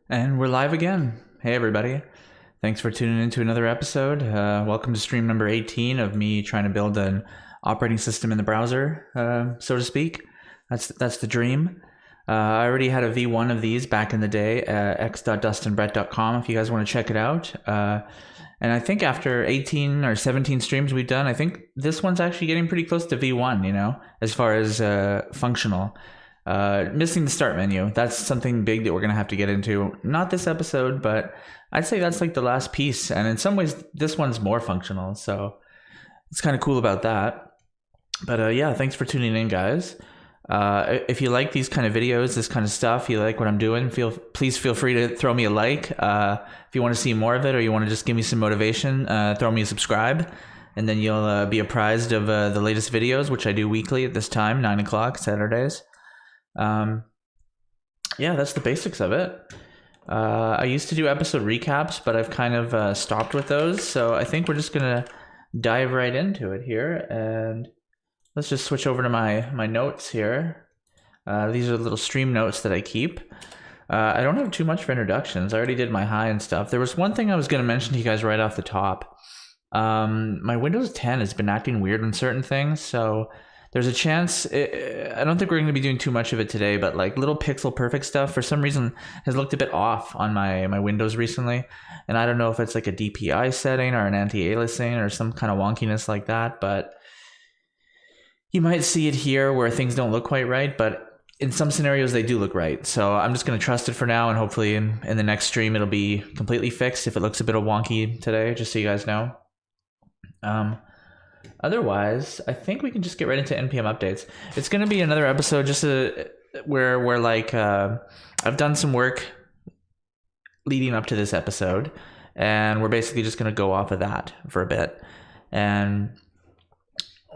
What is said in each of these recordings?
And we're live again. Hey, everybody. Thanks for tuning in to another episode. Welcome to stream number 18 of me trying to build an operating system in the browser, so to speak. That's the dream. I already had a V1 of these back in the day at x.dustandbrett.com if you guys want to check it out. And I think after 18 or 17 streams we've done, I think this one's actually getting pretty close to V1, you know, as far as functional. Missing the start menu. That's something big that we're going to have to get into. Not this episode, but I'd say that's like the last piece. And in some ways, this one's more functional. So it's kind of cool about that. But yeah, thanks for tuning in, guys. If you like these kind of videos, this kind of stuff, you like what I'm doing, please feel free to throw me a like. If you want to see more of it or you want to just give me some motivation, throw me a subscribe. And then you'll be apprised of the latest videos, which I do weekly at this time, 9 o'clock, Saturdays. Yeah, that's the basics of it. I used to do episode recaps, but I've kind of stopped with those. So I think we're just going to dive right into it here. And let's just switch over to my notes here. These are little stream notes that I keep. I don't have too much for introductions. I already did my hi and stuff. There was one thing I was going to mention to you guys right off the top. My Windows 10 has been acting weird on certain things, so there's a chance, I don't think we're going to be doing too much of it today, but like little pixel perfect stuff for some reason has looked a bit off on my Windows recently. And I don't know if it's like a DPI setting or an anti-aliasing or some kind of wonkiness like that, but you might see it here where things don't look quite right, but in some scenarios they do look right. So I'm just going to trust it for now, and hopefully in the next stream it'll be completely fixed if it looks a bit wonky today, just so you guys know. Otherwise, I think we can just get right into NPM updates. It's going to be another episode just where like I've done some work leading up to this episode, and we're basically just going to go off of that for a bit. And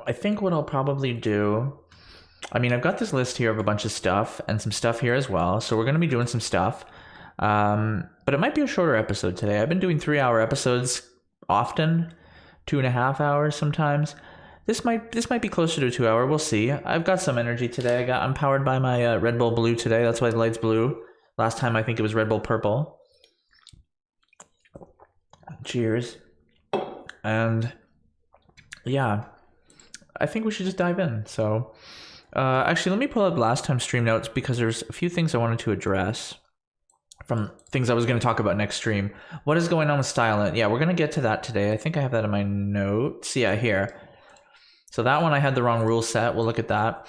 I think what I'll probably do, I mean, I've got this list here of a bunch of stuff and some stuff here as well. So we're going to be doing some stuff, but it might be a shorter episode today. I've been doing 3-hour episodes often. 2.5 hours sometimes. This might be closer to 2 hour. We'll see. I've got some energy today. I'm powered by my Red Bull Blue today. That's why the light's blue. Last time I think it was Red Bull Purple. Cheers. And yeah, I think we should just dive in. So actually, let me pull up last time's stream notes because there's a few things I wanted to address from things I was going to talk about next stream. What is going on with Stylelint? Yeah, we're going to get to that today. I think I have that in my notes. Yeah, here. So that one I had the wrong rule set. We'll look at that.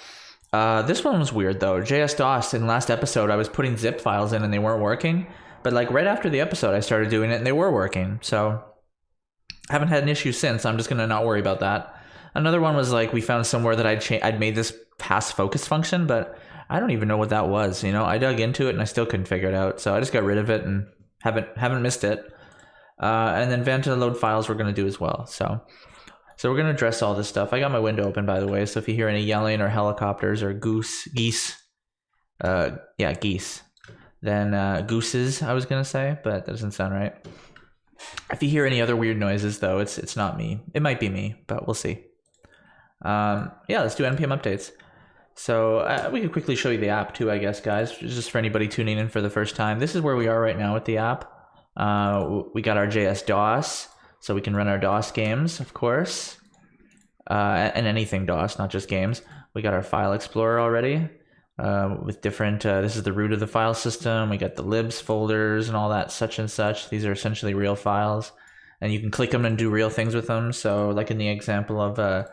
This one was weird though. JS-DOS, in last episode, I was putting zip files in and they weren't working. But like right after the episode, I started doing it and they were working. So I haven't had an issue since. I'm just going to not worry about that. Another one was like we found somewhere that I'd made this pass focus function, but I don't even know what that was. You know, I dug into it and I still couldn't figure it out. So I just got rid of it and haven't missed it. And then Vanta load files we're going to do as well. So we're going to address all this stuff. I got my window open, by the way. So if you hear any yelling or helicopters or geese, then gooses, I was going to say, but that doesn't sound right. If you hear any other weird noises, though, it's not me. It might be me, but we'll see. Yeah, let's do NPM updates. So we could quickly show you the app too, I guess, guys, just for anybody tuning in for the first time. This is where we are right now with the app. We got our JS DOS, so we can run our DOS games, of course, and anything DOS, not just games. We got our file explorer already with different, this is the root of the file system. We got the libs folders and all that such and such. These are essentially real files, and you can click them and do real things with them. So like in the example of the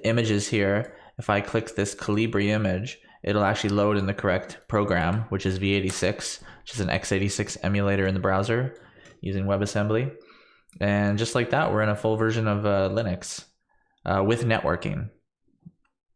images here, if I click this Calibri image, it'll actually load in the correct program, which is v86, which is an x86 emulator in the browser using WebAssembly. And just like that, we're in a full version of Linux with networking.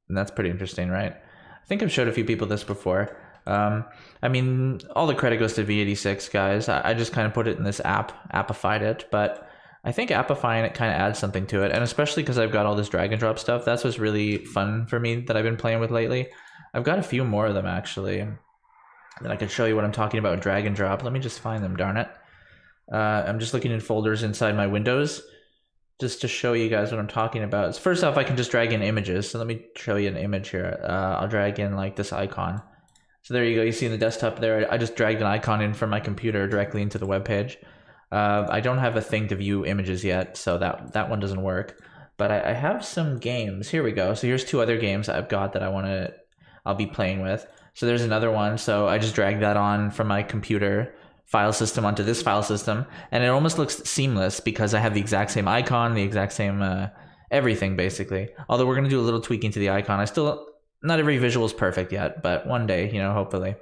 And that's pretty interesting, right? I think I've showed a few people this before. I mean, all the credit goes to v86, guys. I just kind of put it in this appified it, but I think appifying it kind of adds something to it, and especially because I've got all this drag and drop stuff. That's what's really fun for me that I've been playing with lately. I've got a few more of them actually that I could show you what I'm talking about with drag and drop. Let me just find them, darn it. I'm just looking in folders inside my Windows just to show you guys what I'm talking about. So first off, I can just drag in images. So let me show you an image here. I'll drag in like this icon. So there you go. You see in the desktop there, I just dragged an icon in from my computer directly into the web page. I don't have a thing to view images yet, so that one doesn't work. But I have some games. Here we go. So here's 2 other games I've got that I'll be playing with. So there's another one. So I just dragged that on from my computer file system onto this file system, and it almost looks seamless because I have the exact same icon, the exact same everything basically. Although we're gonna do a little tweaking to the icon. Not every visual is perfect yet, but one day, hopefully.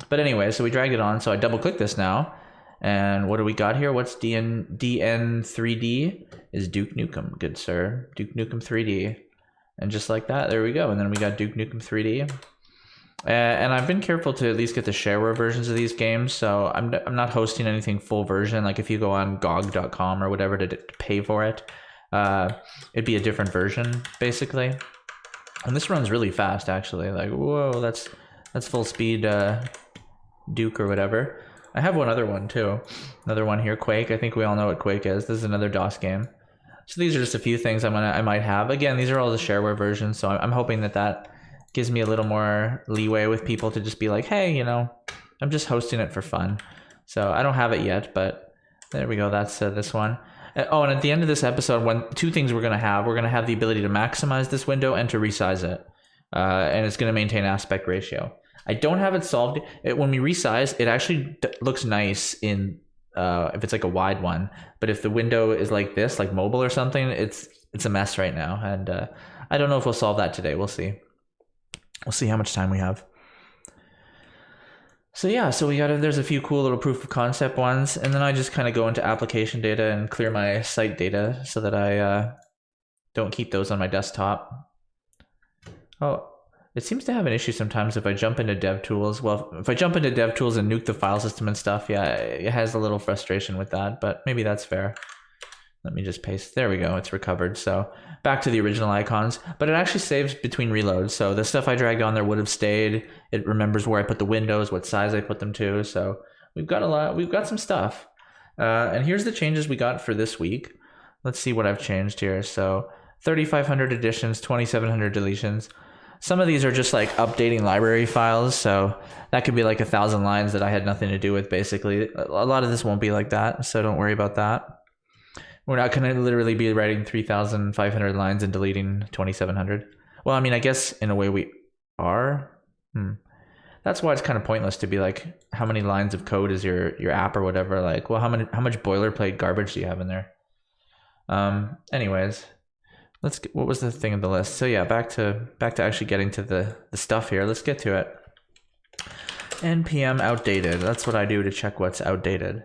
But anyway, so we dragged it on. So I double click this now. And what do we got here? What's DN3D? Is Duke Nukem, good sir. Duke Nukem 3D. And just like that, there we go. And then we got Duke Nukem 3D. And I've been careful to at least get the shareware versions of these games. So I'm not hosting anything full version. Like if you go on GOG.com or whatever to pay for it, it'd be a different version basically. And this runs really fast actually. Like, whoa, that's full speed Duke or whatever. I have one other one too. Another one here, Quake. I think we all know what Quake is. This is another DOS game. So these are just a few things I might have. Again, these are all the shareware versions, so I'm hoping that gives me a little more leeway with people to just be like, hey, I'm just hosting it for fun. So I don't have it yet, but there we go. That's this one. Oh, and at the end of this episode, 2 things we're going to have. We're going to have the ability to maximize this window and to resize it. And it's going to maintain aspect ratio. I don't have it solved. When we resize, it actually looks nice in if it's like a wide one. But if the window is like this, like mobile or something, it's a mess right now. And I don't know if we'll solve that today. We'll see. We'll see how much time we have. So yeah, so there's a few cool little proof of concept ones. And then I just kind of go into application data and clear my site data so that I don't keep those on my desktop. Oh. It seems to have an issue sometimes if I jump into DevTools. Well, if I jump into DevTools and nuke the file system and stuff, yeah, it has a little frustration with that, but maybe that's fair. Let me just paste. There we go. It's recovered. So back to the original icons, but it actually saves between reloads. So the stuff I dragged on there would have stayed. It remembers where I put the windows, what size I put them to. So we've got some stuff. And here's the changes we got for this week. Let's see what I've changed here. So 3,500 additions, 2,700 deletions. Some of these are just like updating library files, so that could be like 1,000 lines that I had nothing to do with, basically. A lot of this won't be like that, so don't worry about that. We're not going to literally be writing 3,500 lines and deleting 2,700. Well, I mean, I guess in a way we are. That's why it's kind of pointless to be like, how many lines of code is your app or whatever? Like, well, how much boilerplate garbage do you have in there? Anyways. What was the thing in the list? So yeah, back to actually getting to the stuff here. Let's get to it. NPM outdated. That's what I do to check what's outdated.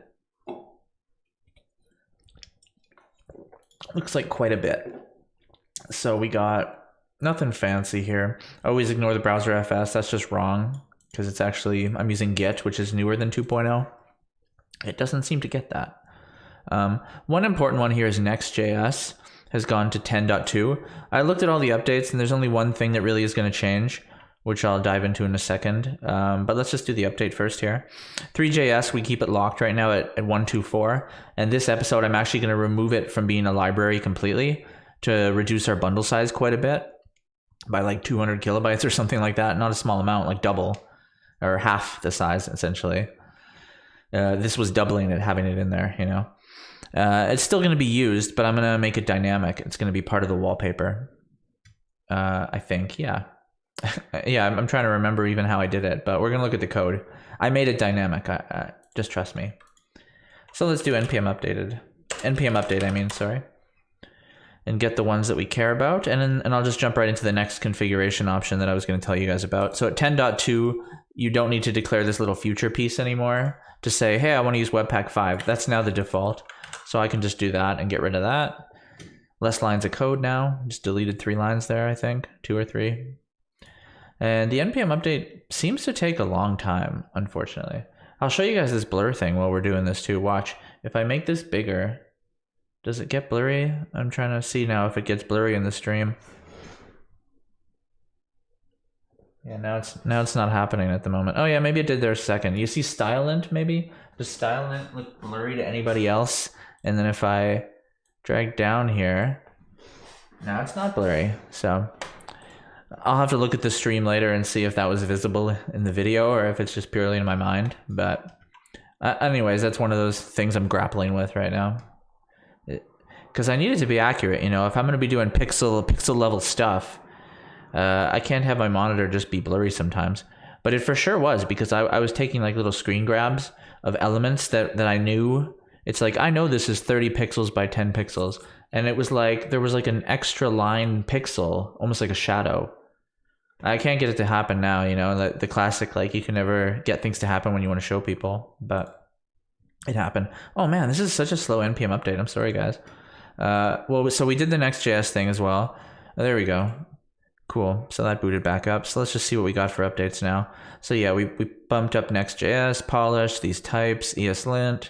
Looks like quite a bit. So we got nothing fancy here. Always ignore the browser FS. That's just wrong because it's actually, I'm using Git, which is newer than 2.0. It doesn't seem to get that. One important one here is next.js. Has gone to 10.2. I looked at all the updates and there's only one thing that really is going to change, which I'll dive into in a second. But let's just do the update first here. 3JS, we keep it locked right now at 124. And this episode, I'm actually going to remove it from being a library completely to reduce our bundle size quite a bit by like 200 kilobytes or something like that. Not a small amount, like double or half the size essentially. This was doubling it, having it in there, It's still going to be used, but I'm going to make it dynamic. It's going to be part of the wallpaper. I think, yeah. Yeah, I'm trying to remember even how I did it, but we're going to look at the code. I made it dynamic. Just trust me. So let's do NPM update, I mean, sorry. And get the ones that we care about. And I'll just jump right into the next configuration option that I was going to tell you guys about. So at 10.2, you don't need to declare this little future piece anymore to say, hey, I want to use Webpack 5. That's now the default. So I can just do that and get rid of that. Less lines of code now. Just deleted 3 lines there, I think. 2 or 3. And the NPM update seems to take a long time, unfortunately. I'll show you guys this blur thing while we're doing this too. Watch. If I make this bigger, does it get blurry? I'm trying to see now if it gets blurry in the stream. Yeah, now it's not happening at the moment. Oh yeah, maybe it did there a second. You see Stylelint maybe? Does Stylelint look blurry to anybody else? And then if I drag down here, now it's not blurry. So I'll have to look at the stream later and see if that was visible in the video or if it's just purely in my mind. But anyways, that's one of those things I'm grappling with right now. Because I need it to be accurate, you know. If I'm going to be doing pixel level stuff, I can't have my monitor just be blurry sometimes. But it for sure was, because I was taking like little screen grabs of elements that I knew. It's like, I know this is 30 pixels by 10 pixels. And it was like, there was like an extra line pixel, almost like a shadow. I can't get it to happen now, you know, the classic, like, you can never get things to happen when you want to show people, but it happened. Oh man, this is such a slow NPM update. I'm sorry, guys. Well, so we did the next.js thing as well. There we go. Cool. So that booted back up. So let's just see what we got for updates now. So yeah, we bumped up next.js, polish, these types, ESLint,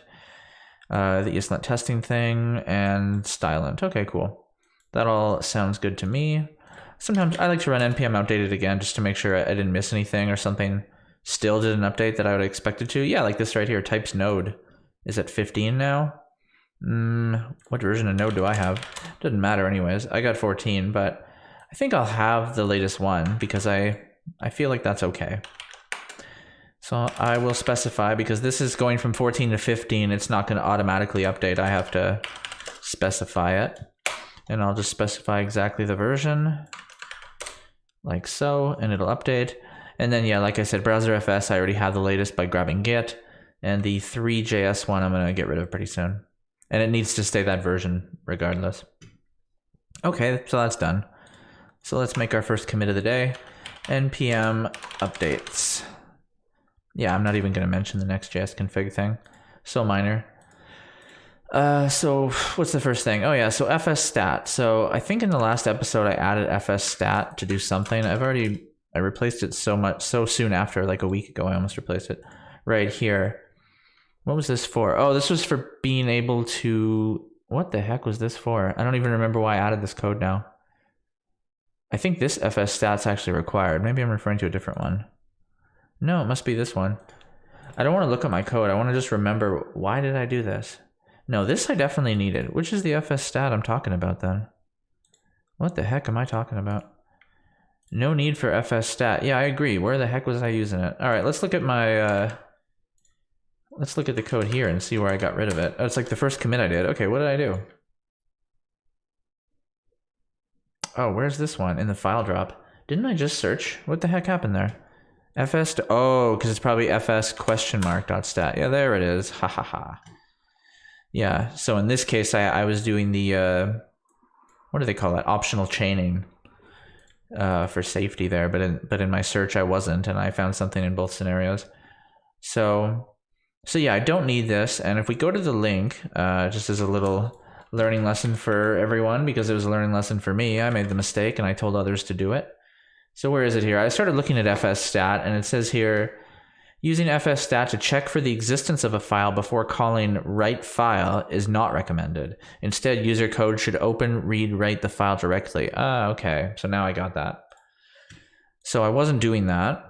the ESLint testing thing, and Stylelint. Okay, cool. That all sounds good to me. Sometimes I like to run npm updated again just to make sure I didn't miss anything or something still did an update that I would have expected to. Yeah, like this right here, types node is at 15 now. What version of node do I have? Doesn't matter anyways. I got 14, but I think I'll have the latest one because I feel like that's okay. So I will specify, because this is going from 14 to 15, it's not going to automatically update. I have to specify it. And I'll just specify exactly the version, like so, and it'll update. And then, yeah, like I said, browser FS, I already have the latest by grabbing git. And the 3JS one I'm going to get rid of pretty soon. And it needs to stay that version regardless. Okay, so that's done. So let's make our first commit of the day. NPM updates. Yeah, I'm not even going to mention the next.js config thing. So minor. So what's the first thing? Oh yeah, so fs.stat. So I think in the last episode I added fs.stat to do something. I replaced it so soon after, like a week ago I almost replaced it. Right here. What was this for? Oh, this was for being able to... What the heck was this for? I don't even remember why I added this code now. I think this fs.stat's actually required. Maybe I'm referring to a different one. No, it must be this one. I don't want to look at my code. I want to just remember, why did I do this? No, this I definitely needed. Which is the fs.stat I'm talking about then? What the heck am I talking about? No need for fs.stat. Yeah, I agree. Where the heck was I using it? All right, let's look at my... let's look at the code here and see where I got rid of it. Oh, it's like the first commit I did. Okay, what did I do? Oh, where's this one? In the file drop. Didn't I just search? What the heck happened there? fs... Oh, because it's probably fs?.stat. Yeah, there it is. Ha ha ha. Yeah, so in this case, I was doing the... what do they call that? Optional chaining for safety there. But in my search, I wasn't, and I found something in both scenarios. So yeah, I don't need this. And if we go to the link, just as a little learning lesson for everyone, because it was a learning lesson for me, I made the mistake and I told others to do it. So where is it here? I started looking at fs.stat, and it says here, using fs.stat to check for the existence of a file before calling write file is not recommended. Instead, user code should open, read, write the file directly. Ah, okay. So now I got that. So I wasn't doing that.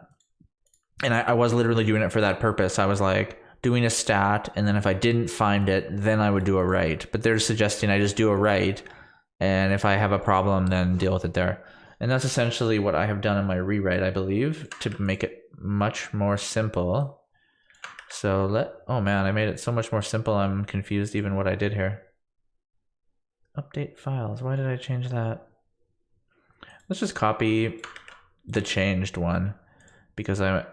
And I was literally doing it for that purpose. I was like doing a stat, and then if I didn't find it, then I would do a write. But they're suggesting I just do a write, and if I have a problem, then deal with it there. And that's essentially what I have done in my rewrite, I believe, to make it much more simple. So oh man, I made it so much more simple, I'm confused even what I did here. Update files, why did I change that? Let's just copy the changed one, because I'll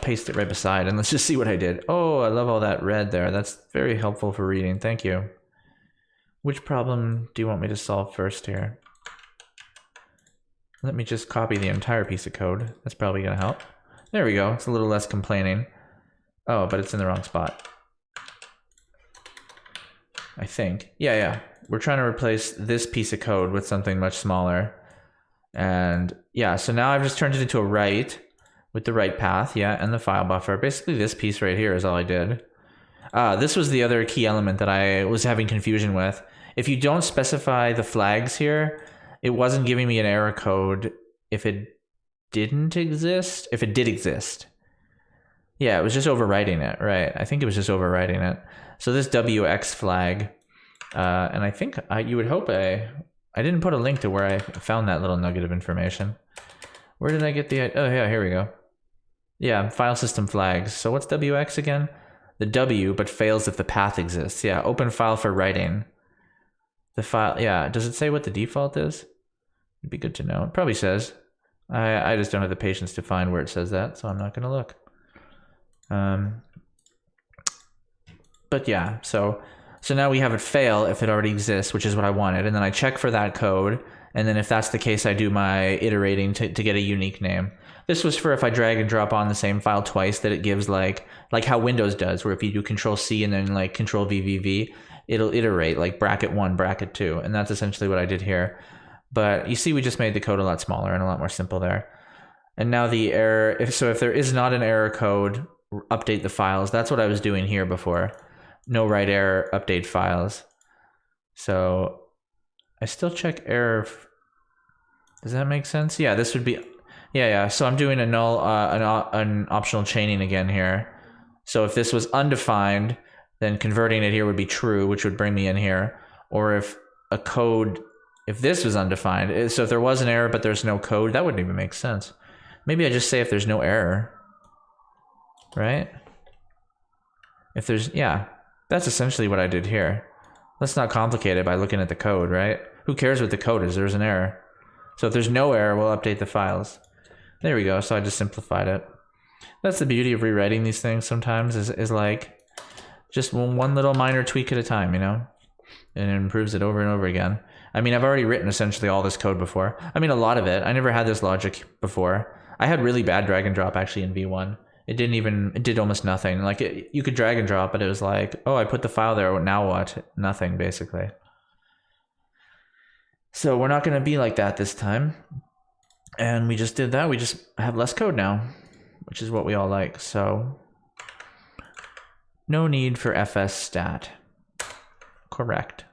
paste it right beside, and let's just see what I did. Oh, I love all that red there. That's very helpful for reading. Thank you. Which problem do you want me to solve first here? Let me just copy the entire piece of code. That's probably going to help. There we go. It's a little less complaining. Oh, but it's in the wrong spot. I think. Yeah. We're trying to replace this piece of code with something much smaller. And yeah, so now I've just turned it into a write with the write path, yeah, and the file buffer. Basically, this piece right here is all I did. This was the other key element that I was having confusion with. If you don't specify the flags here, it wasn't giving me an error code if it didn't exist. If it did exist. Yeah, it was just overwriting it, right? I think it was just overwriting it. So this WX flag, and I think you would hope I didn't put a link to where I found that little nugget of information. Where did I get the, oh yeah, here we go. Yeah, file system flags. So what's WX again? The W, but fails if the path exists. Yeah, open file for writing. The file, yeah, does it say what the default is? It'd be good to know. It probably says. I just don't have the patience to find where it says that, so I'm not gonna look. But yeah, so now we have it fail if it already exists, which is what I wanted, and then I check for that code, and then if that's the case, I do my iterating to get a unique name. This was for if I drag and drop on the same file twice, that it gives like how Windows does, where if you do Control-C and then like Control-V, it'll iterate like bracket 1, bracket 2, and that's essentially what I did here. But you see, we just made the code a lot smaller and a lot more simple there. And now the error, if there is not an error code, update the files. That's what I was doing here before. No write error, update files. So I still check error. Does that make sense? Yeah, this would be, yeah. So I'm doing a null, an optional chaining again here. So if this was undefined, then converting it here would be true, which would bring me in here. Or if a code, if this was undefined, so if there was an error but there's no code, that wouldn't even make sense. Maybe I just say if there's no error, right? If there's, yeah, that's essentially what I did here. Let's not complicate it by looking at the code, right? Who cares what the code is? There's an error. So if there's no error, we'll update the files. There we go. So I just simplified it. That's the beauty of rewriting these things sometimes, is like just one little minor tweak at a time, you know? And it improves it over and over again. I mean, I've already written essentially all this code before. I mean, a lot of it. I never had this logic before. I had really bad drag and drop actually in V1. It did almost nothing. Like you could drag and drop, but it was like, oh, I put the file there. Now what? Nothing, basically. So we're not going to be like that this time. And we just did that. We just have less code now, which is what we all like. So no need for fs.stat. Correct.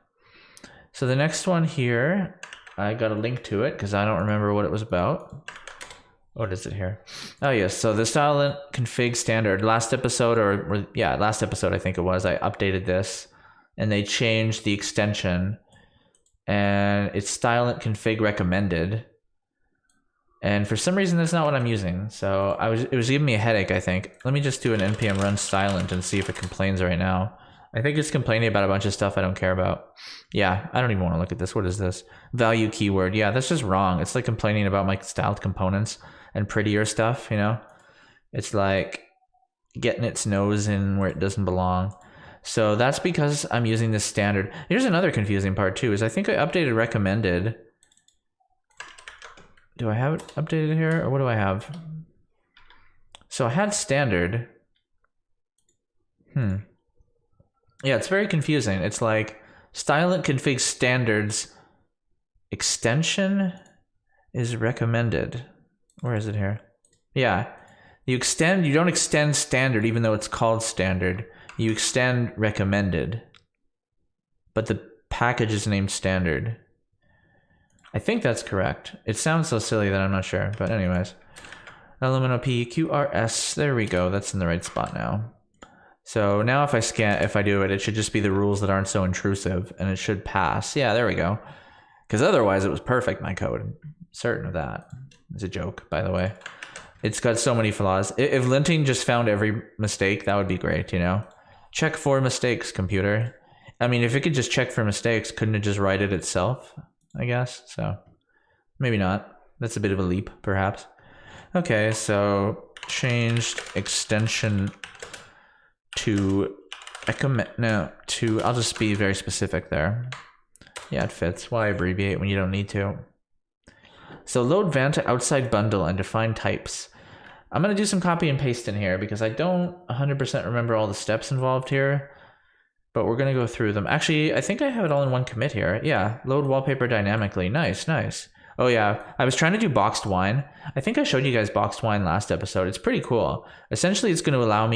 So the next one here, I got a link to it because I don't remember what it was about. What is it here? Oh yes, so the Stylelint config standard. Last episode, last episode I think it was, I updated this and they changed the extension and it's Stylelint config recommended. And for some reason that's not what I'm using. So it was giving me a headache, I think. Let me just do an npm run Stylelint and see if it complains right now. I think it's complaining about a bunch of stuff I don't care about. Yeah, I don't even want to look at this. What is this? Value keyword. Yeah, that's just wrong. It's like complaining about my styled components and prettier stuff, you know? It's like getting its nose in where it doesn't belong. So that's because I'm using this standard. Here's another confusing part too, is I think I updated recommended. Do I have it updated here, or what do I have? So I had standard. Yeah, it's very confusing. It's like Stylelint config standards extension is recommended. Where is it here? Yeah, you don't extend standard even though it's called standard. You extend recommended, but the package is named standard. I think that's correct. It sounds so silly that I'm not sure, but anyways. Element P QRS, there we go. That's in the right spot now. So now if I do it, it should just be the rules that aren't so intrusive and it should pass. Yeah, there we go. Because otherwise it was perfect, my code. I'm certain of that. It's a joke, by the way. It's got so many flaws. If linting just found every mistake, that would be great, you know? Check for mistakes, computer. I mean, if it could just check for mistakes, couldn't it just write it itself, I guess? So maybe not. That's a bit of a leap, perhaps. Okay, so changed extension to recommend, I'll just be very specific there. Yeah, it fits. Why abbreviate when you don't need to? So load Vanta outside bundle and define types. I'm going to do some copy and paste in here because I don't 100% remember all the steps involved here, but we're going to go through them. Actually, I think I have it all in one commit here. Yeah, load wallpaper dynamically. Nice, nice. Oh yeah, I was trying to do boxed wine. I think I showed you guys boxed wine last episode. It's pretty cool. Essentially, it's going to allow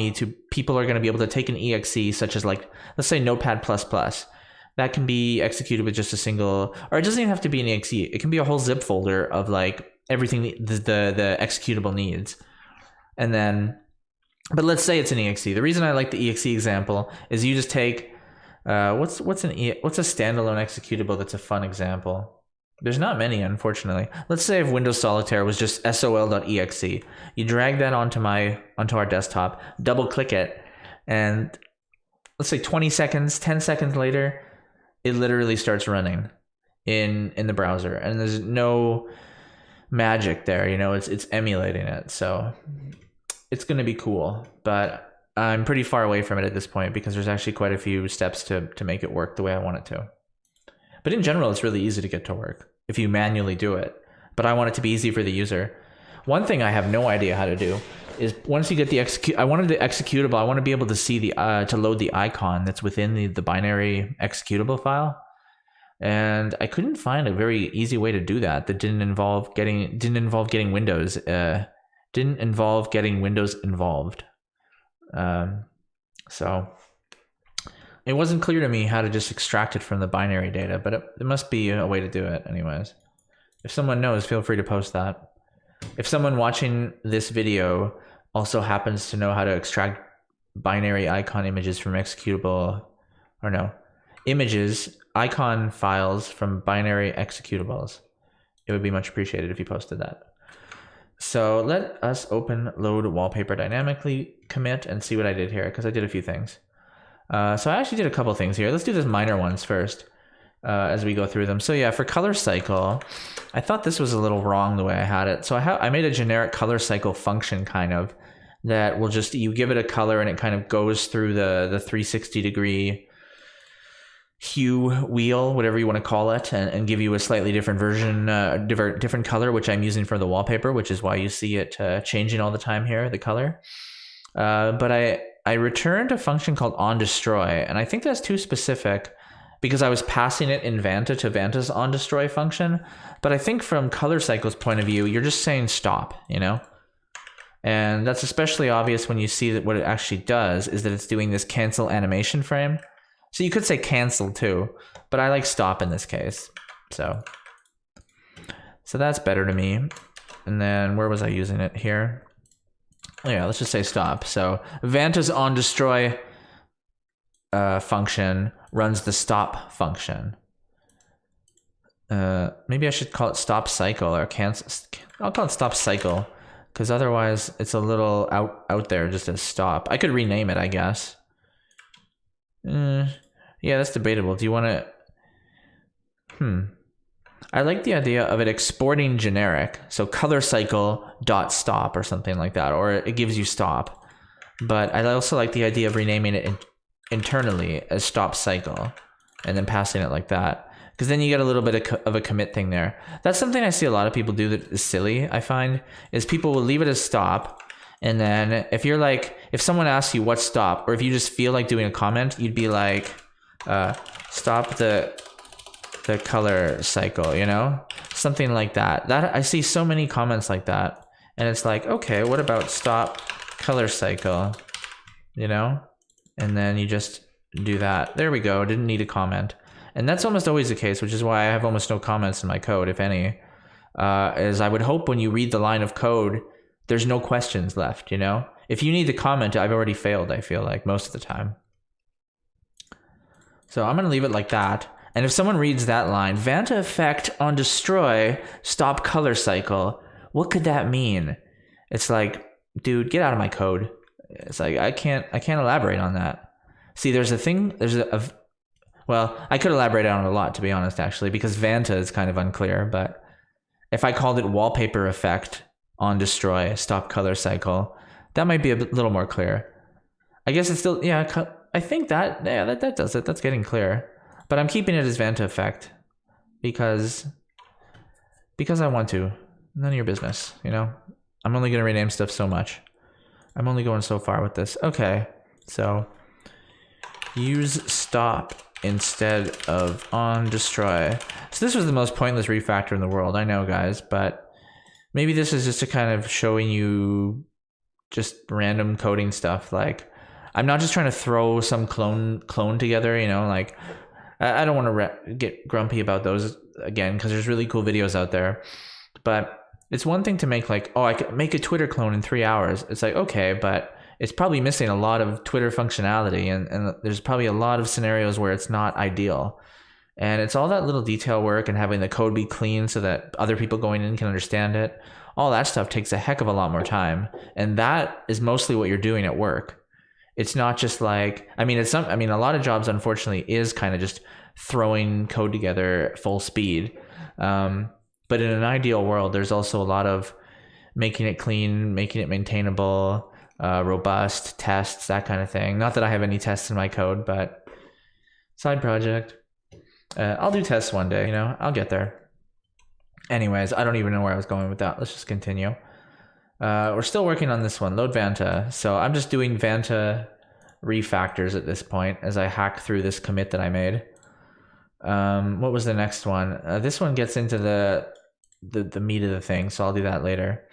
people are going to be able to take an exe such as like, let's say Notepad++. That can be executed with just a single, or it doesn't even have to be an exe. It can be a whole zip folder of like everything the executable needs. And then, but let's say it's an exe. The reason I like the exe example is you just take, what's a standalone executable that's a fun example? There's not many, unfortunately. Let's say if Windows Solitaire was just sol.exe. You drag that onto our desktop, double click it, and let's say 20 seconds, 10 seconds later, it literally starts running in the browser, and there's no magic there, you know, it's emulating it. So it's going to be cool, but I'm pretty far away from it at this point because there's actually quite a few steps to make it work the way I want it to. But in general, it's really easy to get to work if you manually do it. But I want it to be easy for the user. One thing I have no idea how to do is once you get the I wanted the executable. I want to be able to see the to load the icon that's within the binary executable file, and I couldn't find a very easy way to do that. That didn't involve getting Windows involved. So it wasn't clear to me how to just extract it from the binary data, but it must be a way to do it anyways. If someone knows, feel free to post that. If someone watching this video also happens to know how to extract binary icon images from icon files from binary executables, it would be much appreciated if you posted that. So let us open load wallpaper dynamically commit and see what I did here, because I did a few things. So I actually did a couple things here. Let's do these minor ones first as we go through them. So yeah, for color cycle, I thought this was a little wrong the way I had it. So I made a generic color cycle function kind of that will just, you give it a color and it kind of goes through the 360-degree hue wheel, whatever you want to call it, and give you a slightly different version, different color, which I'm using for the wallpaper, which is why you see it changing all the time here, the color. But I returned a function called onDestroy, and I think that's too specific because I was passing it in Vanta to Vanta's onDestroy function. But I think from color cycle's point of view, you're just saying stop, you know? And that's especially obvious when you see that what it actually does is that it's doing this cancel animation frame. So you could say cancel too, but I like stop in this case. So that's better to me. And then where was I using it here? Oh yeah, let's just say stop. So Vanta's onDestroy function runs the stop function. Maybe I should call it stop cycle or cancel. I'll call it stop cycle because otherwise it's a little out there just as stop. I could rename it, I guess. Yeah, that's debatable. Do you want to... I like the idea of it exporting generic. So color cycle dot stop or something like that, or it gives you stop. But I also like the idea of renaming it internally as stop cycle and then passing it like that. Because then you get a little bit of a commit thing there. That's something I see a lot of people do that is silly, I find, is people will leave it as stop. And then if someone asks you what's stop, or if you just feel like doing a comment, you'd be like, stop the color cycle, you know, something like that. I see so many comments like that, and it's like, okay, what about stop color cycle, you know? And then you just do that. There we go. Didn't need a comment. And that's almost always the case, which is why I have almost no comments in my code, if any. Is I would hope when you read the line of code, there's no questions left, you know? If you need to comment, I've already failed, I feel like, most of the time. So I'm going to leave it like that. And if someone reads that line, Vanta effect on destroy, stop color cycle, what could that mean? It's like, dude, get out of my code. It's like, I can't elaborate on that. See, well, I could elaborate on it a lot, to be honest, actually, because Vanta is kind of unclear. But if I called it wallpaper effect on destroy, stop color cycle, that might be a little more clear. I guess it's still, yeah, I think that does it. That's getting clear. But I'm keeping it as Vanta effect because I want to. None of your business, you know? I'm only going to rename stuff so much. I'm only going so far with this. Okay, so use stop instead of on destroy. So this was the most pointless refactor in the world, I know, guys, but maybe this is just a kind of showing you just random coding stuff. Like, I'm not just trying to throw some clone together, you know, like, I don't want to get grumpy about those again, because there's really cool videos out there. But it's one thing to make like, oh, I could make a Twitter clone in 3 hours. It's like, okay, but it's probably missing a lot of Twitter functionality, and there's probably a lot of scenarios where it's not ideal. And it's all that little detail work and having the code be clean so that other people going in can understand it. All that stuff takes a heck of a lot more time. And that is mostly what you're doing at work. It's not just like, I mean, a lot of jobs, unfortunately, is kind of just throwing code together full speed. But in an ideal world, there's also a lot of making it clean, making it maintainable, robust, tests, that kind of thing. Not that I have any tests in my code, but side project. I'll do tests one day, I'll get there. Anyways, I don't even know where I was going with that. Let's just continue. We're still working on this one, load Vanta. So I'm just doing Vanta refactors at this point as I hack through this commit that I made. What was the next one? This one gets into the meat of the thing, so I'll do that later.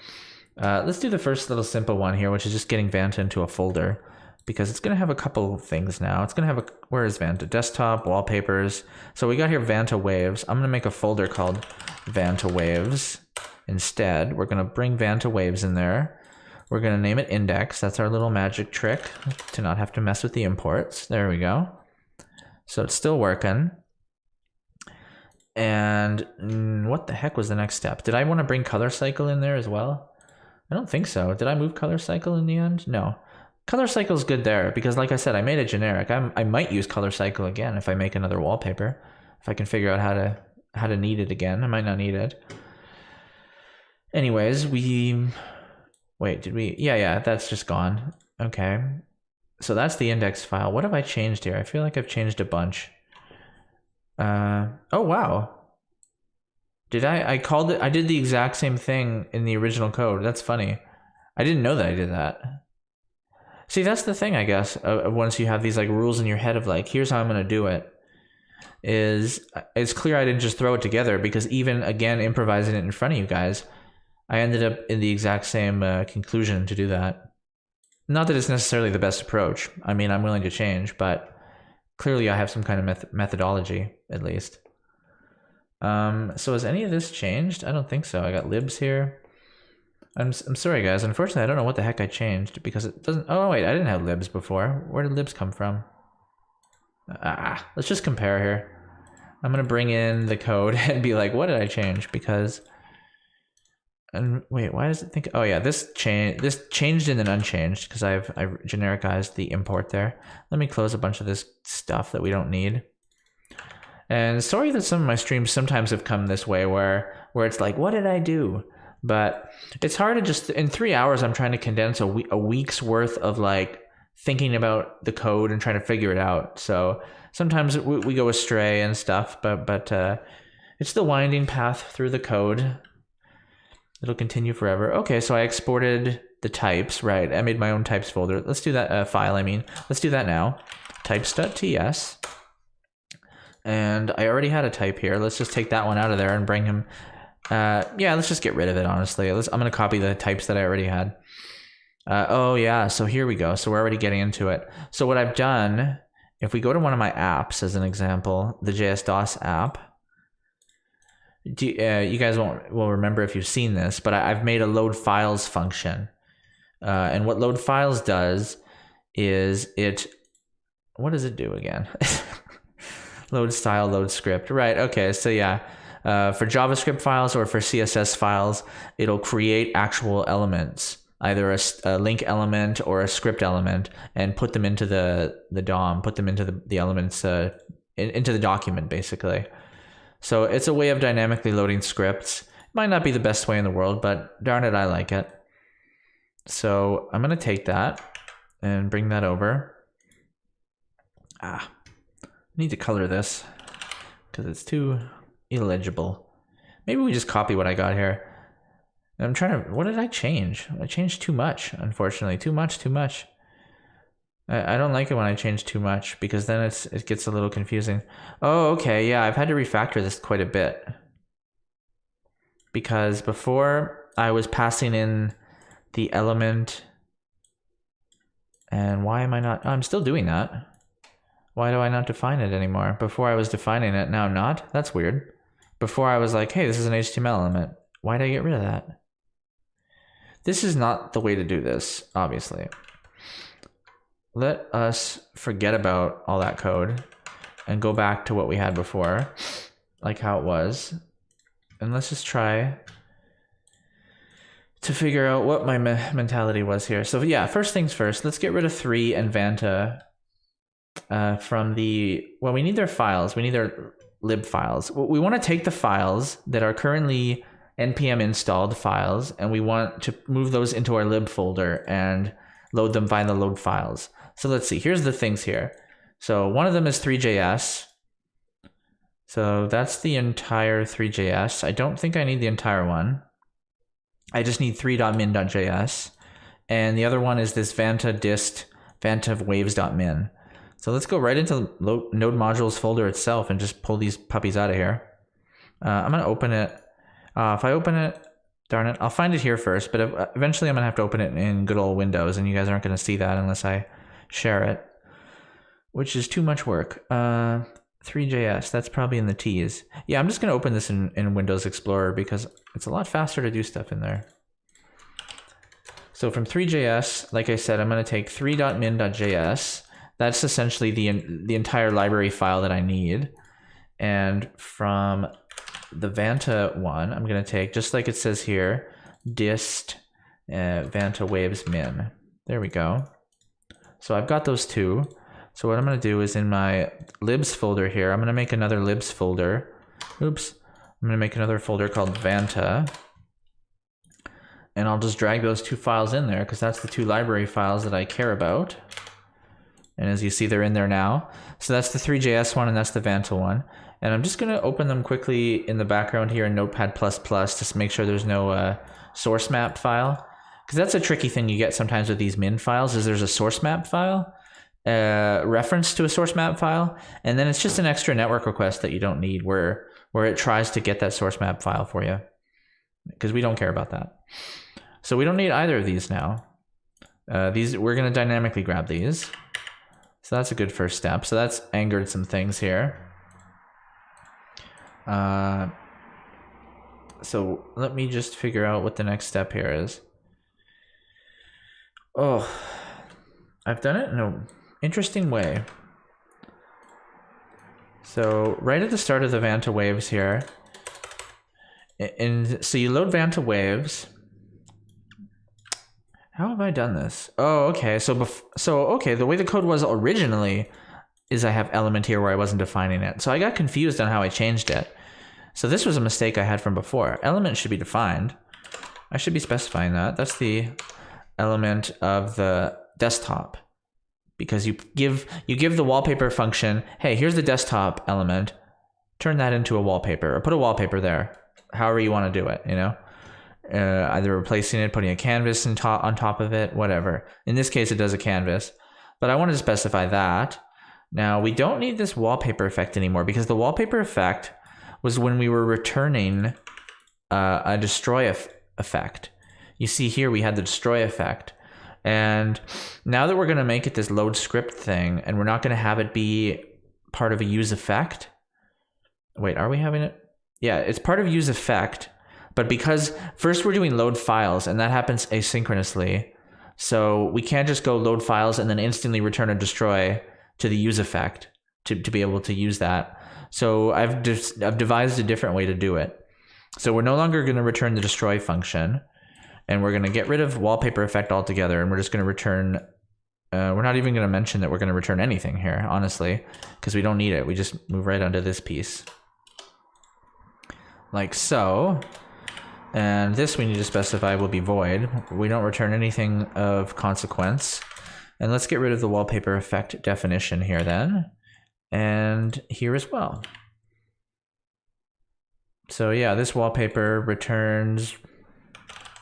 Let's do the first little simple one here, which is just getting Vanta into a folder, because it's going to have a couple things now. It's going to have where is Vanta? Desktop, wallpapers. So we got here Vanta waves. I'm going to make a folder called Vanta waves. Instead, we're going to bring Vanta waves in there. We're going to name it index. That's our little magic trick to not have to mess with the imports. There we go. So it's still working. And what the heck was the next step? Did I want to bring color cycle in there as well? I don't think so. Did I move color cycle in the end? No. Color cycle is good there because, like I said, I made it generic. I might use color cycle again if I make another wallpaper. If I can figure out how to need it again. I might not need it. Anyways, wait, did we? Yeah, that's just gone. Okay. So that's the index file. What have I changed here? I feel like I've changed a bunch. Oh, wow. Did I called it, I did the exact same thing in the original code. That's funny. I didn't know that I did that. See, that's the thing, I guess, once you have these like rules in your head of like, here's how I'm going to do it, is it's clear I didn't just throw it together, because even, again, improvising it in front of you guys, I ended up in the exact same conclusion to do that. Not that it's necessarily the best approach. I mean, I'm willing to change, but clearly I have some kind of methodology, at least. So has any of this changed? I don't think so. I got libs here. I'm sorry, guys. Unfortunately, I don't know what the heck I changed, because it doesn't... Oh, wait, I didn't have libs before. Where did libs come from? Let's just compare here. I'm going to bring in the code and be like, what did I change? Because... And wait, why does it think... Oh, yeah, this changed and then unchanged, because I've genericized the import there. Let me close a bunch of this stuff that we don't need. And sorry that some of my streams sometimes have come this way where it's like, what did I do? But it's hard to just, in 3 hours, I'm trying to condense a week's worth of like thinking about the code and trying to figure it out. So sometimes we go astray and stuff, but it's the winding path through the code. It'll continue forever. Okay, so I exported the types, right? I made my own types folder. Let's do that file, Let's do that now. Types.ts. And I already had a type here. Let's just take that one out of there and bring him. Yeah, let's just get rid of it, honestly. I'm going to copy the types that I already had. Oh, yeah. So here we go. So we're already getting into it. So what I've done, if we go to one of my apps, as an example, the JS-DOS app, you guys will remember if you've seen this, but I've made a load files function. And what load files does is what does it do again? Load style, load script. Right, okay, so yeah. For JavaScript files or for CSS files, it'll create actual elements, either a link element or a script element, and put them into the DOM, put them into the elements, into the document, basically. So it's a way of dynamically loading scripts. Might not be the best way in the world, but darn it, I like it. So I'm going to take that and bring that over. I need to color this because it's too illegible. Maybe we just copy what I got here. I'm trying to... What did I change? I changed too much, unfortunately. Too much. I don't like it when I change too much, because then it gets a little confusing. Oh, okay, yeah, I've had to refactor this quite a bit. Because before I was passing in the element... And why am I not... Oh, I'm still doing that. Why do I not define it anymore? Before I was defining it, now I'm not? That's weird. Before I was like, hey, this is an HTML element. Why did I get rid of that? This is not the way to do this, obviously. Let us forget about all that code and go back to what we had before, like how it was. And let's just try to figure out what my mentality was here. So yeah, first things first, let's get rid of 3 and Vanta from the, well, we need their files. We need their lib files. We want to take the files that are currently npm installed files, and we want to move those into our lib folder and load them via the load files. So let's see, here's the things here. So one of them is 3JS. So that's the entire 3JS. I don't think I need the entire one. I just need 3.min.js. And the other one is this Vanta dist vantawaves.min. So let's go right into node modules folder itself and just pull these puppies out of here. I'm going to open it. If I open it, darn it, I'll find it here first, but eventually I'm going to have to open it in good old Windows, and you guys aren't going to see that unless I share it, which is too much work. 3JS, that's probably in the T's. Yeah, I'm just going to open this in Windows Explorer because it's a lot faster to do stuff in there. So from 3JS, like I said, I'm going to take 3.min.js. That's essentially the entire library file that I need. And from the Vanta one, I'm going to take, just like it says here, dist vantawaves.min. There we go. So I've got those two. So what I'm going to do is in my libs folder here, I'm going to make another libs folder. Oops. I'm going to make another folder called Vanta. And I'll just drag those two files in there because that's the two library files that I care about. And as you see, they're in there now. So that's the 3JS one and that's the Vanta one. And I'm just going to open them quickly in the background here in Notepad++ to make sure there's no source map file. Because that's a tricky thing you get sometimes with these min files is there's a source map file. Reference to a source map file, and then it's just an extra network request that you don't need where it tries to get that source map file for you, because we don't care about that. So we don't need either of these now. These we're going to dynamically grab these. So that's a good first step. So that's angered some things here. So let me just figure out what the next step here is. Oh, I've done it in an interesting way. So right at the start of the Vanta waves here, and so you load Vanta waves. How have I done this? Oh, okay. So okay, the way the code was originally is I have element here where I wasn't defining it. So I got confused on how I changed it. So this was a mistake I had from before. Element should be defined. I should be specifying that. That's the element of the desktop, because you give the wallpaper function, hey, here's the desktop element, turn that into a wallpaper or put a wallpaper there, however you want to do it, you know, either replacing it, putting a canvas on top of it, whatever. In this case, it does a canvas, but I wanted to specify that. Now we don't need this wallpaper effect anymore because the wallpaper effect was when we were returning a destroy effect. You see here we had the destroy effect. And now that we're going to make it this load script thing, and we're not going to have it be part of a use effect. Wait, are we having it? Yeah, it's part of use effect, but because first we're doing load files, and that happens asynchronously. So we can't just go load files and then instantly return a destroy to the use effect to be able to use that. So I've devised a different way to do it. So we're no longer going to return the destroy function. And we're going to get rid of wallpaper effect altogether, and we're just going to return, we're not even going to mention that we're going to return anything here, honestly, because we don't need it. We just move right onto this piece. Like so. And this we need to specify will be void. We don't return anything of consequence. And let's get rid of the wallpaper effect definition here then. And here as well. So yeah, this wallpaper returns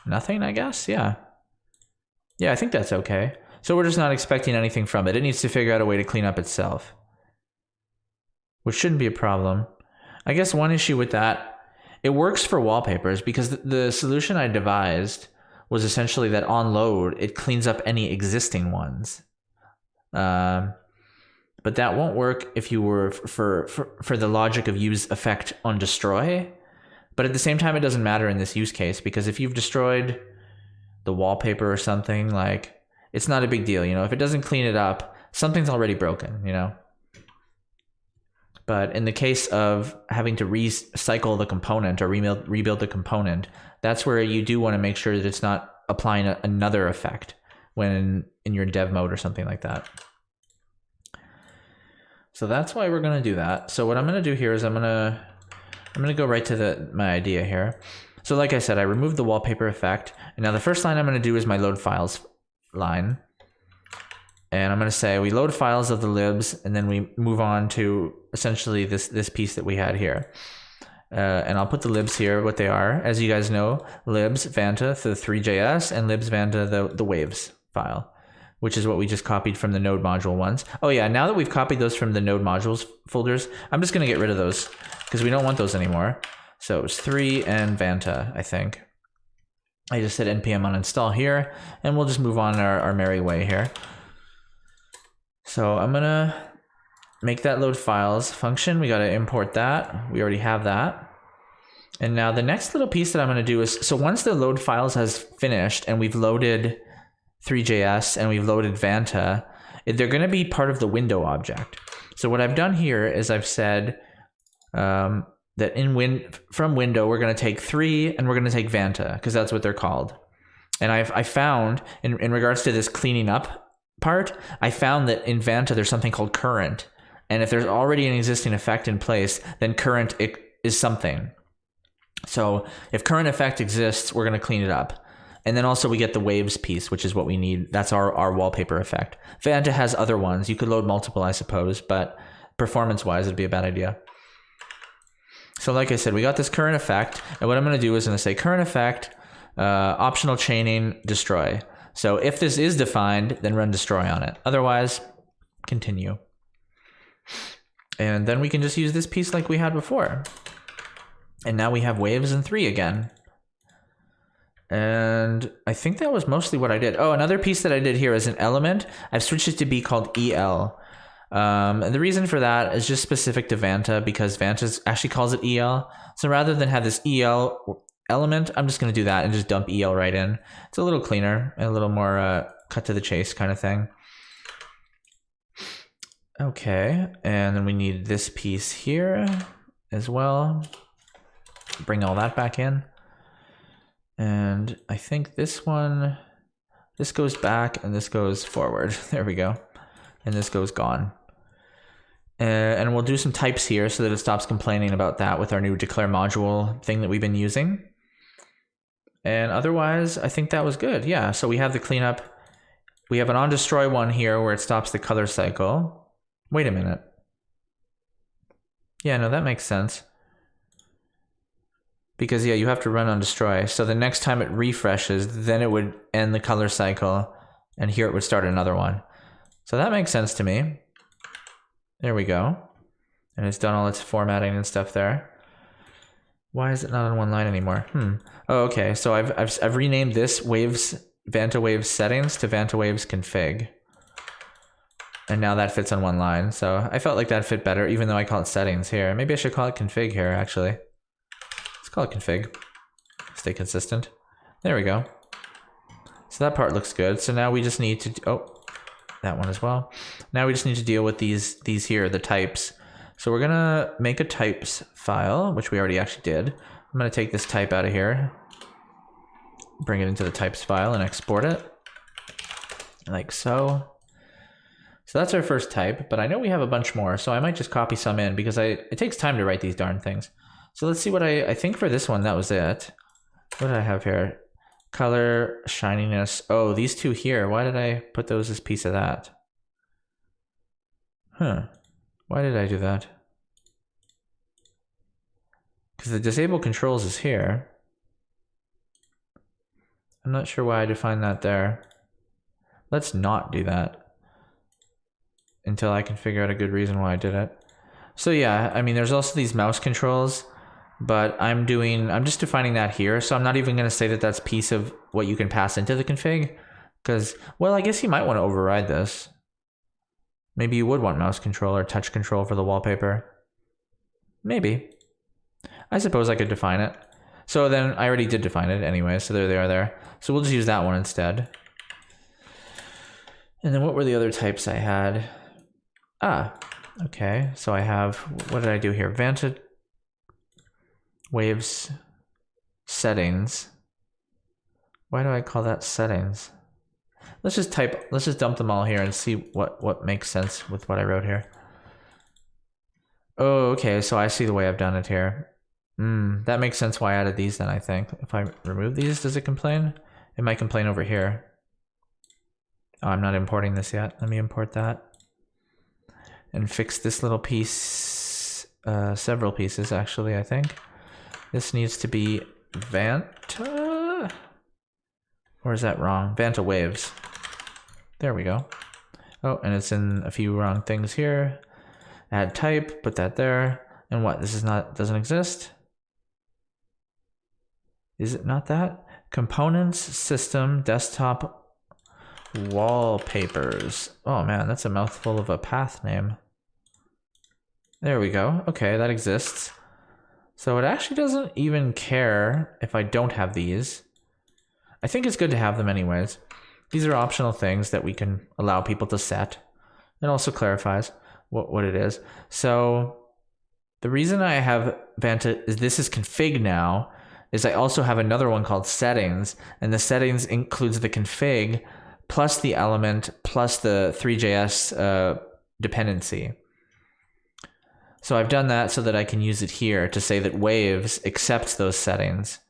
nothing, I guess. Yeah, I think that's okay. So we're just not expecting anything from it. It needs to figure out a way to clean up itself, which shouldn't be a problem. I guess one issue with that, it works for wallpapers because the solution I devised was essentially that on load, it cleans up any existing ones. But that won't work if you were for the logic of use effect on destroy. But at the same time, it doesn't matter in this use case, because if you've destroyed the wallpaper or something, like, it's not a big deal, you know. If it doesn't clean it up, something's already broken, you know. But in the case of having to recycle the component or rebuild the component, that's where you do want to make sure that it's not applying another effect when in your dev mode or something like that. So that's why we're going to do that. So what I'm going to do here is I'm going to go right to my idea here. So like I said, I removed the wallpaper effect. And now the first line I'm going to do is my load files line. And I'm going to say we load files of the libs, and then we move on to essentially this piece that we had here. And I'll put the libs here, what they are. As you guys know, libs Vanta, the 3JS, and libs Vanta, the waves file, which is what we just copied from the node module ones. Oh yeah, now that we've copied those from the node modules folders, I'm just going to get rid of those because we don't want those anymore. So it was 3 and Vanta, I think. I just said npm uninstall here, and we'll just move on our merry way here. So I'm going to make that load files function. We got to import that. We already have that. And now the next little piece that I'm going to do is, so once the load files has finished and we've loaded 3JS and we've loaded Vanta, they're going to be part of the window object. So what I've done here is I've said that from window, we're going to take 3 and we're going to take Vanta because that's what they're called. And I found in regards to this cleaning up part, I found that in Vanta there's something called current, and if there's already an existing effect in place, then current is something. So if current effect exists, we're going to clean it up. And then also we get the waves piece, which is what we need. That's our wallpaper effect. Vanta has other ones. You could load multiple, I suppose, but performance wise it'd be a bad idea. So like I said, we got this current effect, and what I'm going to do is I'm going to say current effect, optional chaining, destroy. So if this is defined, then run destroy on it. Otherwise, continue. And then we can just use this piece like we had before. And now we have waves and 3 again. And I think that was mostly what I did. Oh, another piece that I did here is an element. I've switched it to be called EL. And the reason for that is just specific to Vanta, because Vanta actually calls it EL. So rather than have this EL element, I'm just going to do that and just dump EL right in. It's a little cleaner and a little more cut to the chase kind of thing. Okay, and then we need this piece here as well. Bring all that back in. And I think this goes back and this goes forward. There we go. And this goes gone. And we'll do some types here so that it stops complaining about that with our new declare module thing that we've been using. And otherwise, I think that was good. Yeah, so we have the cleanup. We have an on destroy one here where it stops the color cycle. Wait a minute. Yeah, no, that makes sense. Because yeah, you have to run on destroy. So the next time it refreshes, then it would end the color cycle, and here it would start another one. So that makes sense to me. There we go. And it's done all its formatting and stuff there. Why is it not on one line anymore? Oh, okay. So I've renamed this Vanta Waves settings to Vanta Waves config. And now that fits on one line. So I felt like that fit better, even though I call it settings here. Maybe I should call it config here, actually. Let's call it config. Stay consistent. There we go. So that part looks good. So now we just need to, oh, that one as well. Now we just need to deal with these here, the types. So we're gonna make a types file, which we already actually did. I'm gonna take this type out of here, bring it into the types file and export it like so. So that's our first type, but I know we have a bunch more, so I might just copy some in because it takes time to write these darn things. So let's see what I think for this one, that was it. What did I have here? Color, shininess. Oh, these two here. Why did I put those as piece of that? Why did I do that? Because the disable controls is here. I'm not sure why I defined that there. Let's not do that until I can figure out a good reason why I did it. So yeah, I mean, there's also these mouse controls, but I'm just defining that here. So I'm not even going to say that that's piece of what you can pass into the config, because, well, I guess you might want to override this. Maybe you would want mouse control or touch control for the wallpaper. Maybe. I suppose I could define it. So then I already did define it anyway, so there they are there. So we'll just use that one instead. And then what were the other types I had? Okay, so I have, what did I do here? Waves settings. Why do I call that settings? Let's just dump them all here and see what makes sense with what I wrote here. Oh, okay, so I see the way I've done it here. That makes sense why I added these then, I think. If I remove these, does it complain? It might complain over here. Oh, I'm not importing this yet. Let me import that. And fix this little piece, several pieces actually, I think. This needs to be Vanta, or is that wrong? Vanta waves. There we go. Oh, and it's in a few wrong things here. Add type, put that there. And what, this is not, doesn't exist? Is it not that? Components, system, desktop, wallpapers. Oh man, that's a mouthful of a path name. There we go. Okay, that exists. So it actually doesn't even care if I don't have these. I think it's good to have them anyways. These are optional things that we can allow people to set. It also clarifies what it is. So the reason I have Vanta is this is config now, is I also have another one called settings, and the settings includes the config plus the element plus the 3JS dependency. So I've done that so that I can use it here to say that waves accepts those settings,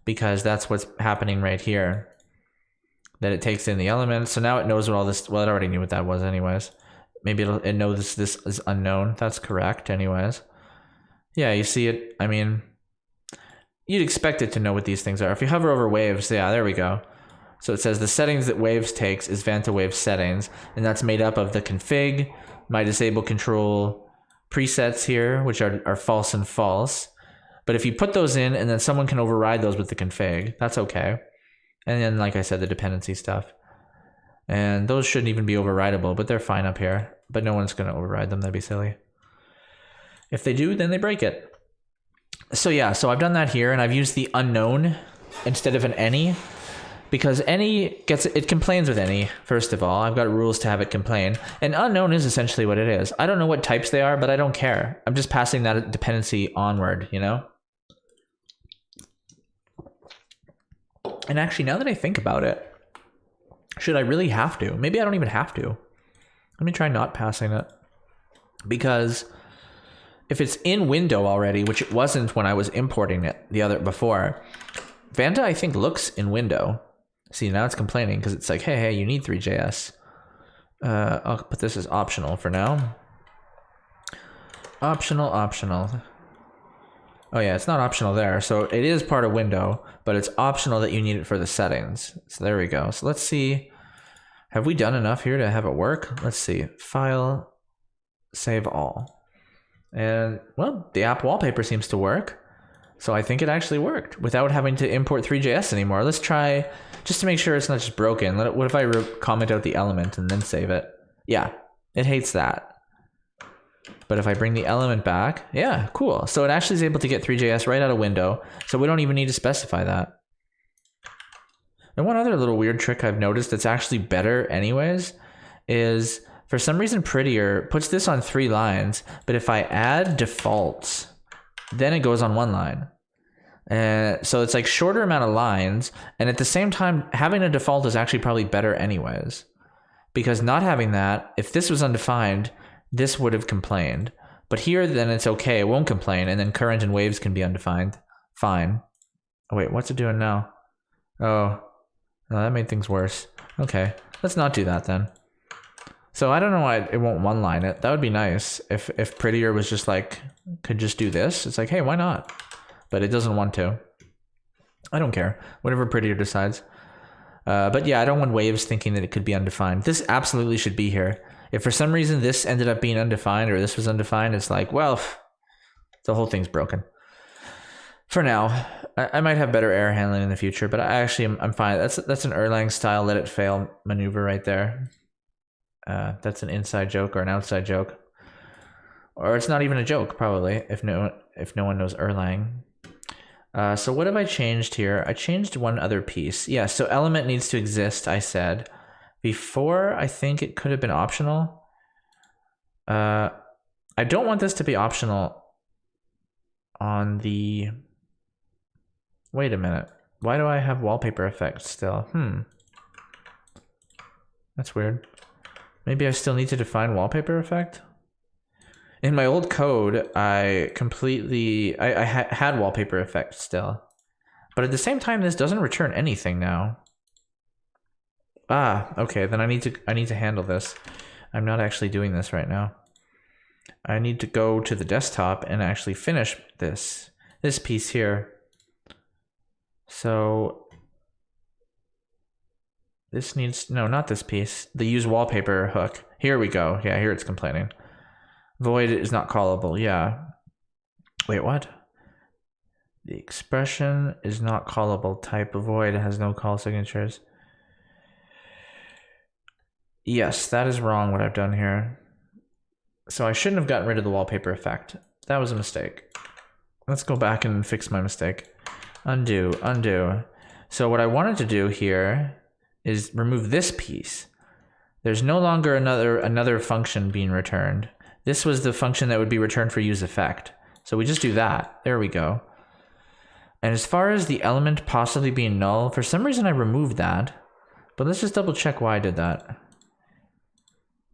because that's what's happening right here, that it takes in the element. So now it knows what all this, well, it already knew what that was anyways. Maybe it knows this is unknown. That's correct anyways. Yeah, you see it. I mean, you'd expect it to know what these things are. If you hover over waves, yeah, there we go. So it says the settings that waves takes is Vanta wave settings, and that's made up of the config, my disable control presets here, which are false and false. But if you put those in and then someone can override those with the config, that's okay. And then, like I said, the dependency stuff. And those shouldn't even be overridable, but they're fine up here. But no one's going to override them. That'd be silly. If they do, then they break it. So yeah, so I've done that here, and I've used the unknown instead of an any, because any it complains with any. First of all, I've got rules to have it complain, and unknown is essentially what it is. I don't know what types they are, but I don't care. I'm just passing that dependency onward, you know? And actually, now that I think about it, should I really have to? Maybe I don't even have to. Let me try not passing it, because if it's in window already, which it wasn't when I was importing it before, Vanta, I think, looks in window. See, now it's complaining because it's like, hey, you need 3JS. I'll put this as optional for now. Optional. Oh yeah, it's not optional there. So it is part of window, but it's optional that you need it for the settings. So there we go. So let's see. Have we done enough here to have it work? Let's see. File, save all. And well, the app wallpaper seems to work. So I think it actually worked without having to import 3JS anymore. Let's try, just to make sure it's not just broken. What if I comment out the element and then save it? Yeah, it hates that. But if I bring the element back, yeah, cool. So it actually is able to get 3JS right out of window. So we don't even need to specify that. And one other little weird trick I've noticed that's actually better anyways is, for some reason, Prettier puts this on 3 lines, but if I add defaults, then it goes on 1 line. So it's like shorter amount of lines, and at the same time, having a default is actually probably better anyways. Because not having that, if this was undefined, this would have complained. But here, then it's okay, it won't complain, and then current and waves can be undefined. Fine. Oh wait, what's it doing now? Oh, no, that made things worse. Okay, let's not do that then. So I don't know why it won't 1-line it. That would be nice if Prettier was just like, could just do this. It's like, hey, why not? But it doesn't want to. I don't care. Whatever Prettier decides. But yeah, I don't want waves thinking that it could be undefined. This absolutely should be here. If for some reason this ended up being undefined or this was undefined, it's like, well, the whole thing's broken. For now, I might have better error handling in the future, but I'm fine. That's an Erlang style let it fail maneuver right there. That's an inside joke or an outside joke, or it's not even a joke probably if no one knows Erlang. So what have I changed here? I changed one other piece. Yeah, so element needs to exist, I said. Before, I think it could have been optional. I don't want this to be optional on the... Wait a minute. Why do I have wallpaper effect still? That's weird. Maybe I still need to define wallpaper effect? In my old code, I had wallpaper effect still. But at the same time, this doesn't return anything now. Ah, okay, then I need to handle this. I'm not actually doing this right now. I need to go to the desktop and actually finish this piece here. So this needs, no, not this piece, the use wallpaper hook. Here we go. Yeah, here it's complaining. Void is not callable. Yeah. Wait, what? The expression is not callable. Type void has no call signatures. Yes, that is wrong what I've done here. So I shouldn't have gotten rid of the wallpaper effect. That was a mistake. Let's go back and fix my mistake. Undo, undo. So what I wanted to do here is remove this piece. There's no longer another function being returned. This was the function that would be returned for use effect. So we just do that. There we go. And as far as the element possibly being null, for some reason I removed that. But let's just double check why I did that.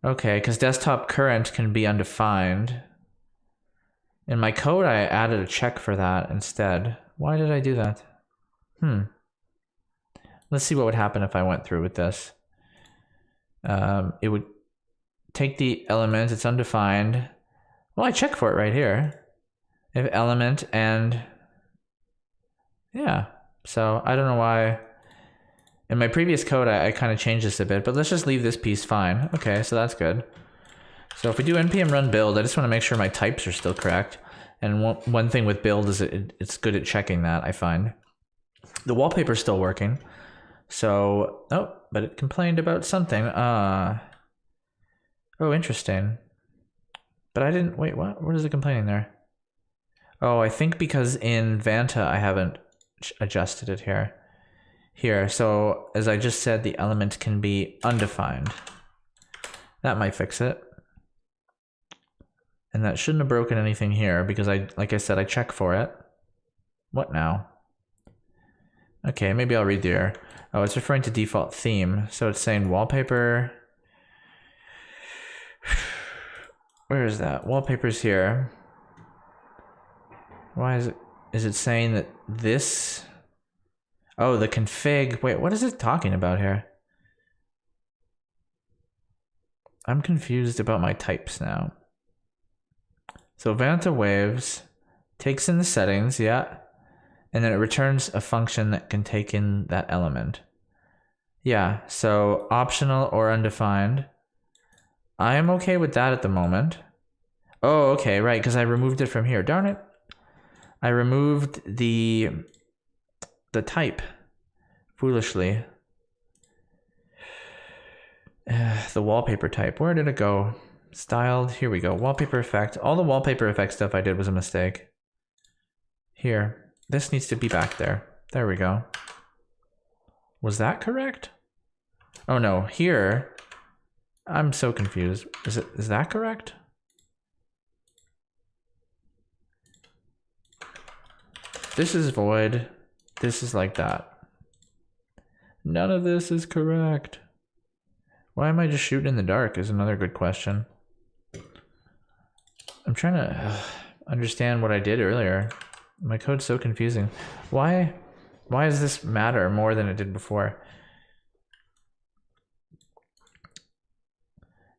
Okay, because desktop current can be undefined. In my code, I added a check for that instead. Why did I do that? Let's see what would happen if I went through with this. It would take the element, it's undefined. Well, I check for it right here. If element and... Yeah, so I don't know why. In my previous code, I kind of changed this a bit, but let's just leave this piece fine. Okay, so that's good. So if we do npm run build, I just want to make sure my types are still correct. And one thing with build is it's good at checking that, I find. The wallpaper's still working. So, oh, but it complained about something. Oh, interesting. But I didn't, wait, what is it complaining there? Oh, I think because in Vanta, I haven't adjusted it here. Here, so as I just said, the element can be undefined. That might fix it. And that shouldn't have broken anything here because like I said, I check for it. What now? Okay, maybe I'll read the error. Oh, it's referring to default theme. So it's saying wallpaper. Where is that? Wallpaper's here. Why is it saying that this? Oh, the config. Wait, what is it talking about here? I'm confused about my types now. So Vanta waves takes in the settings, yeah, and then it returns a function that can take in that element. Yeah, so optional or undefined. I am okay with that at the moment. Oh, okay, right, because I removed it from here. Darn it. I removed the type foolishly. The wallpaper type. Where did it go? Styled. Here we go. Wallpaper effect. All the wallpaper effect stuff I did was a mistake. Here. This needs to be back there. There we go. Was that correct? Oh no. Here. I'm so confused. Is that correct? This is void. This is like that. None of this is correct. Why am I just shooting in the dark is another good question. I'm trying to understand what I did earlier. My code's so confusing. Why does this matter more than it did before?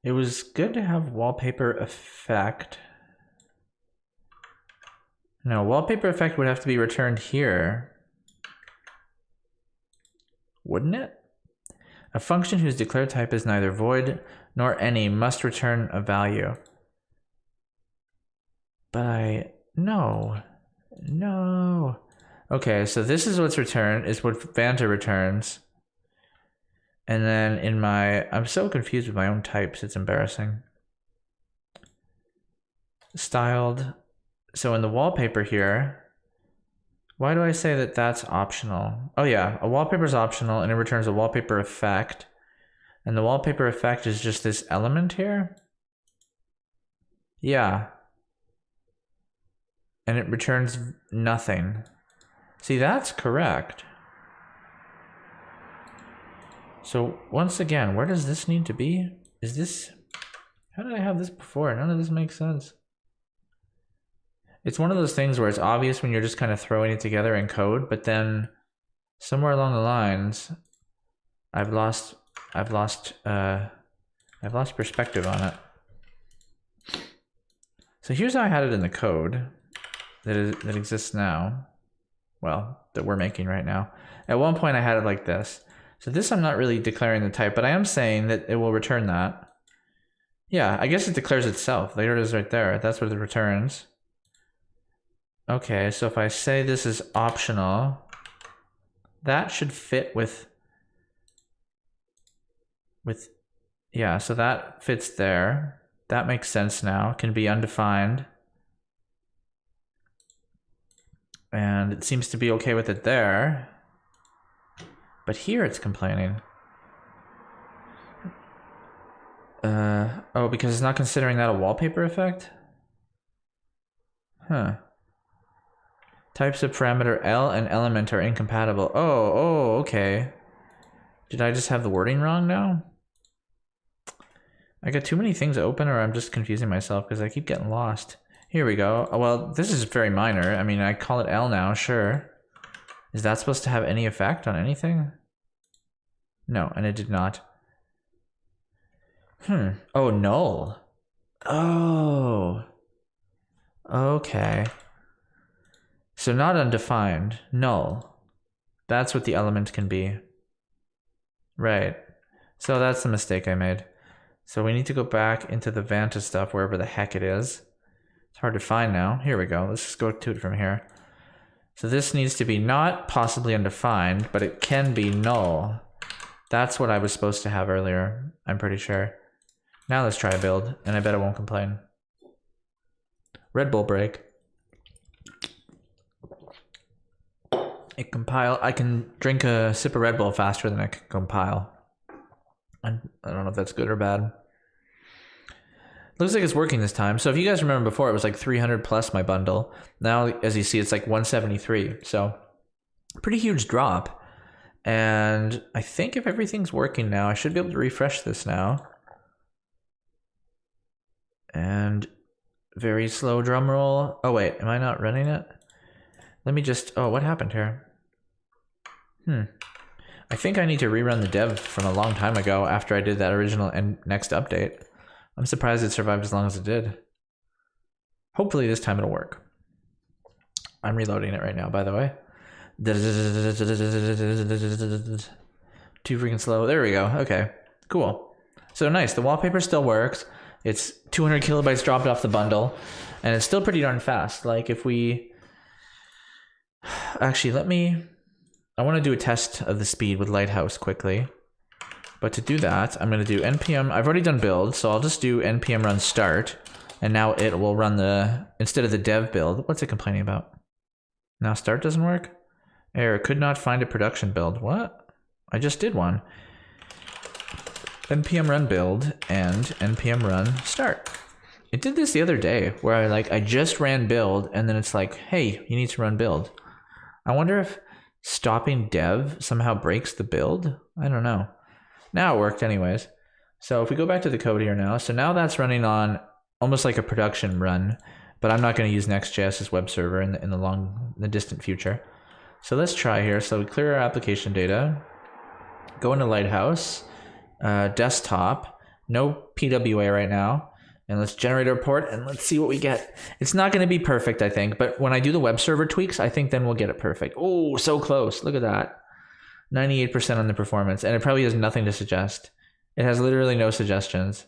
It was good to have wallpaper effect. No, wallpaper effect would have to be returned here. Wouldn't it? A function whose declared type is neither void nor any must return a value. But no. Okay, so this is what's returned, is what Vanta returns. And then in my, I'm so confused with my own types, it's embarrassing. Styled. So in the wallpaper here, why do I say that that's optional? Oh yeah, a wallpaper is optional and it returns a wallpaper effect. And the wallpaper effect is just this element here. Yeah. And it returns nothing. See, that's correct. So once again, where does this need to be? Is this, how did I have this before? None of this makes sense. It's one of those things where it's obvious when you're just kind of throwing it together in code, but then somewhere along the lines, I've lost perspective on it. So here's how I had it in the code that exists now. Well, that we're making right now. At one point I had it like this. So this I'm not really declaring the type, but I am saying that it will return that. Yeah, I guess it declares itself. There it is right there. That's what it returns. Okay, so if I say this is optional, that should fit with yeah, so that fits there. That makes sense now. It can be undefined. And it seems to be okay with it there. But here it's complaining. Oh, because it's not considering that a wallpaper effect? Huh. Types of parameter L and element are incompatible. Oh, okay. Did I just have the wording wrong now? I got too many things open, or I'm just confusing myself because I keep getting lost. Here we go. Oh, well, this is very minor. I mean, I call it L now, sure. Is that supposed to have any effect on anything? No, and it did not. Oh, null. Oh. Okay. So not undefined, null. That's what the element can be. Right. So that's the mistake I made. So we need to go back into the Vanta stuff, wherever the heck it is. It's hard to find now. Here we go. Let's just go to it from here. So this needs to be not possibly undefined, but it can be null. That's what I was supposed to have earlier, I'm pretty sure. Now let's try a build, and I bet it won't complain. Red Bull break. It compile. I can drink a sip of Red Bull faster than I can compile. I don't know if that's good or bad. Looks like it's working this time. So if you guys remember before, it was like 300 plus my bundle. Now, as you see, it's like 173. So pretty huge drop. And I think if everything's working now, I should be able to refresh this now. And very slow drum roll. Oh wait, am I not running it? Let me just, oh, what happened here? I think I need to rerun the dev from a long time ago after I did that original and next update. I'm surprised it survived as long as it did. Hopefully this time it'll work. I'm reloading it right now, by the way. Too freaking slow. There we go. Okay, cool. So nice. The wallpaper still works. It's 200 kilobytes dropped off the bundle, and it's still pretty darn fast. Like if we actually I want to do a test of the speed with Lighthouse quickly. But to do that, I'm going to do npm. I've already done build, so I'll just do npm run start, and now it will run the, instead of the dev build. What's it complaining about? Now start doesn't work? Error, could not find a production build. What? I just did one. npm run build and npm run start. It did this the other day where I just ran build and then it's like, hey, you need to run build. I wonder if stopping dev somehow breaks the build. I don't know. Now it worked anyways. So if we go back to the code here now, so now that's running on almost like a production run, but I'm not going to use next.js as web server in the distant future. So let's try here. So we clear our application data, go into Lighthouse, desktop, no PWA right now, and let's generate a report and let's see what we get. It's not going to be perfect, I think, but when I do the web server tweaks, I think then we'll get it perfect. Oh, so close. Look at that. 98% on the performance, and it probably has nothing to suggest. It has literally no suggestions.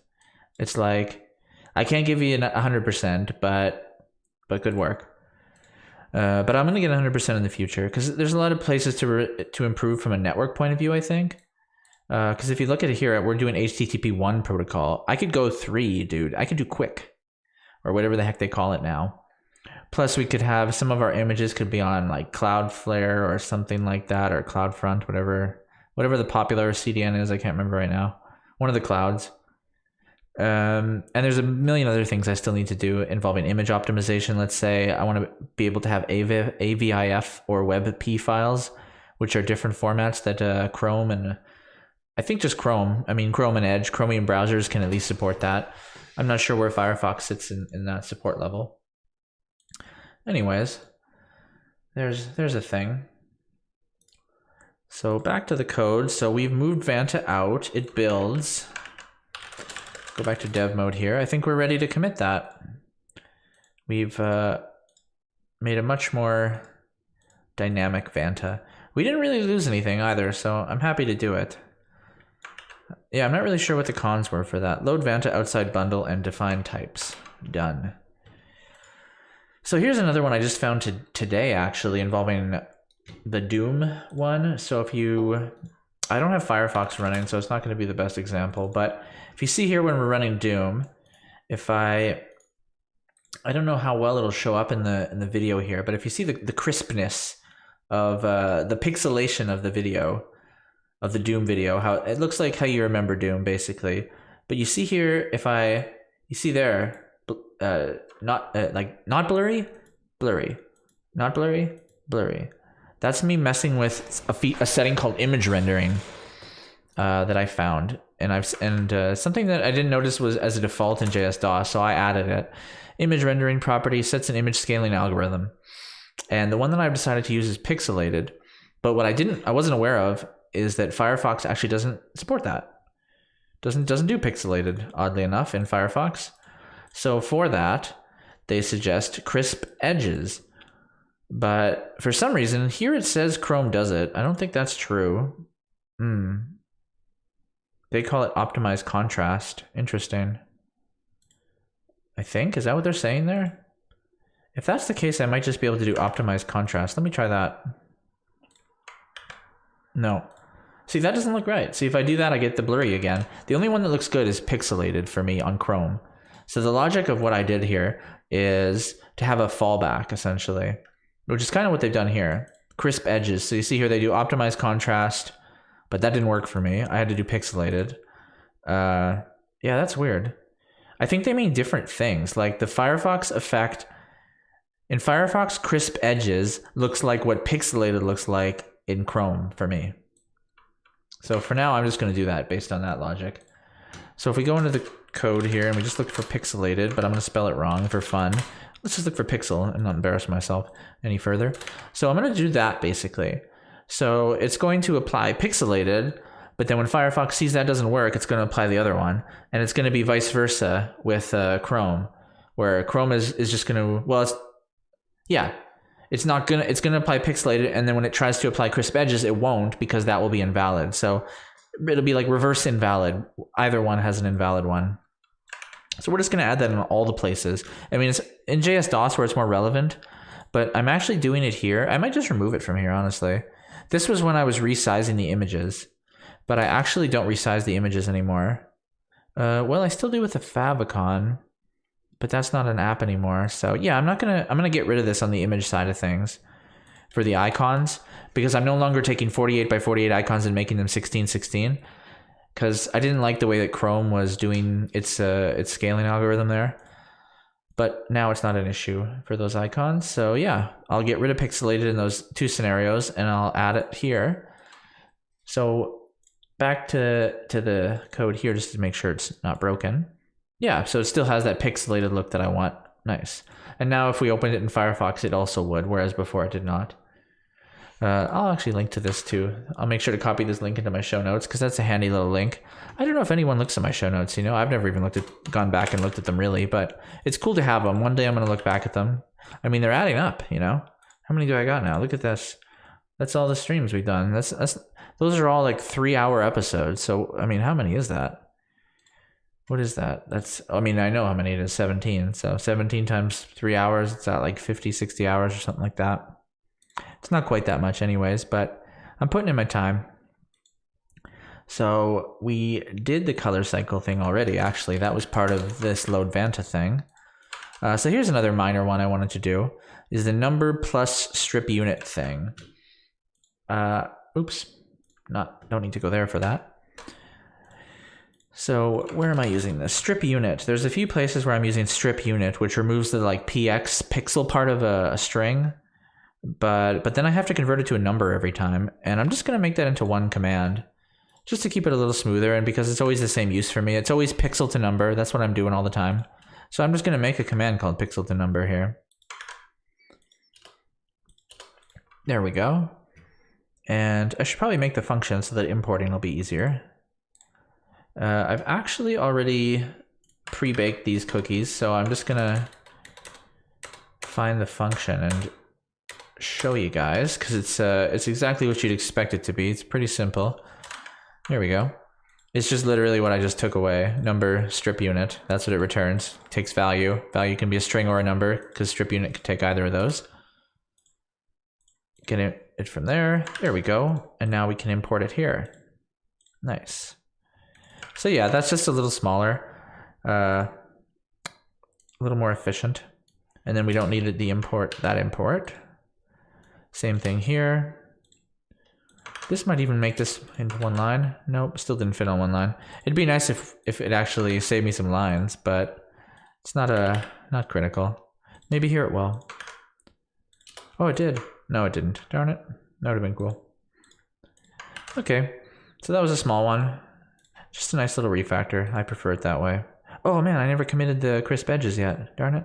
It's like, I can't give you 100%, but good work. But I'm going to get 100% in the future because there's a lot of places to improve from a network point of view, I think. Because if you look at it here, we're doing HTTP 1 protocol. I could go 3, dude. I could do quick, or whatever the heck they call it now. Plus, we could have some of our images could be on like Cloudflare or something like that, or CloudFront, whatever the popular CDN is. I can't remember right now. One of the clouds. And there's a million other things I still need to do involving image optimization. Let's say I want to be able to have AVIF or WebP files, which are different formats that Chrome and I think just Chrome. I mean, Chrome and Edge, Chromium browsers can at least support that. I'm not sure where Firefox sits in that support level. Anyways, there's a thing. So back to the code. So we've moved Vanta out. It builds. Go back to dev mode here. I think we're ready to commit that. We've made a much more dynamic Vanta. We didn't really lose anything either, so I'm happy to do it. Yeah, I'm not really sure what the cons were for that. Load Vanta outside bundle and define types. Done. So here's another one I just found today, actually, involving the Doom one. So if you... I don't have Firefox running, so it's not going to be the best example. But if you see here when we're running Doom, if I don't know how well it'll show up in the video here, but if you see the crispness of the pixelation of the video, of the Doom video, how it looks like how you remember Doom basically. But you see here, you see there, not blurry, not blurry, blurry. That's me messing with a setting called image rendering that I found, and something that I didn't notice was as a default in JS-DOS, so I added it. Image rendering property sets an image scaling algorithm, and the one that I've decided to use is pixelated. But what I wasn't aware of is that Firefox actually doesn't support that. Doesn't do pixelated, oddly enough, in Firefox. So for that, they suggest crisp edges. But for some reason, here it says Chrome does it. I don't think that's true. They call it optimized contrast. Interesting. I think. Is that what they're saying there? If that's the case, I might just be able to do optimized contrast. Let me try that. No. See, that doesn't look right. See, if I do that, I get the blurry again. The only one that looks good is pixelated for me on Chrome. So the logic of what I did here is to have a fallback, essentially, which is kind of what they've done here. Crisp edges. So you see here they do optimized contrast, but that didn't work for me. I had to do pixelated. Yeah, that's weird. I think they mean different things. Like the Firefox effect, in Firefox, crisp edges looks like what pixelated looks like in Chrome for me. So for now, I'm just going to do that based on that logic. So if we go into the code here and we just look for pixelated, but I'm going to spell it wrong for fun. Let's just look for pixel and not embarrass myself any further. So I'm going to do that basically. So it's going to apply pixelated, but then when Firefox sees that doesn't work, it's going to apply the other one. And it's going to be vice versa with Chrome, where Chrome is just going to, well, it's going to apply pixelated, and then when it tries to apply crisp edges, it won't, because that will be invalid. So it'll be like reverse invalid. Either one has an invalid one. So we're just going to add that in all the places. I mean, it's in JS-DOS where it's more relevant, but I'm actually doing it here. I might just remove it from here, honestly. This was when I was resizing the images, but I actually don't resize the images anymore. Well, I still do with the favicon, but that's not an app anymore. So yeah, I'm gonna get rid of this on the image side of things for the icons, because I'm no longer taking 48 by 48 icons and making them 16:16, because I didn't like the way that Chrome was doing its scaling algorithm there. But now it's not an issue for those icons. So yeah, I'll get rid of pixelated in those two scenarios and I'll add it here. So back to the code here just to make sure it's not broken. Yeah, so it still has that pixelated look that I want. Nice. And now if we opened it in Firefox, it also would, whereas before it did not. I'll actually link to this too. I'll make sure to copy this link into my show notes, because that's a handy little link. I don't know if anyone looks at my show notes, I've never even gone back and looked at them really, but it's cool to have them. One day I'm going to look back at them. I mean, they're adding up, How many do I got now? Look at this. That's all the streams we've done. Those are all like 3-hour episodes. So, I mean, how many is that? What is that? I know how many it is, 17. So 17 times 3 hours, it's at like 50, 60 hours or something like that. It's not quite that much anyways, but I'm putting in my time. So we did the color cycle thing already, actually. That was part of this load Vanta thing. So here's another minor one I wanted to do, is the number plus strip unit thing. Oops, don't need to go there for that. So where am I using this? Strip unit. There's a few places where I'm using strip unit, which removes the like px pixel part of a string. But then I have to convert it to a number every time. And I'm just going to make that into one command just to keep it a little smoother. And because it's always the same use for me, it's always pixel to number. That's what I'm doing all the time. So I'm just going to make a command called pixel to number here. There we go. And I should probably make the function so that importing will be easier. I've actually already pre-baked these cookies, so I'm just gonna find the function and show you guys, because it's exactly what you'd expect it to be. It's pretty simple. There we go. It's just literally what I just took away. Number strip unit. That's what it returns. Takes value. Value can be a string or a number, because strip unit can take either of those. Get it from there. There we go. And now we can import it here. Nice. So yeah, that's just a little smaller, a little more efficient. And then we don't need the import, that import. Same thing here. This might even make this into one line. Nope, still didn't fit on one line. It'd be nice if it actually saved me some lines, but it's not critical. Maybe here it will. Oh, it did. No, it didn't. Darn it. That would have been cool. Okay, so that was a small one. Just a nice little refactor. I prefer it that way. Oh man, I never committed the crisp edges yet. Darn it.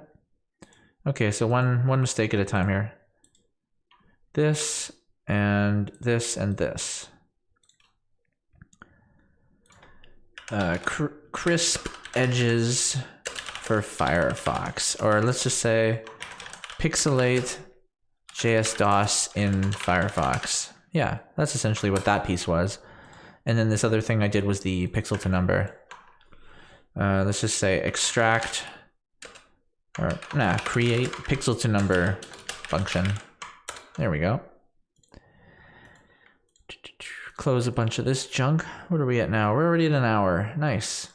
Okay, so one mistake at a time here. This and this and this. Crisp edges for Firefox, or let's just say pixelate JS DOS in Firefox. Yeah, that's essentially what that piece was. And then this other thing I did was the pixel to number. Let's just say extract, or create pixel to number function. There we go. Close a bunch of this junk. What are we at now? We're already at an hour. Nice.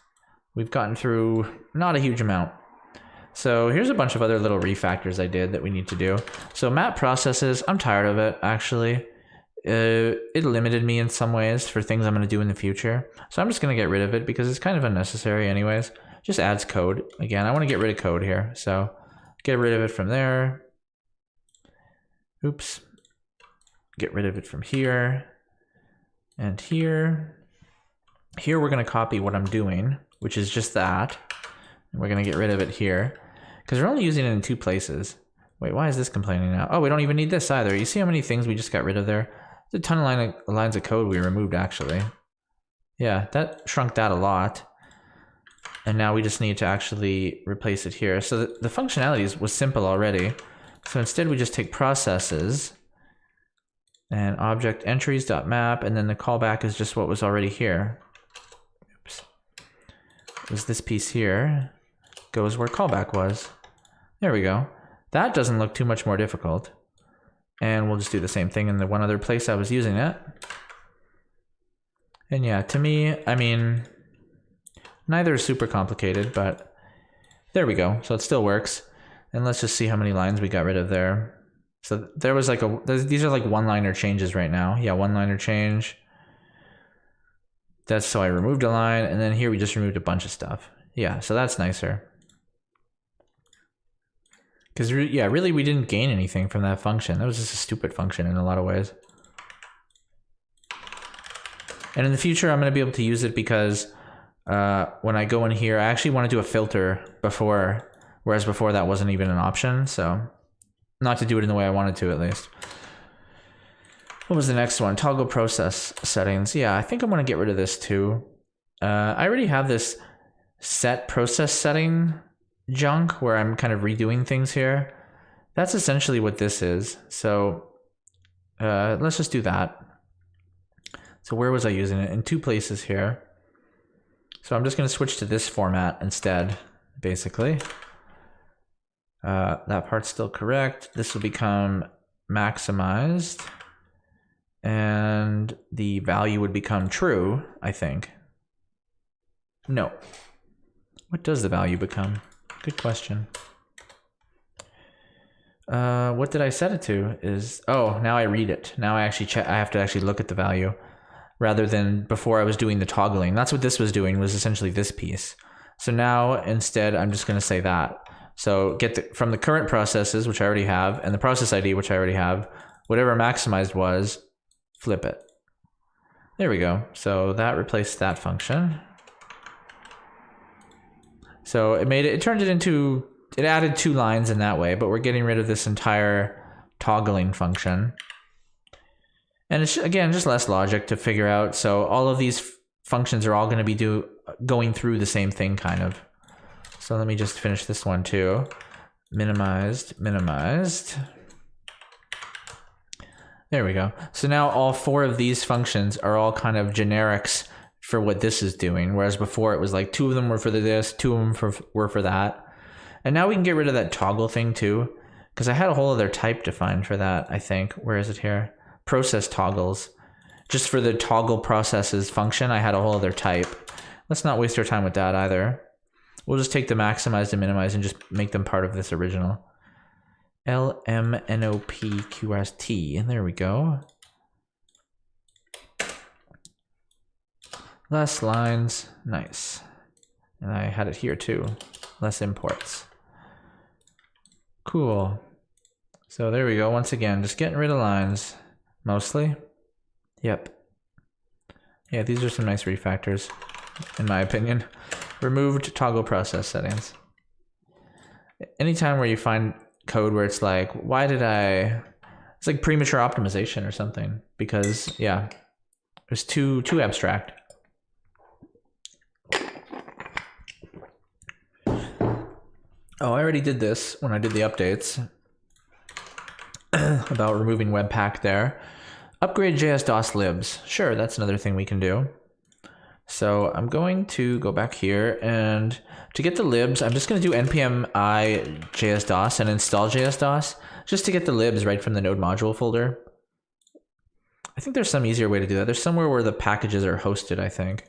We've gotten through not a huge amount. So here's a bunch of other little refactors I did that we need to do. So mapProcesses, I'm tired of it actually. It limited me in some ways for things I'm going to do in the future. So I'm just going to get rid of it because it's kind of unnecessary anyways. Just adds code. Again, I want to get rid of code here. So get rid of it from there. Oops. Get rid of it from here. And here. Here we're going to copy what I'm doing, which is just that. And we're going to get rid of it here. Because we're only using it in two places. Wait, why is this complaining now? Oh, we don't even need this either. You see how many things we just got rid of there? There's a ton of lines of code we removed, actually. Yeah, that shrunk that a lot. And now we just need to actually replace it here. So the functionality was simple already. So instead we just take processes and object entries.map, and then the callback is just what was already here. Oops. It was this piece here. Goes where callback was. There we go. That doesn't look too much more difficult. And we'll just do the same thing in the one other place I was using it. And yeah, to me, I mean, neither is super complicated, but there we go. So it still works. And let's just see how many lines we got rid of there. So there was like these are like one-liner changes right now. Yeah, one-liner change. That's so I removed a line, and then here we just removed a bunch of stuff. Yeah, so that's nicer. Because, yeah, really we didn't gain anything from that function. That was just a stupid function in a lot of ways. And in the future, I'm going to be able to use it because when I go in here, I actually want to do a filter before, whereas before that wasn't even an option. So not to do it in the way I wanted to, at least. What was the next one? Toggle process settings. Yeah, I think I'm going to get rid of this too. I already have this set process setting junk where I'm kind of redoing things here. That's essentially what this is. So let's just do that. So where was I using it? In two places here. So I'm just going to switch to this format instead, basically. That part's still correct. This will become maximized. And the value would become true, I think. No. What does the value become? Good question. What did I set it to? Oh, now I read it. Now I actually check. I have to actually look at the value. rather than before I was doing the toggling. That's what this was doing, was essentially this piece. So now instead I'm just going to say that. So get from the current processes, which I already have, and the process ID, which I already have, whatever maximized was, flip it. There we go. So that replaced that function. So it turned it into, it added 2 lines in that way, but we're getting rid of this entire toggling function. And it's, again, just less logic to figure out. So all of these functions are all going to be going through the same thing, kind of. So let me just finish this one too. Minimized, minimized. There we go. So now all 4 of these functions are all kind of generics for what this is doing. Whereas before it was like 2 of them were for this, 2 of them were for that. And now we can get rid of that toggle thing too, because I had a whole other type defined for that, I think. Where is it here? Process toggles. Just for the toggleProcessSetting function, I had a whole other type. Let's not waste our time with that either. We'll just take the maximized and minimized and just make them part of this original. LMNOPQRT, and there we go. Less lines, nice. And I had it here too, less imports. Cool. So there we go, once again, just getting rid of lines, mostly. Yep. Yeah, these are some nice refactors, in my opinion. Removed toggle process settings. Anytime where you find code where it's like, why did it's like premature optimization or something, because yeah, it was too abstract. Oh, I already did this when I did the updates about removing Webpack there. Upgrade JS Libs. Sure, that's another thing we can do. So I'm going to go back here, and to get the libs, I'm just going to do npm I JS and install JS just to get the libs right from the node module folder. I think there's some easier way to do that. There's somewhere where the packages are hosted, I think.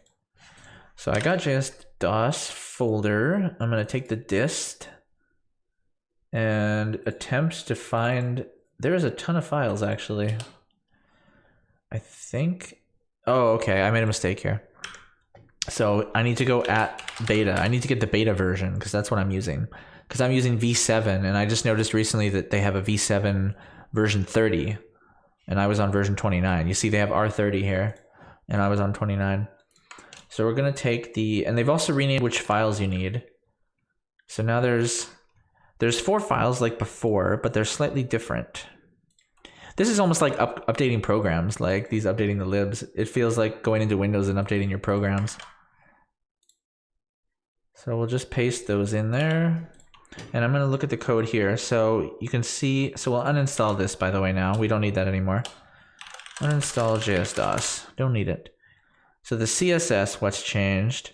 So I got JS folder. I'm going to take the dist and attempt to find, there's a ton of files actually. I think, oh, okay, I made a mistake here. So I need to go at beta. I need to get the beta version because that's what I'm using. Because I'm using V7, and I just noticed recently that they have a V7 version 30, and I was on version 29. You see they have R30 here, and I was on 29. So we're gonna take and they've also renamed which files you need. So now there's 4 files like before, but they're slightly different. This is almost like updating programs, like these updating the libs. It feels like going into Windows and updating your programs. So we'll just paste those in there. And I'm going to look at the code here. So you can see, so we'll uninstall this, by the way, now. We don't need that anymore. Uninstall JS. Don't need it. So the CSS, what's changed?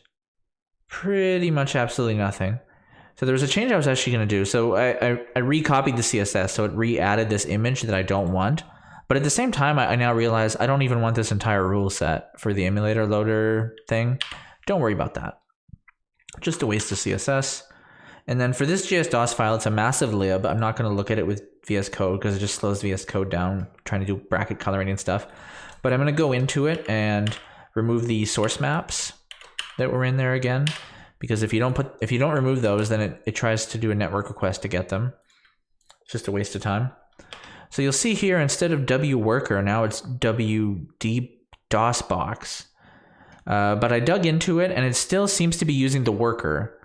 Pretty much absolutely nothing. So there was a change I was actually going to do. So I recopied the CSS, so it re-added this image that I don't want. But at the same time, I now realize I don't even want this entire rule set for the emulator loader thing. Don't worry about that. Just a waste of CSS. And then for this JS file, it's a massive lib. I'm not going to look at it with VS Code because it just slows VS Code down, trying to do bracket coloring and stuff. But I'm going to go into it and remove the source maps that were in there again. Because if you don't remove those, then it tries to do a network request to get them. It's just a waste of time. So you'll see here, instead of wworker, now it's wd DOSBox. But I dug into it, and it still seems to be using the worker,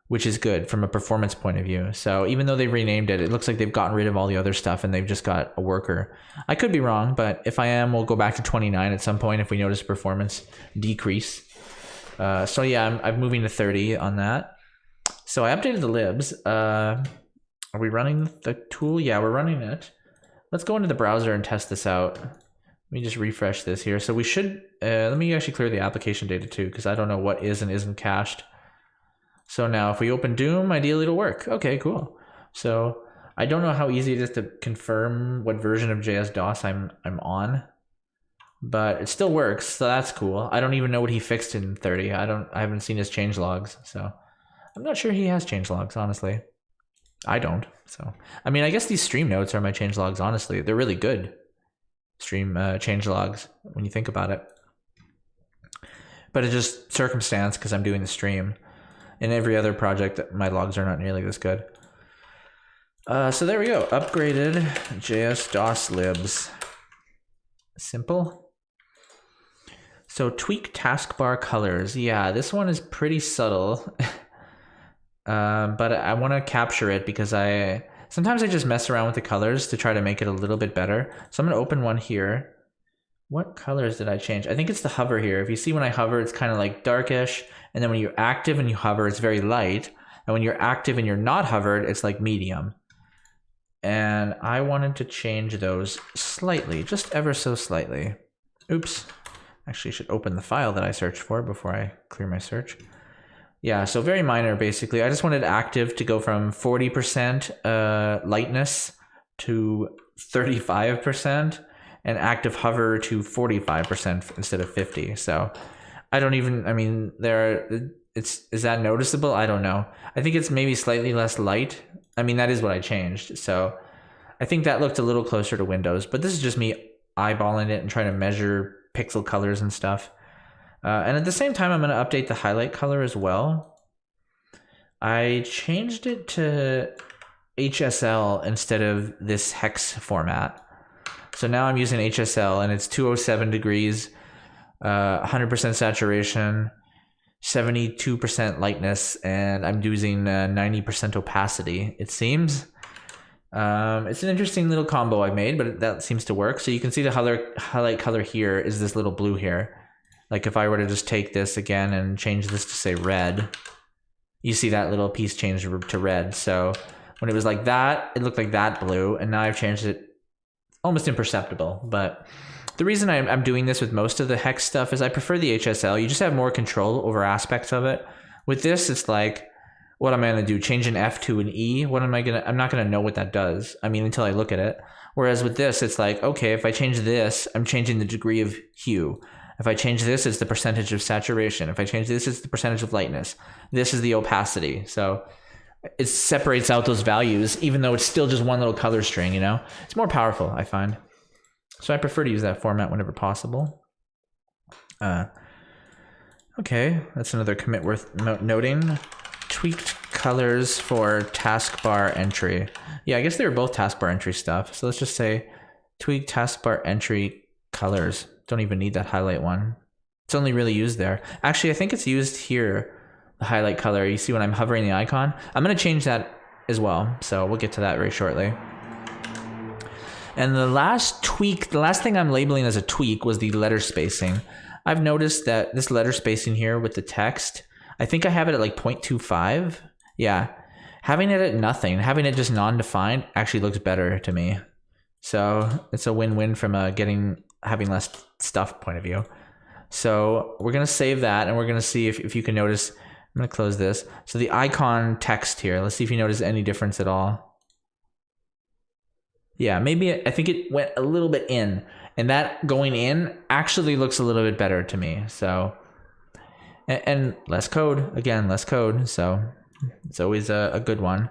which is good from a performance point of view. So even though they renamed it, it looks like they've gotten rid of all the other stuff, and they've just got a worker. I could be wrong, but if I am, we'll go back to 29 at some point if we notice performance decrease. So yeah, I'm moving to 30 on that. So I updated the libs. Are we running the tool? Yeah, we're running it. Let's go into the browser and test this out. Let me just refresh this here. So we should, let me actually clear the application data too, because I don't know what is and isn't cached. So now if we open Doom, ideally it'll work. Okay, cool. So I don't know how easy it is to confirm what version of JS DOS I'm on. But it still works, so that's cool. I don't even know what he fixed in 30. I haven't seen his change logs, so I'm not sure he has change logs, honestly. I don't. So I mean, I guess these stream notes are my change logs, honestly. They're really good stream change logs when you think about it. but it's just circumstance because I'm doing the stream. In every other project, my logs are not nearly this good. So there we go. Upgraded JS DOS libs. Simple. So tweak taskbar colors. Yeah, this one is pretty subtle. But I want to capture it because sometimes I just mess around with the colors to try to make it a little bit better. So I'm going to open one here. What colors did I change? I think it's the hover here. If you see when I hover, it's kind of like darkish. And then when you're active and you hover, it's very light. And when you're active and you're not hovered, it's like medium. And I wanted to change those slightly, just ever so slightly. Oops. Actually, I should open the file that I searched for before I clear my search. Yeah, so very minor, basically. I just wanted active to go from 40% lightness to 35%, and active hover to 45% instead of 50. So I don't even, I mean, is that noticeable? I don't know. I think it's maybe slightly less light. I mean, that is what I changed. So I think that looked a little closer to Windows, but this is just me eyeballing it and trying to measure pixel colors and stuff. And at the same time, I'm going to update the highlight color as well. I changed it to HSL instead of this hex format. So now I'm using HSL and it's 207 degrees, 100% saturation, 72% lightness, and I'm using 90% opacity, it seems. It's an interesting little combo I made, but that seems to work. So you can see the highlight color here is this little blue here. Like if I were to just take this again and change this to say red, you see that little piece change to red. So when it was like that, it looked like that blue, and now I've changed it almost imperceptible. But the reason I'm doing this with most of the hex stuff is I prefer the HSL. You just have more control over aspects of it. With this, it's like, what am I going to do? Change an F to an E? I'm not going to know what that does. I mean, until I look at it. Whereas with this, it's like, okay, if I change this, I'm changing the degree of hue. If I change this, it's the percentage of saturation. If I change this, it's the percentage of lightness. This is the opacity. So it separates out those values, even though it's still just one little color string, you know? It's more powerful, I find. So I prefer to use that format whenever possible. Okay, that's another commit worth noting. Tweaked colors for taskbar entry. Yeah, I guess they were both taskbar entry stuff. So let's just say tweak taskbar entry colors. Don't even need that highlight one. It's only really used there. Actually, I think it's used here, the highlight color. You see when I'm hovering the icon? I'm going to change that as well. So we'll get to that very shortly. And the last thing I'm labeling as a tweak was the letter spacing. I've noticed that this letter spacing here with the text, I think I have it at like 0.25. Yeah. Having it at nothing, having it just non-defined actually looks better to me. So it's a win-win from having less stuff point of view. So we're going to save that and we're going to see if you can notice. I'm going to close this. So the icon text here, let's see if you notice any difference at all. Yeah, maybe I think it went a little bit in, and that going in actually looks a little bit better to me. So, and less code, again, less code. So it's always a good one.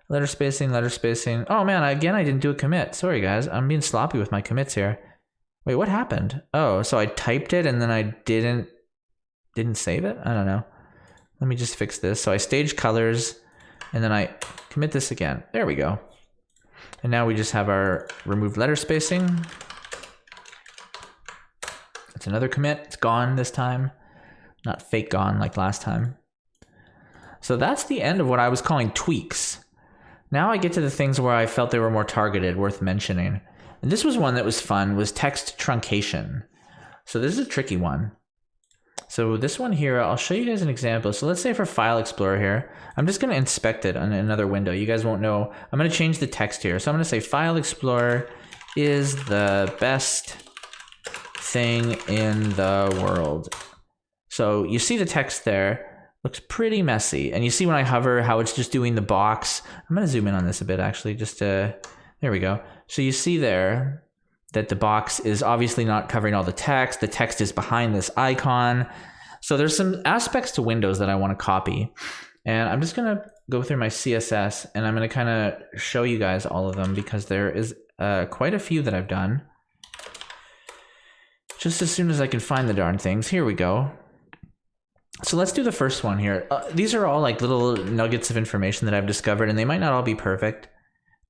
Letter spacing. Oh man, again, I didn't do a commit. Sorry guys, I'm being sloppy with my commits here. Wait, what happened? Oh, so I typed it and then I didn't save it? I don't know. Let me just fix this. So I stage colors and then I commit this again. There we go. And now we just have our removed letter spacing. It's another commit. It's gone this time. Not fake gone like last time. So that's the end of what I was calling tweaks. Now I get to the things where I felt they were more targeted, worth mentioning. And this was one that was fun, was text truncation. So this is a tricky one. So this one here, I'll show you guys an example. So let's say for File Explorer here, I'm just going to inspect it on another window. You guys won't know. I'm going to change the text here. So I'm going to say File Explorer is the best thing in the world. So you see the text there. Looks pretty messy. And you see when I hover how it's just doing the box. I'm going to zoom in on this a bit actually, just to, there we go. So you see there that the box is obviously not covering all the text. The text is behind this icon. So there's some aspects to Windows that I want to copy. And I'm just going to go through my CSS and I'm going to kind of show you guys all of them because there is quite a few that I've done. Just as soon as I can find the darn things. Here we go. So let's do the first one here. These are all like little nuggets of information that I've discovered, and they might not all be perfect.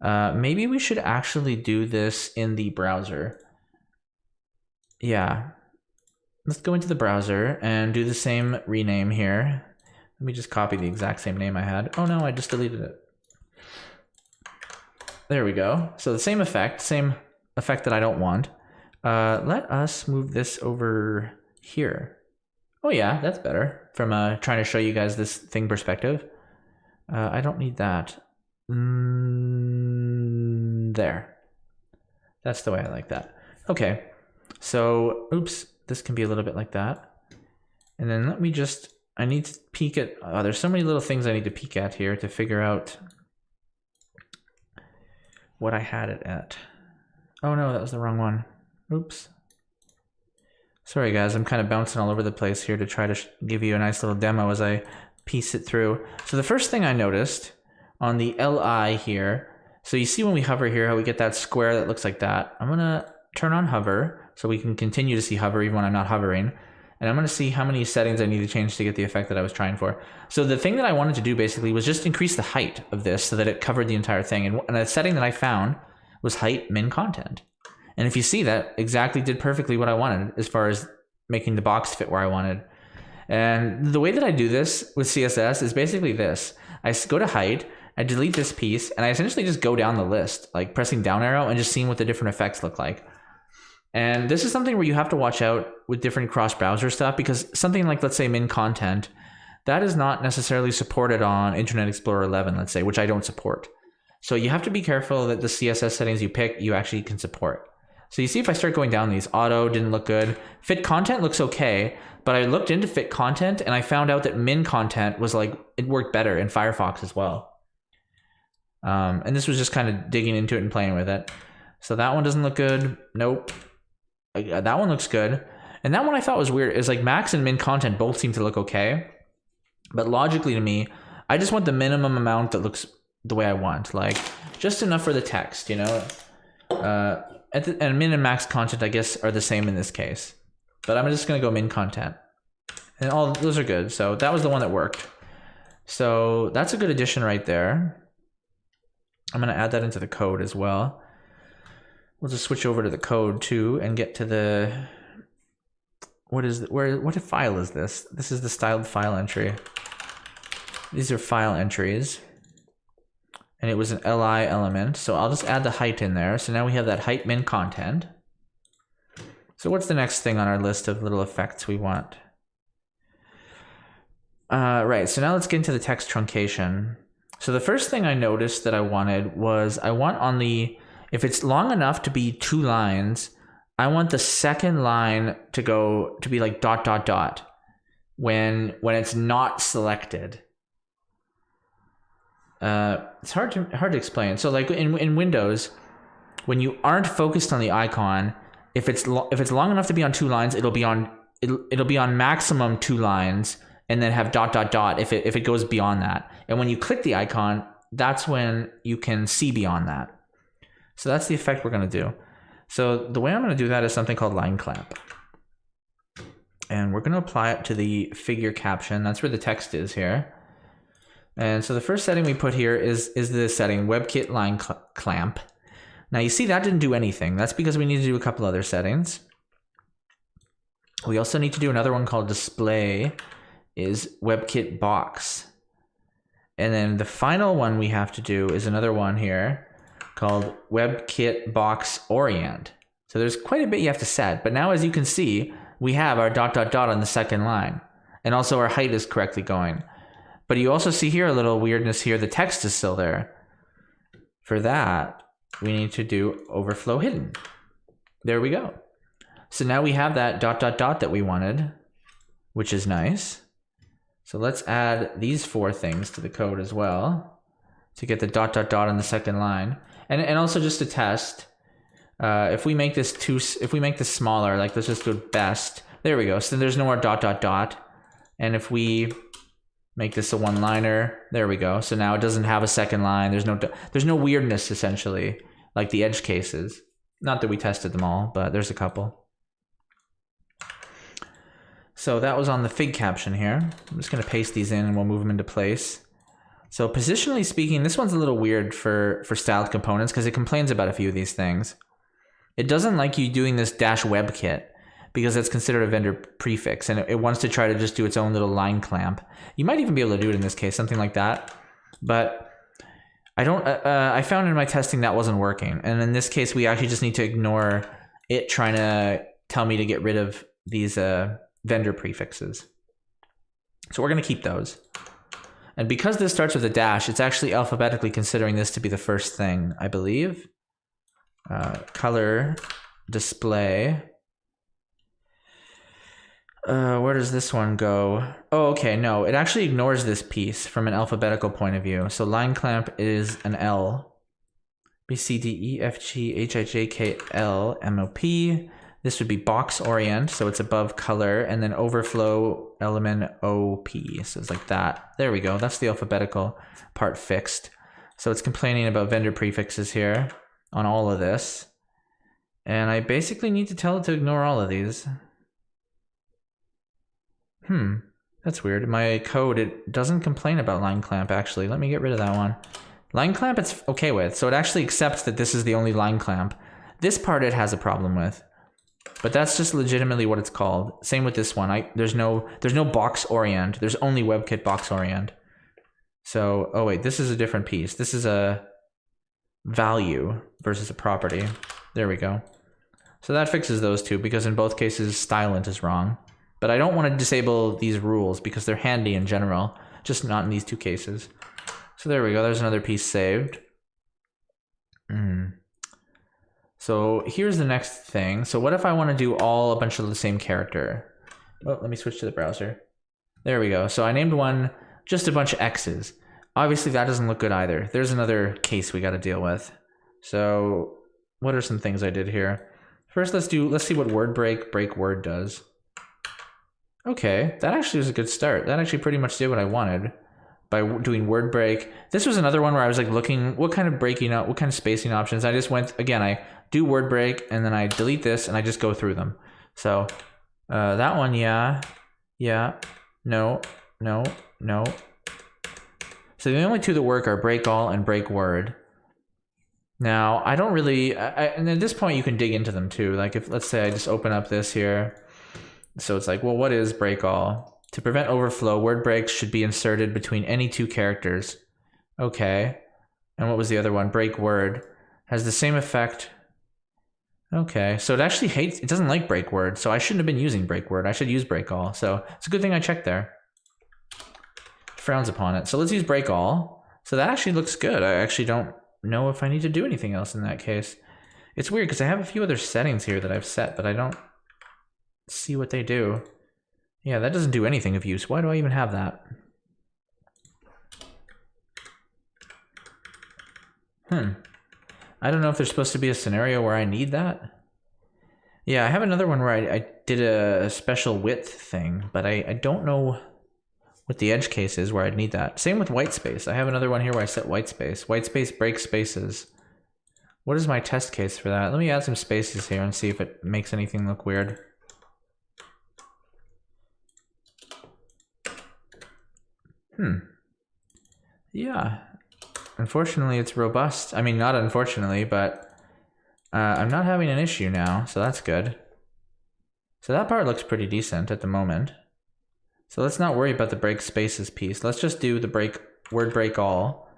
Maybe we should actually do this in the browser. Yeah. Let's go into the browser and do the same rename here. Let me just copy the exact same name I had. Oh no, I just deleted it. There we go. So the same effect that I don't want. Let us move this over here. Oh yeah, that's better from trying to show you guys this thing perspective. I don't need that. There. That's the way I like that. Okay. So, oops, this can be a little bit like that. And then let me just, I need to peek at, there's so many little things I need to peek at here to figure out what I had it at. Oh no, that was the wrong one. Oops. Sorry guys, I'm kind of bouncing all over the place here to try to give you a nice little demo as I piece it through. So the first thing I noticed on the LI here, so you see when we hover here how we get that square that looks like that. I'm gonna turn on hover so we can continue to see hover even when I'm not hovering. And I'm gonna see how many settings I need to change to get the effect that I was trying for. So the thing that I wanted to do basically was just increase the height of this so that it covered the entire thing. And the setting that I found was height min content. And if you see, that exactly did perfectly what I wanted as far as making the box fit where I wanted. And the way that I do this with CSS is basically this. I go to height, I delete this piece, and I essentially just go down the list, like pressing down arrow and just seeing what the different effects look like. And this is something where you have to watch out with different cross-browser stuff, because something like, let's say, min content, that is not necessarily supported on Internet Explorer 11, let's say, which I don't support. So you have to be careful that the CSS settings you pick, you actually can support. So you see if I start going down these, auto didn't look good. Fit content looks okay, but I looked into fit content and I found out that min content was like, it worked better in Firefox as well. And this was just kind of digging into it and playing with it. So that one doesn't look good. Nope. That one looks good. And that one I thought was weird is like max and min content both seem to look okay. But logically to me, I just want the minimum amount that looks the way I want. Like just enough for the text, you know? And min and max content, I guess, are the same in this case. But I'm just going to go min content. And all those are good. So that was the one that worked. So that's a good addition right there. I'm going to add that into the code as well. We'll just switch over to the code too and get to the... What file is this? This is the styled file entry. These are file entries. And it was an li element, so I'll just add the height in there. So now we have that height min content. So what's the next thing on our list of little effects we want? Right, so now let's get into the text truncation. So the first thing I noticed that I wanted was I want on the, if it's long enough to be 2 lines, I want the second line to be like ... when it's not selected. It's hard to explain. So like in Windows, when you aren't focused on the icon, if it's long enough to be on 2 lines, it'll be on maximum 2 lines and then have ... if it goes beyond that. And when you click the icon, that's when you can see beyond that. So that's the effect we're going to do. So the way I'm going to do that is something called line clamp. And we're going to apply it to the figure caption. That's where the text is here. And so the first setting we put here is the setting WebKit line clamp. Now you see that didn't do anything. That's because we need to do a couple other settings. We also need to do another one called display is WebKit box. And then the final one we have to do is another one here called WebKit box orient. So there's quite a bit you have to set, but now as you can see, we have our ... on the second line. And also our height is correctly going. But you also see here a little weirdness here. The text is still there. For that, we need to do overflow hidden. There we go. So now we have that ... that we wanted, which is nice. So let's add these 4 things to the code as well to get the ... on the second line. And also just to test, if we make this smaller, like let's just go best. There we go. So there's no more ... And if we make this a 1-liner, there we go. So now it doesn't have a second line. There's no weirdness essentially, like the edge cases. Not that we tested them all, but there's a couple. So that was on the fig caption here. I'm just going to paste these in and we'll move them into place. So positionally speaking, this one's a little weird for styled components because it complains about a few of these things. It doesn't like you doing this -webkit because that's considered a vendor prefix and it wants to try to just do its own little line clamp. You might even be able to do it in this case, something like that. But I found in my testing that wasn't working. And in this case, we actually just need to ignore it trying to tell me to get rid of these vendor prefixes. So we're going to keep those. And because this starts with a dash, it's actually alphabetically considering this to be the first thing, I believe. Color, display. Where does this one go? Oh, okay, no, it actually ignores this piece from an alphabetical point of view. So line clamp is an L. B, C, D, E, F, G, H, I, J, K, L, M, O, P. This would be box orient, so it's above color, and then overflow element O, P. So it's like that. There we go, that's the alphabetical part fixed. So it's complaining about vendor prefixes here on all of this. And I basically need to tell it to ignore all of these. That's weird. My code, it doesn't complain about line clamp actually. Let me get rid of that one. Line clamp it's okay with, so it actually accepts that this is the only line clamp. This part it has a problem with, but that's just legitimately what it's called. Same with this one. There's no box orient. There's only WebKit box orient. So, oh wait, this is a different piece. This is a value versus a property. There we go. So that fixes those two because in both cases Stylelint is wrong. But I don't want to disable these rules because they're handy in general, just not in these two cases. So there we go, there's another piece saved. So here's the next thing. So what if I want to do a bunch of the same character? Oh, let me switch to the browser. There we go. So I named one just a bunch of X's. Obviously that doesn't look good either. There's another case we got to deal with. So what are some things I did here? First, let's see what word break word does. Okay, that actually was a good start. That actually pretty much did what I wanted by doing word break. This was another one where I was like looking what kind of breaking up, what kind of spacing options. I just went, again, I do word break and then I delete this and I just go through them. So that one, yeah, no. So the only two that work are break all and break word. Now, I don't really, and at this point you can dig into them too. Like if, let's say I just open up this here. So it's like, well, what is break all? To prevent overflow, word breaks should be inserted between any two characters. Okay. And what was the other one? Break word. Has the same effect. Okay. So it actually it doesn't like break word. So I shouldn't have been using break word. I should use break all. So it's a good thing I checked there. Frowns upon it. So let's use break all. So that actually looks good. I actually don't know if I need to do anything else in that case. It's weird because I have a few other settings here that I've set, but I don't see what they do. Yeah, that doesn't do anything of use. Why do I even have that? I don't know if there's supposed to be a scenario where I need that. Yeah, I have another one where I did a special width thing, but I don't know what the edge case is where I'd need that. Same with white space. I have another one here where I set white space. White space breaks spaces. What is my test case for that? Let me add some spaces here and see if it makes anything look weird. Yeah, unfortunately it's robust. I mean, not unfortunately, but I'm not having an issue now, so that's good. So that part looks pretty decent at the moment. So let's not worry about the break spaces piece. Let's just do the word break all.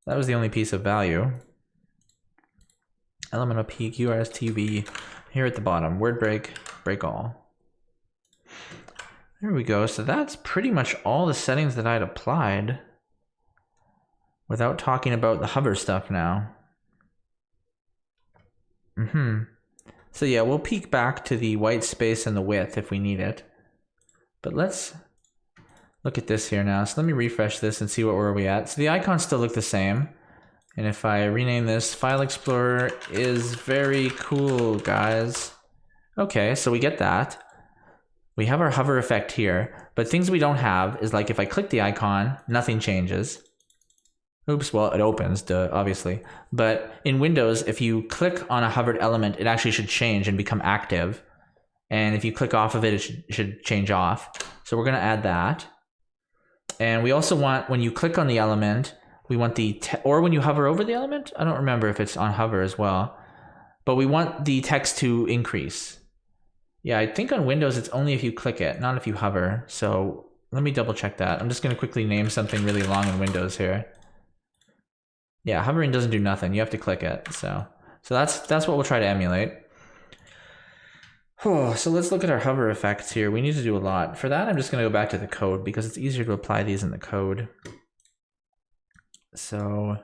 That was the only piece of value. Element of peak, URSTV, here at the bottom, word break all. There we go. So that's pretty much all the settings that I'd applied without talking about the hover stuff now. So yeah, we'll peek back to the white space and the width if we need it. But let's look at this here now. So let me refresh this and see where we're at. So the icons still look the same. And if I rename this, File Explorer is very cool, guys. Okay, so we get that. We have our hover effect here, but things we don't have is like if I click the icon, nothing changes. Oops, well, it opens, duh, obviously. But in Windows, if you click on a hovered element, it actually should change and become active. And if you click off of it, it should change off. So we're going to add that. And we also want, when you click on the element, we want or when you hover over the element, I don't remember if it's on hover as well, but we want the text to increase. Yeah, I think on Windows, it's only if you click it, not if you hover. So let me double check that. I'm just going to quickly name something really long in Windows here. Yeah, hovering doesn't do nothing. You have to click it. So that's what we'll try to emulate. Oh, so let's look at our hover effects here. We need to do a lot. For that, I'm just going to go back to the code because it's easier to apply these in the code. So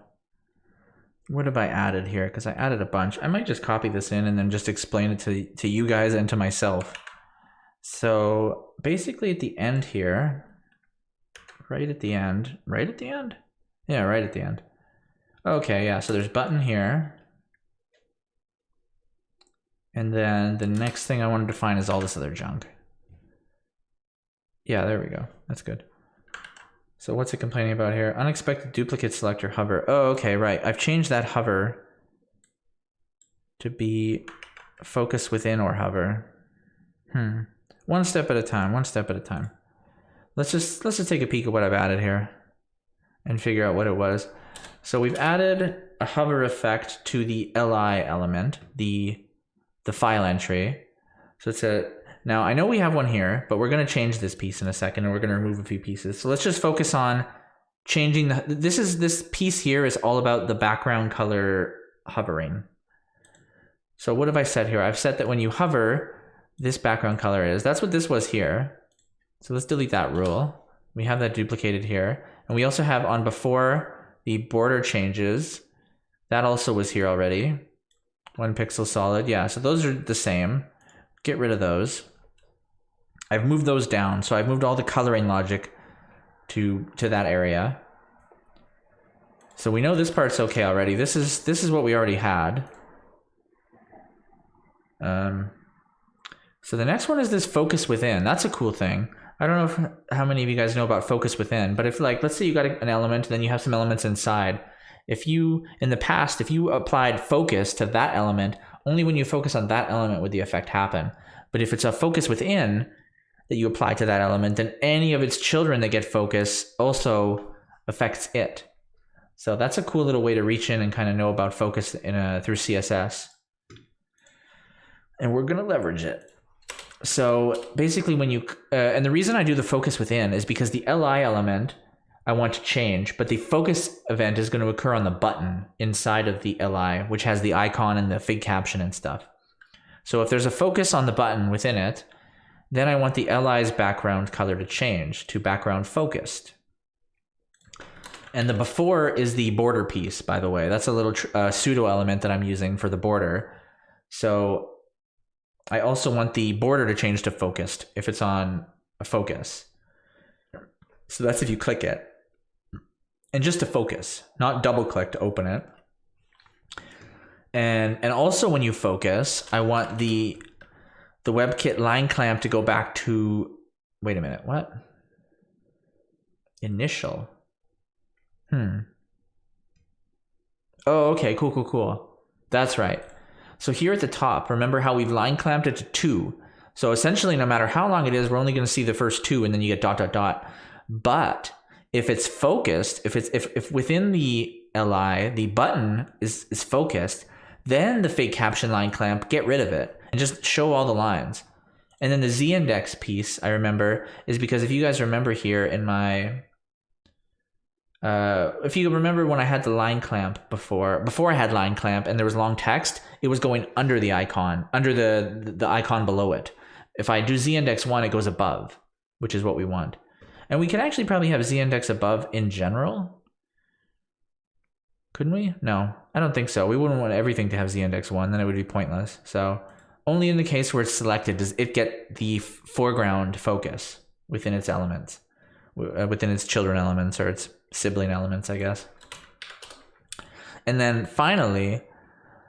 what have I added here? Because I added a bunch. I might just copy this in and then just explain it to you guys and to myself. So basically at the end here, right at the end? Yeah, right at the end. Okay, yeah, so there's button here. And then the next thing I want to define is all this other junk. Yeah, there we go. That's good. So what's it complaining about here? Unexpected duplicate selector hover. Oh, okay, right. I've changed that hover to be focus within or hover. One step at a time, one step at a time. Let's just take a peek at what I've added here and figure out what it was. So we've added a hover effect to the li element, the file entry. So it's now I know we have one here, but we're going to change this piece in a second and we're going to remove a few pieces. So let's just focus on changing this piece here is all about the background color hovering. So what have I set here? I've set that when you hover, this background color is. That's what this was here. So let's delete that rule. We have that duplicated here. And we also have on before the border changes. That also was here already. 1 pixel solid. Yeah, so those are the same. Get rid of those. I've moved those down. So I've moved all the coloring logic to that area. So we know this part's okay already. This is what we already had. So the next one is this focus within. That's a cool thing. I don't know how many of you guys know about focus within, but if let's say you got an element and then you have some elements inside. If you, in the past, if you applied focus to that element, only when you focus on that element would the effect happen. But if it's a focus within that you apply to that element, then any of its children that get focus also affects it. So that's a cool little way to reach in and kind of know about focus through CSS. And we're going to leverage it. So basically when you, and the reason I do the focus within is because the li element I want to change, but the focus event is going to occur on the button inside of the li, which has the icon and the fig caption and stuff. So if there's a focus on the button within it, then I want the li's background color to change to background focused. And the before is the border piece, by the way. That's a little pseudo element that I'm using for the border. So I also want the border to change to focused if it's on a focus. So that's if you click it. And just to focus, not double click to open it. And also when you focus, I want the WebKit line clamp to go back to, wait a minute, what? Initial. Oh, okay, cool. That's right. So here at the top, remember how we've line clamped it to 2. So essentially, no matter how long it is, we're only going to see the first 2 and then you get ... But if it's focused, if within the li, the button is focused, then the fake caption line clamp, get rid of it and just show all the lines. And then the z index piece, I remember, is because if you guys remember here in my, if you remember when I had the line clamp before I had line clamp and there was long text, it was going under the icon, under the icon below it. If I do z index 1, it goes above, which is what we want. And we could actually probably have z index above in general. Couldn't we? No, I don't think so. We wouldn't want everything to have z index 1, then it would be pointless. So only in the case where it's selected does it get the foreground focus within its elements, within its children elements or its sibling elements, I guess. And then finally,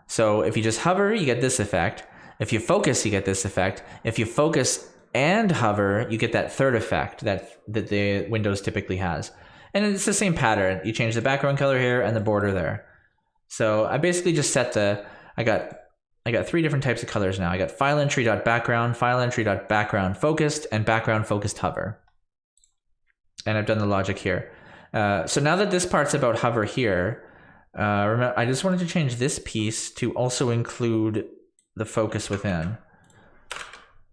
so if you just hover, you get this effect. If you focus, you get this effect. If you focus and hover, you get that third effect that the Windows typically has. And it's the same pattern. You change the background color here and the border there. So I basically just set I got I got 3 different types of colors now. I got file entry.background, file entry.background focused, and background focused hover. And I've done the logic here. So now that this part's about hover here, remember, I just wanted to change this piece to also include the focus within.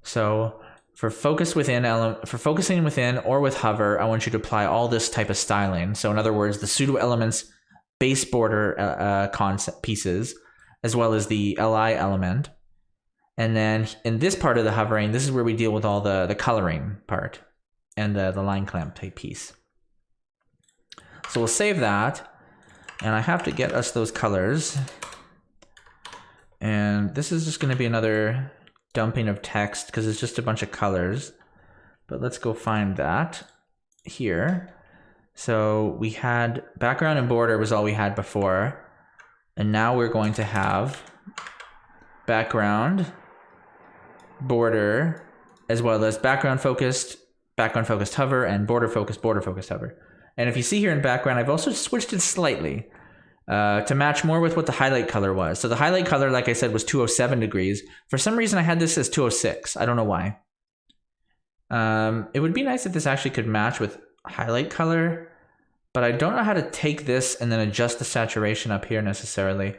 So for focus within for focusing within or with hover, I want you to apply all this type of styling. So in other words, the pseudo elements base border concept pieces, as well as the li element. And then in this part of the hovering, this is where we deal with all the coloring part and the line clamp type piece. So we'll save that. And I have to get us those colors. And this is just going to be another dumping of text because it's just a bunch of colors. But let's go find that here. So we had background and border was all we had before. And now we're going to have background, border, as well as background focused hover, and border focused hover. And if you see here in background, I've also switched it slightly to match more with what the highlight color was. So the highlight color, like I said, was 207 degrees. For some reason, I had this as 206. I don't know why. It would be nice if this actually could match with highlight color, but I don't know how to take this and then adjust the saturation up here necessarily.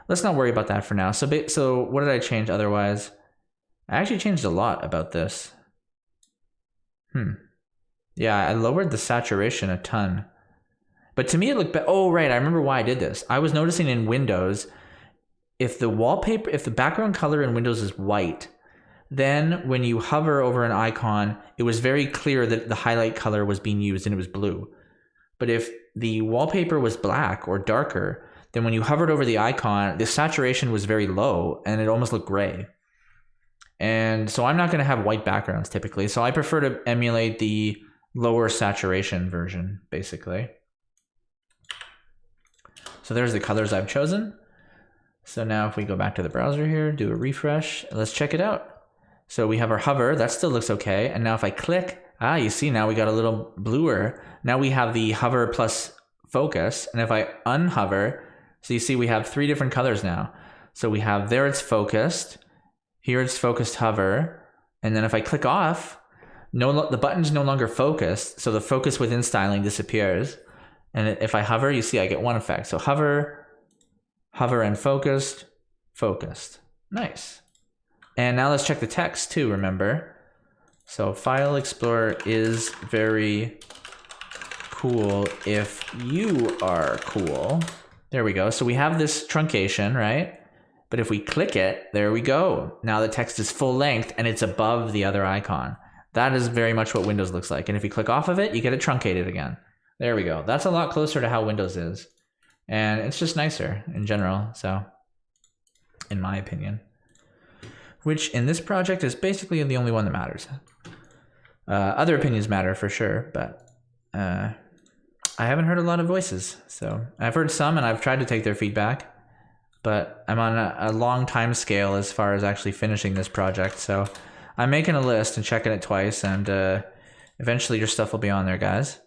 Let's not worry about that for now. So what did I change otherwise? I actually changed a lot about this. Yeah, I lowered the saturation a ton. But to me it looked better. Oh, right, I remember why I did this. I was noticing in Windows, if the background color in Windows is white, then when you hover over an icon, it was very clear that the highlight color was being used and it was blue. But if the wallpaper was black or darker, then when you hovered over the icon, the saturation was very low and it almost looked gray. And so I'm not going to have white backgrounds typically. So I prefer to emulate the lower saturation version, basically. So there's the colors I've chosen. So now if we go back to the browser here, do a refresh, let's check it out. So we have our hover, that still looks okay. And now if I click, you see now we got a little bluer. Now we have the hover plus focus. And if I unhover, so you see we have 3 different colors now. So we have there it's focused, here it's focused hover. And then if I click off, the button's no longer focused. So the focus within styling disappears. And if I hover, you see I get one effect. So hover, hover and focused, focused. Nice. And now let's check the text too, remember? So File Explorer is very cool if you are cool. There we go. So we have this truncation, right? But if we click it, there we go. Now the text is full length and it's above the other icon. That is very much what Windows looks like. And if you click off of it, you get it truncated again. There we go. That's a lot closer to how Windows is. And it's just nicer in general, so in my opinion. Which in this project is basically the only one that matters. Other opinions matter for sure, but I haven't heard a lot of voices. So I've heard some and I've tried to take their feedback, but I'm on a long time scale as far as actually finishing this project. So I'm making a list and checking it twice, and eventually your stuff will be on there, guys.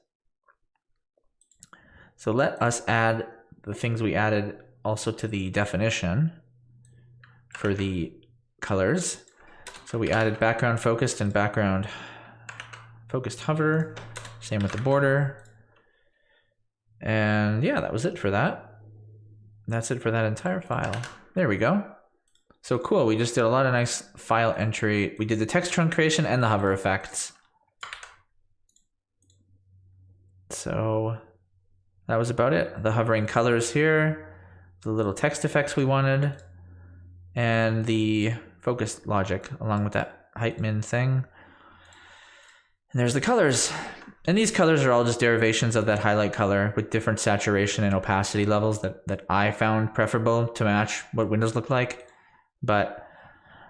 So let us add the things we added also to the definition for the colors. So we added background focused and background focused hover. Same with the border. And yeah, that was it for that. That's it for that entire file. There we go. So cool, we just did a lot of nice file entry. We did the text truncation and the hover effects. So that was about it. The hovering colors here, the little text effects we wanted, and the focused logic along with that height min thing. And there's the colors. And these colors are all just derivations of that highlight color with different saturation and opacity levels that I found preferable to match what Windows looked like. But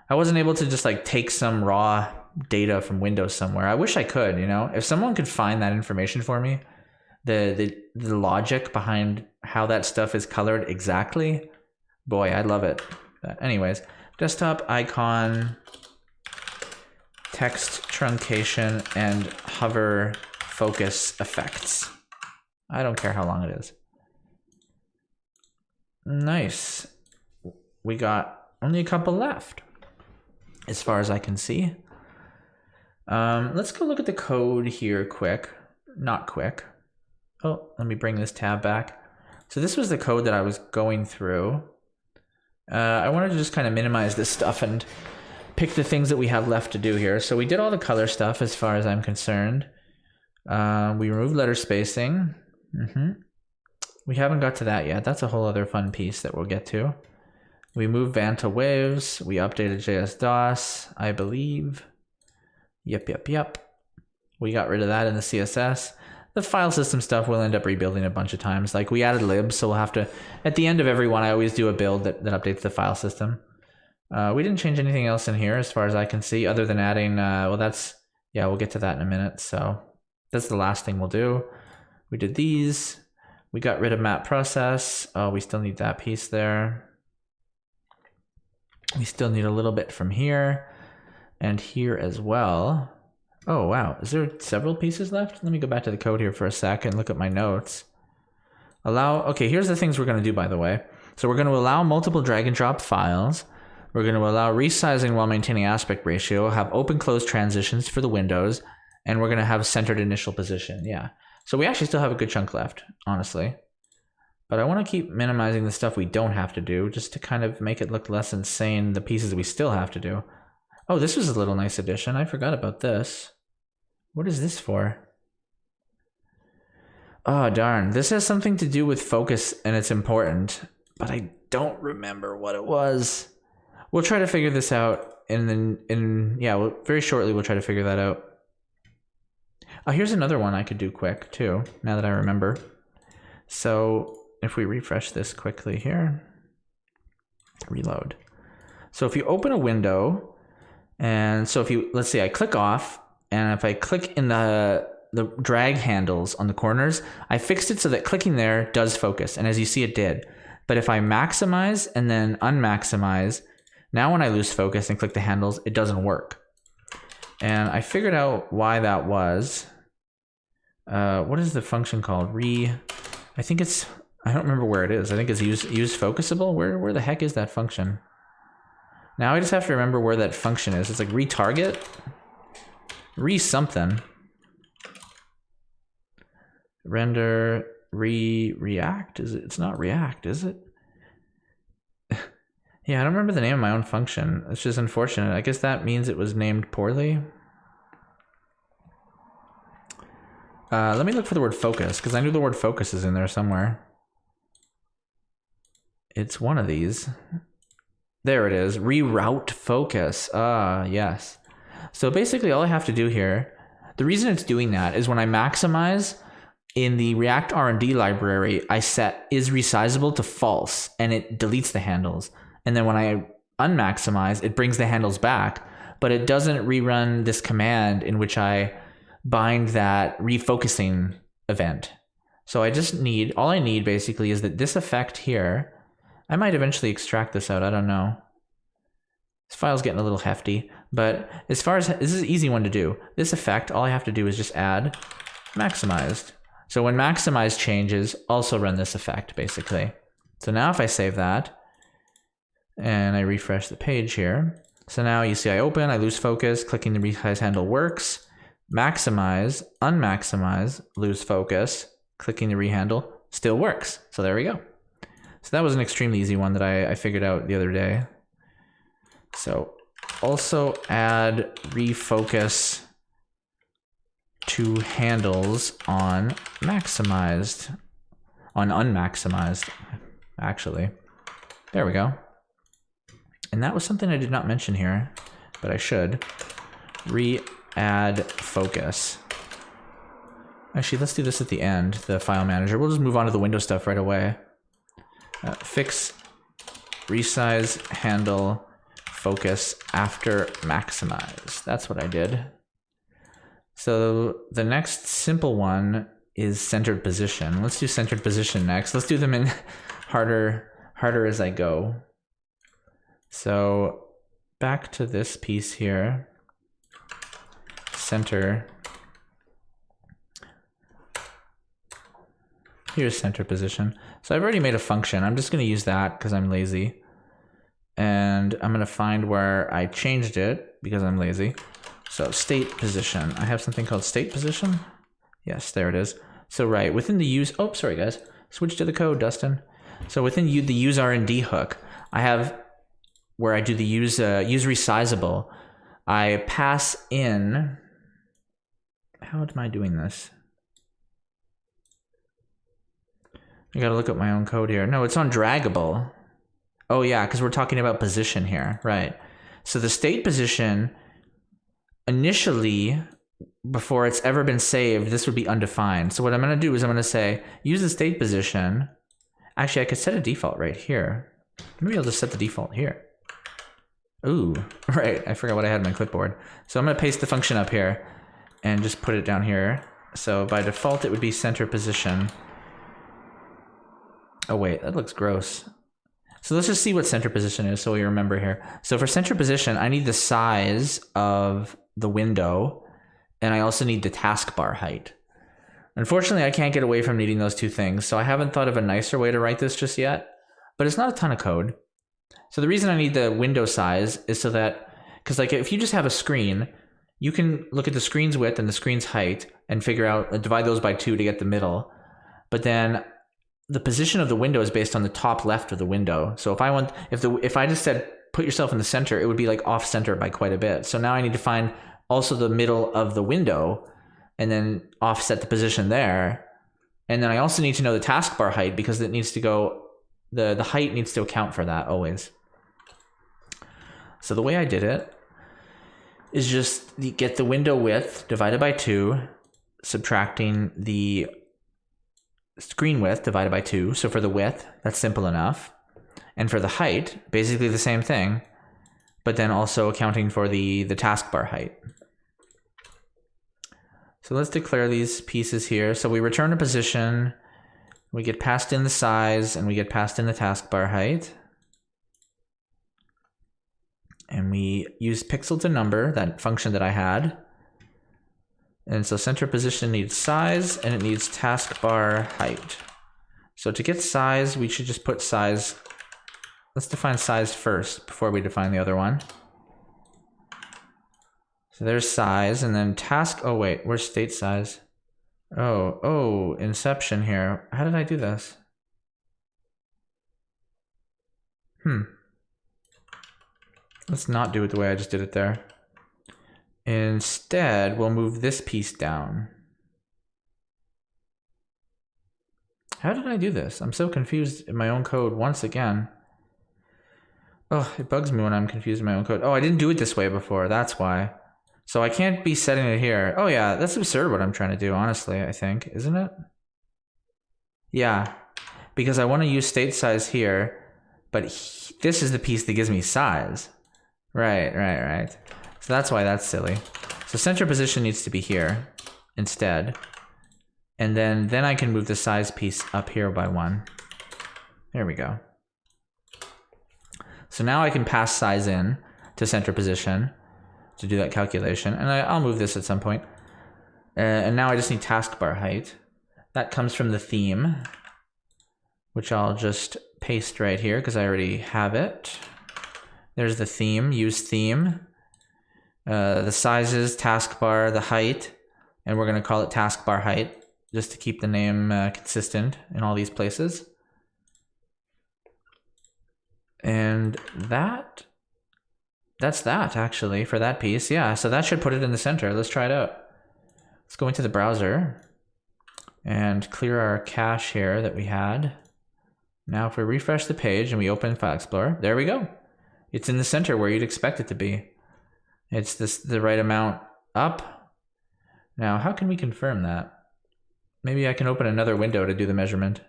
I wasn't able to just like take some raw data from Windows somewhere. I wish I could, you know, if someone could find that information for me, the logic behind how that stuff is colored exactly, boy, I'd love it. But anyways, desktop icon, text truncation, and hover focus effects. I don't care how long it is. Nice. We got only a couple left, as far as I can see. Let's go look at the code here quick. Not quick. Oh, let me bring this tab back. So this was the code that I was going through. I wanted to just kind of minimize this stuff and pick the things that we have left to do here. So we did all the color stuff as far as I'm concerned. We removed letter spacing. We haven't got to that yet. That's a whole other fun piece that we'll get to. We moved Vanta waves. We updated JS DOS, I believe. Yep. We got rid of that in the CSS. The file system stuff we'll end up rebuilding a bunch of times. Like we added libs, so we'll have to, at the end of every one, I always do a build that updates the file system. We didn't change anything else in here as far as I can see, other than adding, well that's, yeah, we'll get to that in a minute. So that's the last thing we'll do. We did these. We got rid of mapProcess. Oh, we still need that piece there. We still need a little bit from here and here as well. Oh, wow. Is there several pieces left? Let me go back to the code here for a sec and look at my notes. Okay, here's the things we're going to do, by the way. So we're going to allow multiple drag and drop files. We're going to allow resizing while maintaining aspect ratio, have open-close transitions for the windows, and we're going to have centered initial position. Yeah. So we actually still have a good chunk left, honestly. But I want to keep minimizing the stuff we don't have to do, just to kind of make it look less insane, the pieces we still have to do. Oh, this was a little nice addition. I forgot about this. What is this for? Oh, darn. This has something to do with focus, and it's important, but I don't remember what it was. We'll try to figure this out, very shortly we'll try to figure that out. Oh, here's another one I could do quick, too, now that I remember. So if we refresh this quickly here, reload. So if you open a window, and so if you, let's say I click off, and if I click in the drag handles on the corners, I fixed it so that clicking there does focus. And as you see, it did. But if I maximize and then unmaximize, now when I lose focus and click the handles, it doesn't work. And I figured out why that was. What is the function called? I think it's, I don't remember where it is. I think it's use focusable. Where the heck is that function? Now I just have to remember where that function is. It's like retarget, something. Render, react. Is it? It's not react, is it? Yeah, I don't remember the name of my own function. It's just unfortunate. I guess that means it was named poorly. Let me look for the word focus, because I knew the word focus is in there somewhere. It's one of these. There it is. Reroute focus. Yes. So basically all I have to do here, the reason it's doing that is when I maximize in the React R&D library, I set is resizable to false, and it deletes the handles. And then when I unmaximize, it brings the handles back, but it doesn't rerun this command in which I bind that refocusing event. So I just need, all I need basically is that this effect here, I might eventually extract this out, I don't know. This file's getting a little hefty, but as far as, this is an easy one to do. This effect, all I have to do is just add maximized. So when maximize changes, also run this effect basically. So now if I save that, and I refresh the page here. So now you see I open, I lose focus, clicking the resize handle works, maximize, unmaximize, lose focus, clicking the rehandle still works. So there we go. So that was an extremely easy one that I figured out the other day. So also add refocus to handles on maximized, on unmaximized, actually. There we go. And that was something I did not mention here, but I should. Re-add focus. Actually, let's do this at the end, the file manager. We'll just move on to the window stuff right away. Fix resize handle focus after maximize. That's what I did. So the next simple one is centered position. Let's do centered position next. Let's do them in harder as I go. So back to this piece here, center. Here's center position. So I've already made a function. I'm just going to use that because I'm lazy. and I'm gonna find where I changed it because I'm lazy. So state position, I have something called state position. Yes, there it is. So right, within the use, oh, sorry guys, switch to the code, Dustin. So within the use R&D hook, I have where I do the use resizable, I pass in, how am I doing this? I gotta look at my own code here. No, it's on draggable. Oh yeah, because we're talking about position here, right? So the state position, initially, before it's ever been saved, this would be undefined. So what I'm gonna do is I'm gonna say, use the state position. Actually, I could set a default right here. Maybe I'll just set the default here. Ooh, right, I forgot what I had on my clipboard. So I'm gonna paste the function up here and just put it down here. So by default, it would be center position. Oh wait, that looks gross. So let's just see what center position is so we remember here. So for center position, I need the size of the window, and I also need the taskbar height. Unfortunately, I can't get away from needing those two things, so I haven't thought of a nicer way to write this just yet, but it's not a ton of code. So the reason I need the window size is so that, because like if you just have a screen, you can look at the screen's width and the screen's height and figure out, divide those by 2 to get the middle. But then the position of the window is based on the top left of the window. So if I just said put yourself in the center, it would be like off center by quite a bit. So now I need to find also the middle of the window and then offset the position there. And then I also need to know the taskbar height because it needs to go, the height needs to account for that always. So the way I did it is just get the window width divided by 2, subtracting the screen width divided by 2. So for the width, that's simple enough. And for the height, basically the same thing, but then also accounting for the taskbar height. So let's declare these pieces here. So we return a position, we get passed in the size, and we get passed in the taskbar height. And we use pxToNum, that function that I had. And so center position needs size and it needs taskbar height. So to get size, we should just put size. Let's define size first before we define the other one. So there's size and then task. Oh wait, where's state size? Oh, inception here. How did I do this? Let's not do it the way I just did it there. Instead, we'll move this piece down. How did I do this? I'm so confused in my own code once again. Oh, it bugs me when I'm confused in my own code. Oh, I didn't do it this way before, that's why. So I can't be setting it here. Oh yeah, that's absurd what I'm trying to do, honestly, I think, isn't it? Yeah, because I want to use state size here, but this is the piece that gives me size. Right. So that's why that's silly. So center position needs to be here instead. And then I can move the size piece up here by 1. There we go. So now I can pass size in to center position to do that calculation. And I'll move this at some point. And now I just need taskbar height. That comes from the theme, which I'll just paste right here because I already have it. There's the theme, use theme. The sizes, taskbar, the height, and we're going to call it taskbar height just to keep the name consistent in all these places. And that's that actually for that piece. Yeah, so that should put it in the center. Let's try it out. Let's go into the browser and clear our cache here that we had. Now if we refresh the page and we open File Explorer, there we go. It's in the center where you'd expect it to be. It's the right amount up. Now, how can we confirm that? Maybe I can open another window to do the measurement.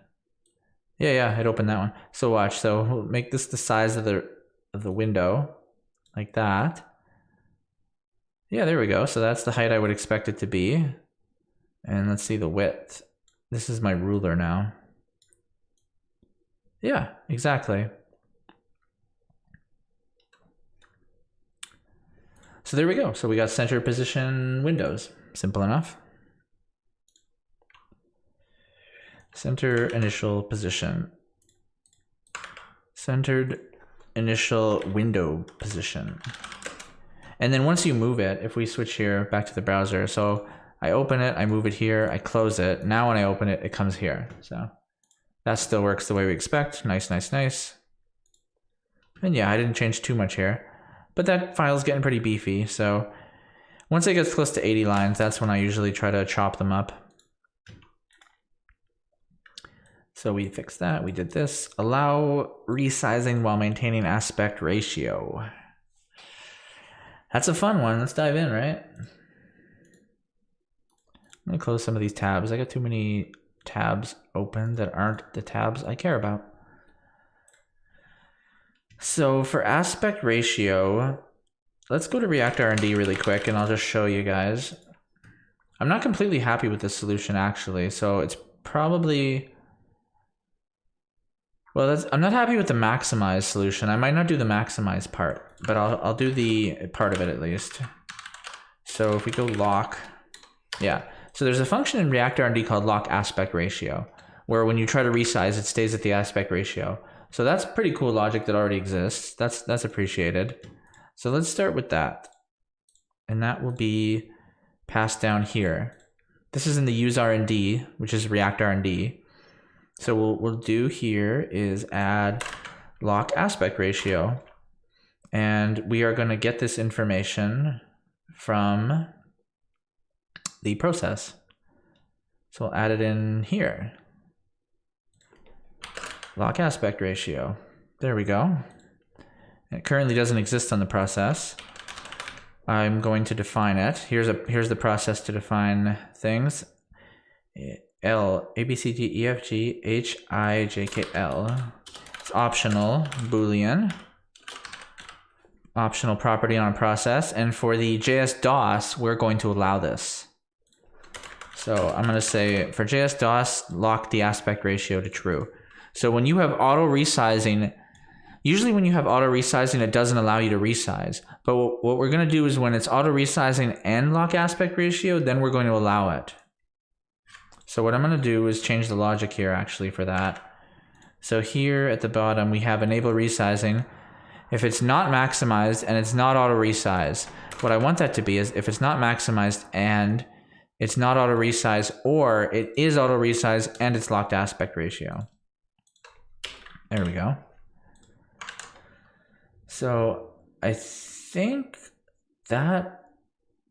Yeah, it opened that one. So watch. So we'll make this the size of the window, like that. Yeah, there we go. So that's the height I would expect it to be. And let's see the width. This is my ruler now. Yeah, exactly. So there we go. So we got center position windows. Simple enough. Center initial position. Centered initial window position. And then once you move it, if we switch here back to the browser, so I open it, I move it here, I close it. Now when I open it, it comes here. So that still works the way we expect. Nice, nice, nice. And yeah, I didn't change too much here, but that file's getting pretty beefy. So once it gets close to 80 lines, that's when I usually try to chop them up. So we fixed that, we did this. Allow resizing while maintaining aspect ratio. That's a fun one, let's dive in, right? I'm gonna close some of these tabs. I got too many tabs open that aren't the tabs I care about. So for aspect ratio, let's go to React R&D really quick and I'll just show you guys. I'm not completely happy with this solution actually, so it's probably, well, I'm not happy with the maximize solution. I might not do the maximize part, but I'll do the part of it at least. So if we go lock, yeah. So there's a function in React R&D called lock aspect ratio, where when you try to resize, it stays at the aspect ratio. So that's pretty cool logic that already exists. That's appreciated. So let's start with that. And that will be passed down here. This is in the use R&D, which is React R&D. So what we'll do here is add lock aspect ratio. And we are going to get this information from the process. So we'll add it in here. Lock aspect ratio. There we go. It currently doesn't exist on the process. I'm going to define it. Here's the process to define things. L, A, B, C, D, E, F, G, H, I, J, K, L. It's optional, Boolean. Optional property on a process. And for the JS DOS, we're going to allow this. So I'm going to say for JS DOS, lock the aspect ratio to true. So when you have auto resizing, usually when you have auto resizing, it doesn't allow you to resize. But what we're going to do is when it's auto resizing and lock aspect ratio, then we're going to allow it. So what I'm going to do is change the logic here actually for that. So here at the bottom, we have enable resizing. If it's not maximized and it's not auto resize, what I want that to be is if it's not maximized and it's not auto resize, or it is auto resize and it's locked aspect ratio. There we go. So I think that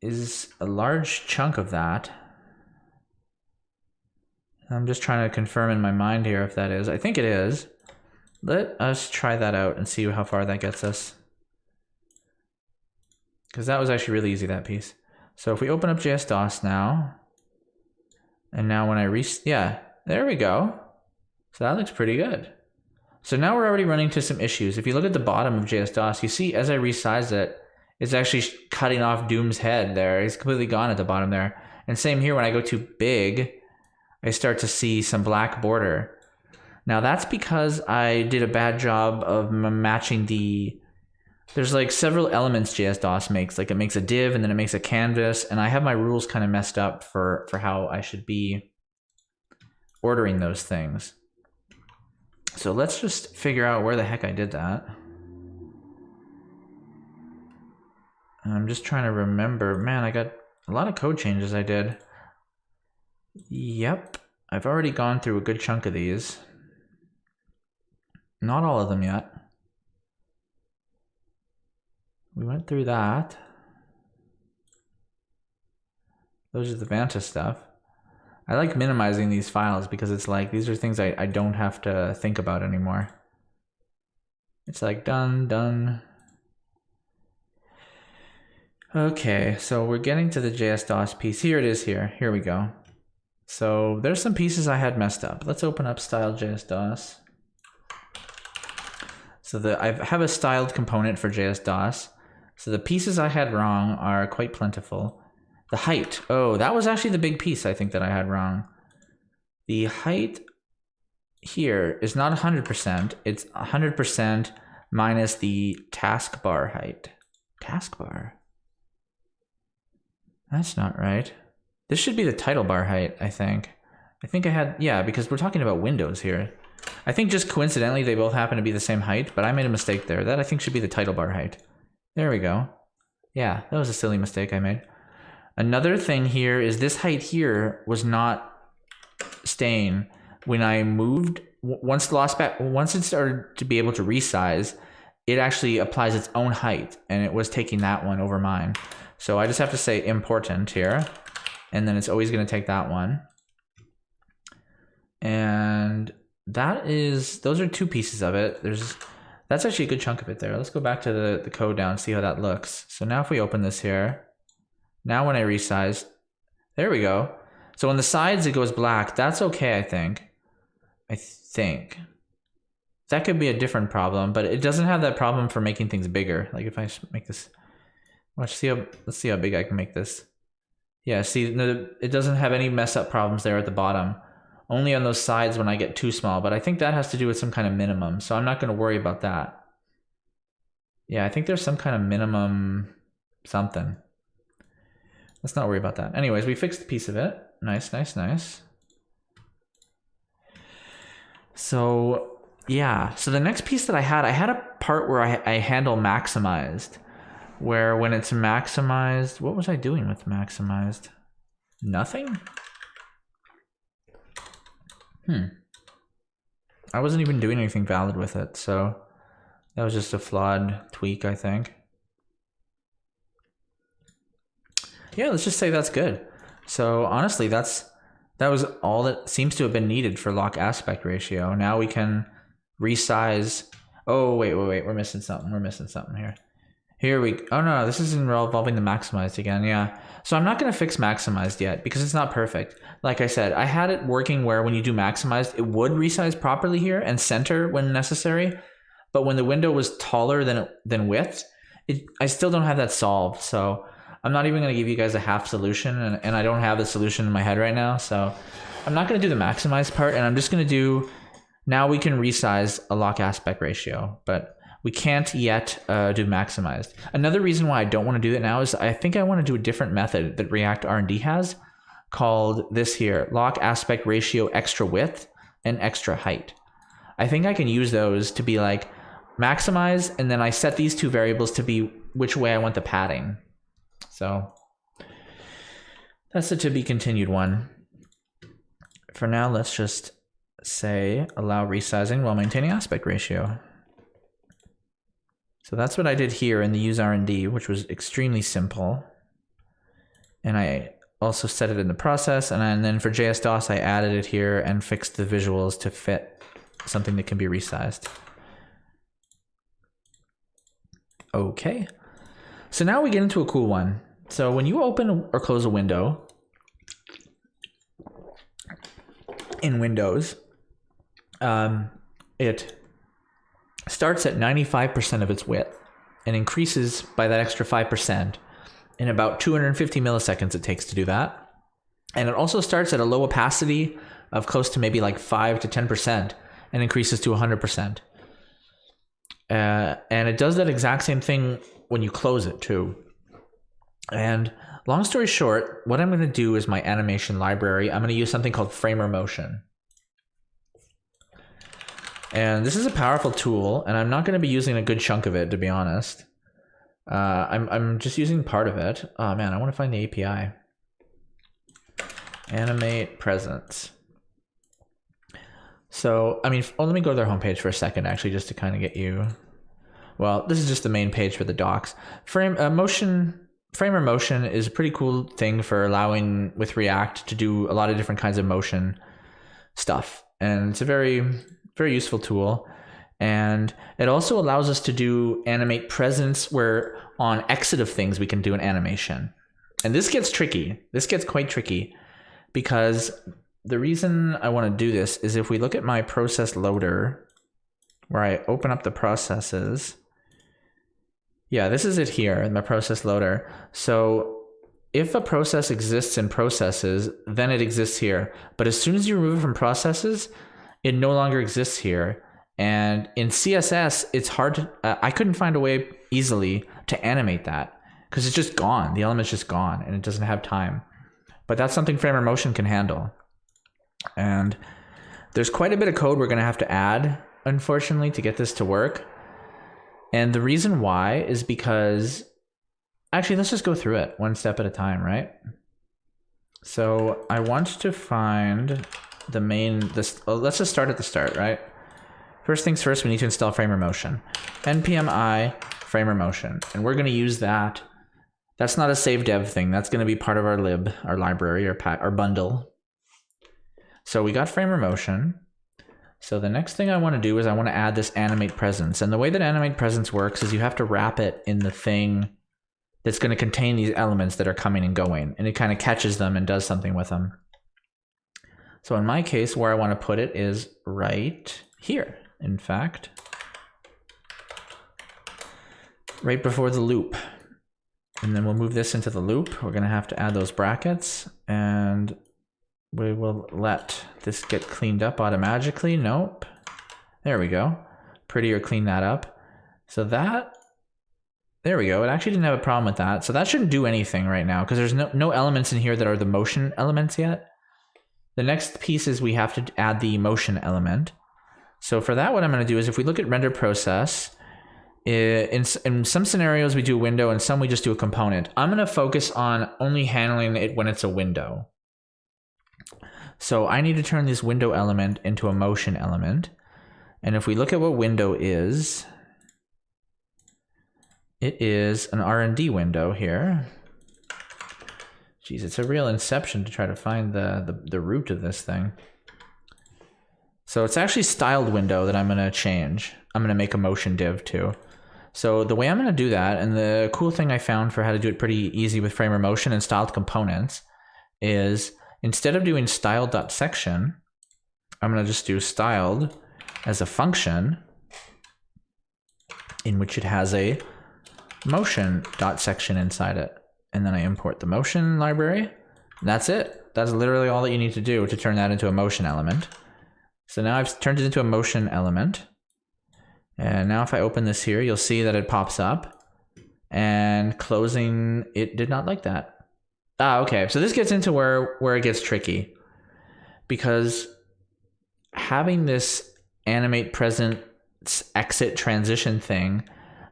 is a large chunk of that. I'm just trying to confirm in my mind here if that is. I think it is. Let us try that out and see how far that gets us. Because that was actually really easy, that piece. So if we open up JS DOS now, and now when I yeah, there we go. So that looks pretty good. So now we're already running into some issues. If you look at the bottom of JS DOS, you see as I resize it, it's actually cutting off Doom's head there. He's completely gone at the bottom there. And same here, when I go too big, I start to see some black border. Now that's because I did a bad job of matching there's like several elements JS DOS makes. Like it makes a div and then it makes a canvas, and I have my rules kind of messed up for how I should be ordering those things. So let's just figure out where the heck I did that. I'm just trying to remember. Man, I got a lot of code changes I did. Yep, I've already gone through a good chunk of these. Not all of them yet. We went through that. Those are the Vanta stuff. I like minimizing these files because it's like, these are things I don't have to think about anymore. It's like done, done. Okay, so we're getting to the JS DOS piece. Here it is here. Here we go. So there's some pieces I had messed up. Let's open up style.js DOS. So I have a styled component for JS DOS. So the pieces I had wrong are quite plentiful. The height. Oh, that was actually the big piece I think that I had wrong. The height here is not 100%. It's 100% minus the taskbar height. Taskbar? That's not right. This should be the title bar height, I think. I think I had, yeah, because we're talking about windows here. I think just coincidentally they both happen to be the same height, but I made a mistake there. That I think should be the title bar height. There we go. Yeah, that was a silly mistake I made. Another thing here is this height here was not staying when I moved. Once it started to be able to resize, it actually applies its own height, and it was taking that one over mine. So I just have to say important here, and then it's always going to take that one. And those are 2 pieces of it. That's actually a good chunk of it there. Let's go back to the code down and see how that looks. So now if we open this here, now when I resize, there we go. So on the sides it goes black. That's okay, I think. That could be a different problem, but it doesn't have that problem for making things bigger. Like if I make this, let's see how big I can make this. Yeah, see, it doesn't have any mess up problems there at the bottom. Only on those sides when I get too small, but I think that has to do with some kind of minimum, so I'm not going to worry about that. Yeah, I think there's some kind of minimum something. Let's not worry about that. Anyways, we fixed a piece of it. Nice, nice, nice. So yeah, so the next piece that I had a part where I handle maximized, where when it's maximized, what was I doing with maximized? Nothing? I wasn't even doing anything valid with it, so that was just a flawed tweak, I think. Yeah, let's just say that's good. So honestly, that was all that seems to have been needed for lock aspect ratio. Now we can resize. Oh, wait, we're missing something. We're missing something here. Oh no, this is involving the maximized again, yeah. So I'm not gonna fix maximized yet because it's not perfect. Like I said, I had it working where when you do maximized, it would resize properly here and center when necessary. But when the window was taller than width, I still don't have that solved. So I'm not even gonna give you guys a half solution, and I don't have the solution in my head right now. So I'm not gonna do the maximized part, and I'm just gonna do, now we can resize a lock aspect ratio, but we can't yet do maximized. Another reason why I don't want to do it now is I think I want to do a different method that React R&D has called this here, lock aspect ratio extra width and extra height. I think I can use those to be like maximize, and then I set these 2 variables to be which way I want the padding. So that's a to be continued one. For now, let's just say allow resizing while maintaining aspect ratio. So that's what I did here in the use R&D, which was extremely simple. And I also set it in the process. And then for JS-DOS, I added it here and fixed the visuals to fit something that can be resized. Okay. So now we get into a cool one. So when you open or close a window in Windows, it starts at 95% of its width and increases by that extra 5% in about 250 milliseconds it takes to do that. And it also starts at a low opacity of close to maybe like 5 to 10% and increases to 100%. And it does that exact same thing when you close it too. And long story short, what I'm going to do is my animation library, I'm going to use something called Framer Motion. And this is a powerful tool, and I'm not going to be using a good chunk of it, to be honest. I'm just using part of it. Oh man, I want to find the API. Animate presence. So, I mean, let me go to their homepage for a second, actually, just to kind of get you. Well, this is just the main page for the docs. Framer Motion is a pretty cool thing for allowing with React to do a lot of different kinds of motion stuff, and it's a very useful tool. And it also allows us to do animate presence, where on exit of things we can do an animation. And this gets tricky. This gets quite tricky, because the reason I want to do this is if we look at my process loader, where I open up the processes. Yeah, this is it here in my process loader. So if a process exists in processes, then it exists here. But as soon as you remove it from processes, it no longer exists here. And in CSS, it's hard to, I couldn't find a way easily to animate that because it's just gone. The element's just gone and it doesn't have time. But that's something Framer Motion can handle. And There's quite a bit of code we're going to have to add, unfortunately, to get this to work. And the reason why is because, actually, let's just go through it one step at a time, right? So I want to find the main, let's just start at the start, right? First things first, we need to install Framer Motion. npm I Framer Motion. And we're going to use that. That's not a save dev thing. That's going to be part of our lib, our library, our bundle. So we got Framer Motion. So the next thing I want to do is I want to add this animate presence. And the way that animate presence works is you have to wrap it in the thing that's going to contain these elements that are coming and going. And it kind of catches them and does something with them. So in my case, where I want to put it is right here, in fact. Right before the loop. And then we'll move this into the loop. We're going to have to add those brackets. And we will let this get cleaned up automatically. Nope. There we go. Prettier clean that up. So that, there we go. It actually didn't have a problem with that. So that shouldn't do anything right now because there's no elements in here that are the motion elements yet. The next piece is we have to add the motion element. So for that, what I'm going to do is if we look at render process, in some scenarios we do a window and some we just do a component. I'm going to focus on only handling it when it's a window. So I need to turn this window element into a motion element. And if we look at what window is, it is an R&D window here. Geez, it's a real inception to try to find the root of this thing. So it's actually styled window that I'm going to change. I'm going to make a motion div too. So the way I'm going to do that, and the cool thing I found for how to do it pretty easy with Framer Motion and styled components is instead of doing styled.section, I'm going to just do styled as a function in which it has a motion.section inside it. And then I import the motion library. That's it. That's literally all that you need to do to turn that into a motion element. So now I've turned it into a motion element. And now if I open this here, you'll see that it pops up. And closing, it did not like that. Ah, okay. So this gets into where it gets tricky. Because having this animate presence exit transition thing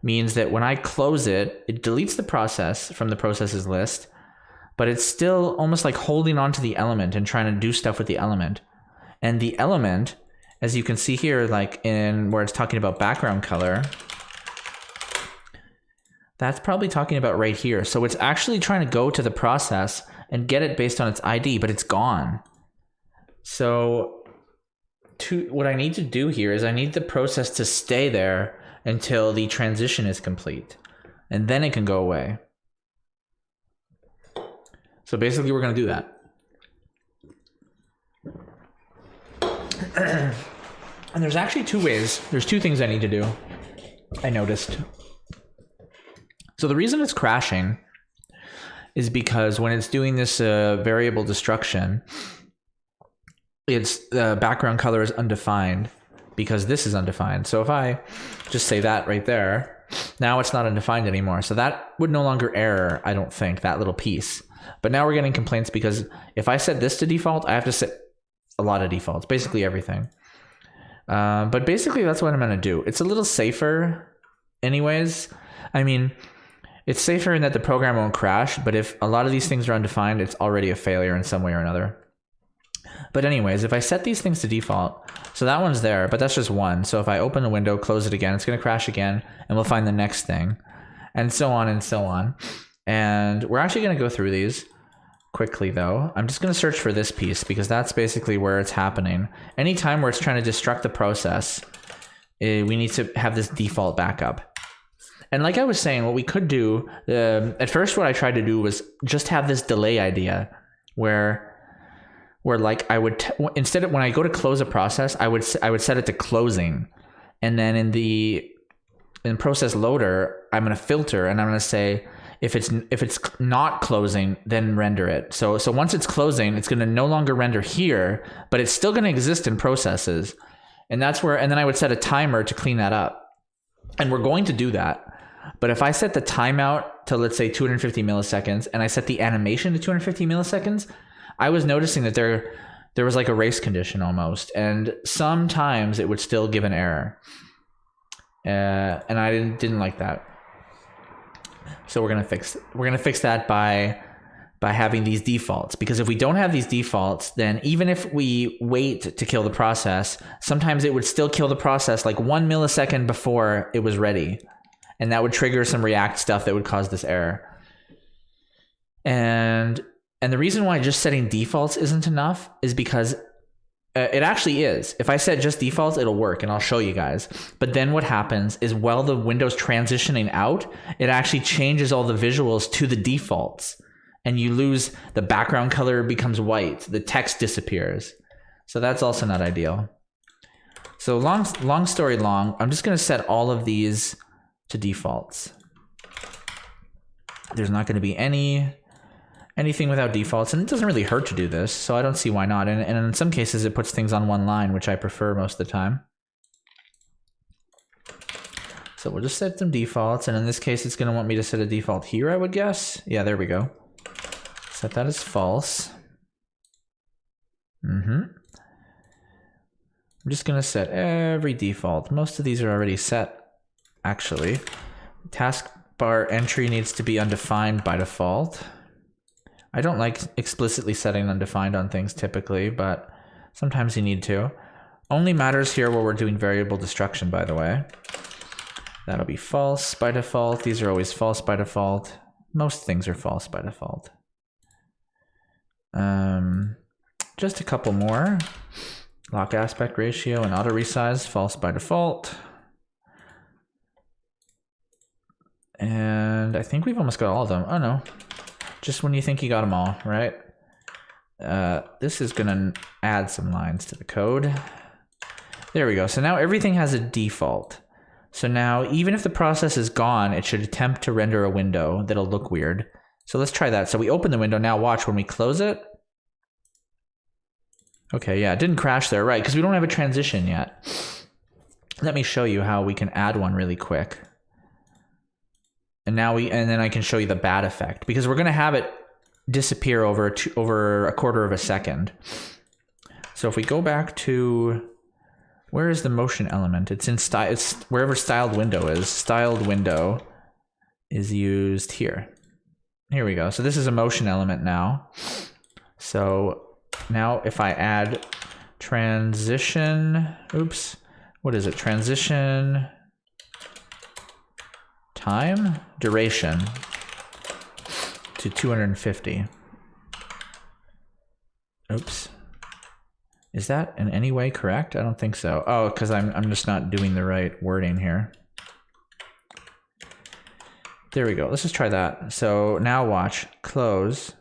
means that when I close it, it deletes the process from the processes list, but it's still almost like holding on to the element and trying to do stuff with the element. And the element, as you can see here, like in where it's talking about background color, that's probably talking about right here. So it's actually trying to go to the process and get it based on its ID, but it's gone. So what I need to do here is I need the process to stay there until the transition is complete, and then it can go away. So basically we're going to do that. And there's actually two ways. There's two things I need to do, I noticed. So the reason it's crashing is because when it's doing this variable destruction, its background color is undefined because this is undefined. So if I just say that right there, now it's not undefined anymore. So that would no longer error, I don't think, that little piece. But now we're getting complaints because if I set this to default, I have to set a lot of defaults, basically everything. But basically that's what I'm going to do. It's a little safer anyways. I mean, it's safer in that the program won't crash, but if a lot of these things are undefined, it's already a failure in some way or another. But anyways, if I set these things to default, so that one's there, but that's just one. So if I open the window, close it again, it's going to crash again, and we'll find the next thing, and so on and so on. And we're actually going to go through these quickly, though. I'm just going to search for this piece because that's basically where it's happening. Anytime where it's trying to destruct the process, we need to have this default backup. And like I was saying, what we could do, at first what I tried to do was just have this delay idea where like I would, instead of when I go to close a process, I would set it to closing. And then in process loader, I'm going to filter and I'm going to say, if it's not closing, then render it. So once it's closing, it's going to no longer render here, but it's still going to exist in processes. And that's where, and then I would set a timer to clean that up. And we're going to do that. But if I set the timeout to, let's say, 250 milliseconds, and I set the animation to 250 milliseconds, I was noticing that there was like a race condition almost, and sometimes it would still give an error. And I didn't like that. So we're gonna fix that by having these defaults, because if we don't have these defaults, then even if we wait to kill the process, sometimes it would still kill the process like 1 millisecond before it was ready, and that would trigger some React stuff that would cause this error. And the reason why just setting defaults isn't enough is because it actually is. If I set just defaults, it'll work, and I'll show you guys. But then what happens is while the window's transitioning out, it actually changes all the visuals to the defaults. And you lose the background color becomes white, the text disappears. So that's also not ideal. So long story long, I'm just gonna set all of these to defaults. There's not gonna be anything without defaults, and it doesn't really hurt to do this, so I don't see why not. And in some cases it puts things on one line, which I prefer most of the time. So we'll just set some defaults, and in this case it's gonna want me to set a default here, I would guess. Yeah, there we go. Set that as false. I'm just gonna set every default. Most of these are already set, actually. Taskbar entry needs to be undefined by default. I don't like explicitly setting undefined on things typically, but sometimes you need to. Only matters here where we're doing variable destruction, by the way. That'll be false by default. These are always false by default. Most things are false by default. Just a couple more. Lock aspect ratio and auto resize, false by default. And I think we've almost got all of them. Oh no, just when you think you got them all, right? This is gonna add some lines to the code. There we go. So now everything has a default. So now even if the process is gone, it should attempt to render a window that'll look weird. So let's try that. So we open the window. Now watch when we close it. Okay, yeah, it didn't crash there, right? Because we don't have a transition yet. Let me show you how we can add one really quick. And then I can show you the bad effect, because we're gonna have it disappear over a quarter of a second. So if we go back to, where is the motion element? It's in style. It's wherever styled window is. Styled window is used here. Here we go. So this is a motion element now. So now if I add transition, oops, what is it? Transition time duration to 250. Oops. Is that in any way correct? I don't think so. Oh, because I'm just not doing the right wording here. There we go. Let's just try that. So now watch, close.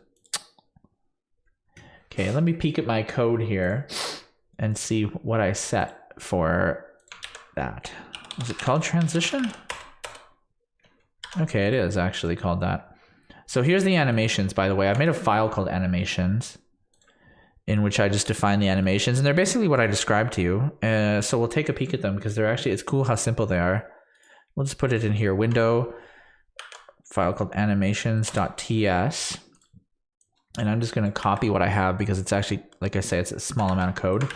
Okay, let me peek at my code here and see what I set for that. Is it called transition? Okay, it is actually called that. So here's the animations, by the way. I've made a file called animations in which I just define the animations, and they're basically what I described to you. So we'll take a peek at them because they're actually, it's cool how simple they are. We'll just put it in here, window, file called animations.ts. And I'm just gonna copy what I have because it's actually, like I say, it's a small amount of code.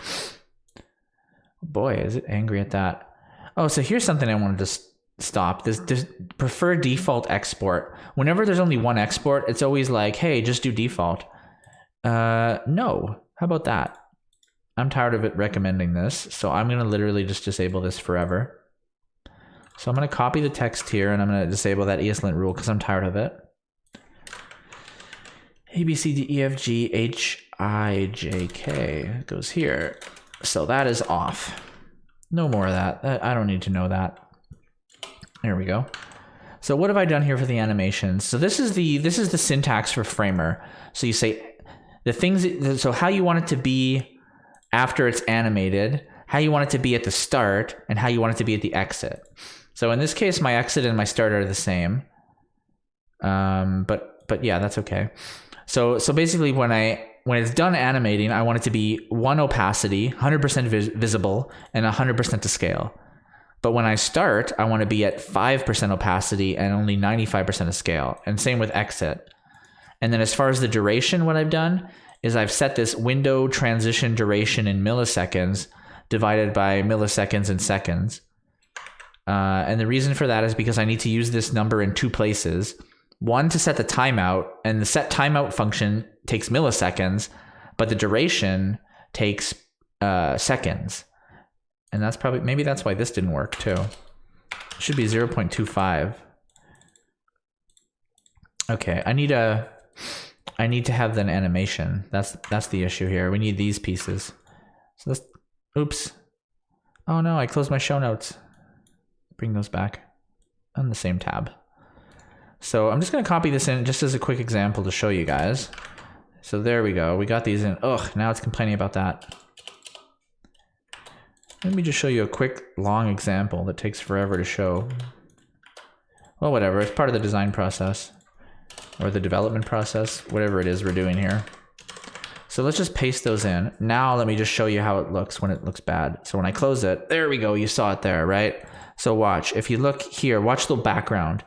Boy, is it angry at that. Oh, so here's something I wanted to stop. This prefer default export. Whenever there's only one export, it's always like, hey, just do default. No, how about that? I'm tired of it recommending this, so I'm gonna literally just disable this forever. So I'm gonna copy the text here and I'm gonna disable that ESLint rule because I'm tired of it. A, B, C, D, E, F, G, H, I, J, K goes here. So that is off. No more of that. I don't need to know that. There we go. So what have I done here for the animations? So this is the syntax for Framer. So you say the things, so how you want it to be after it's animated, how you want it to be at the start, and how you want it to be at the exit. So in this case, my exit and my start are the same. But yeah, that's okay. So basically when it's done animating, I want it to be 1 opacity, 100% visible, and 100% to scale. But when I start, I want to be at 5% opacity and only 95% of scale. And same with exit. And then as far as the duration, what I've done is I've set this window transition duration in milliseconds divided by milliseconds and seconds. And the reason for that is because I need to use this number in 2 places. One, to set the timeout, and the set timeout function takes milliseconds, but the duration takes seconds. And that's probably, maybe that's why this didn't work too. It should be 0.25. Okay, I need to have an animation. That's the issue here. We need these pieces. So let's, oops. Oh no, I closed my show notes. Bring those back on the same tab. So I'm just gonna copy this in just as a quick example to show you guys. So there we go. We got these in. Ugh, now it's complaining about that. Let me just show you a quick long example that takes forever to show. Well, whatever, it's part of the design process or the development process, whatever it is we're doing here. So let's just paste those in. Now let me just show you how it looks when it looks bad. So when I close it, there we go, you saw it there, right? So watch, if you look here, watch the background.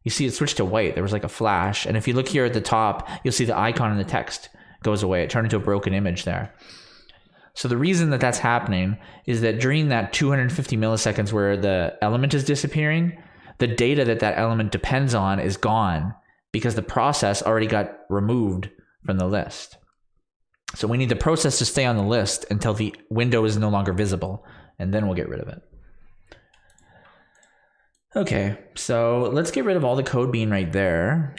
You see it switched to white, there was like a flash. And if you look here at the top, you'll see the icon and the text goes away. It turned into a broken image there. So the reason that that's happening is that during that 250 milliseconds where the element is disappearing, the data that that element depends on is gone because the process already got removed from the list. So we need the process to stay on the list until the window is no longer visible, and then we'll get rid of it. Okay, so let's get rid of all the code being right there,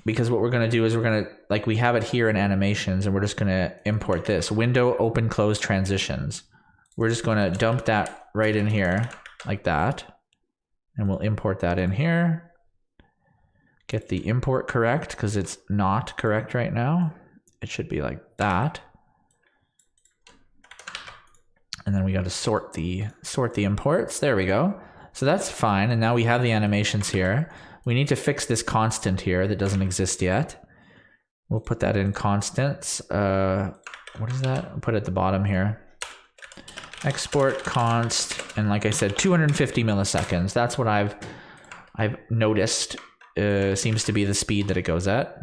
because what we're going to do is we're going to, like we have it here in animations, and we're just going to import this window open close transitions. We're just going to dump that right in here like that, and we'll import that in here. Get the import correct because it's not correct right now. It should be like that. And then we got to sort the imports. There we go. So that's fine. And now we have the animations here. We need to fix this constant here that doesn't exist yet. We'll put that in constants. What is that? I'll put it at the bottom here. Export const, and like I said, 250 milliseconds. That's what I've noticed seems to be the speed that it goes at.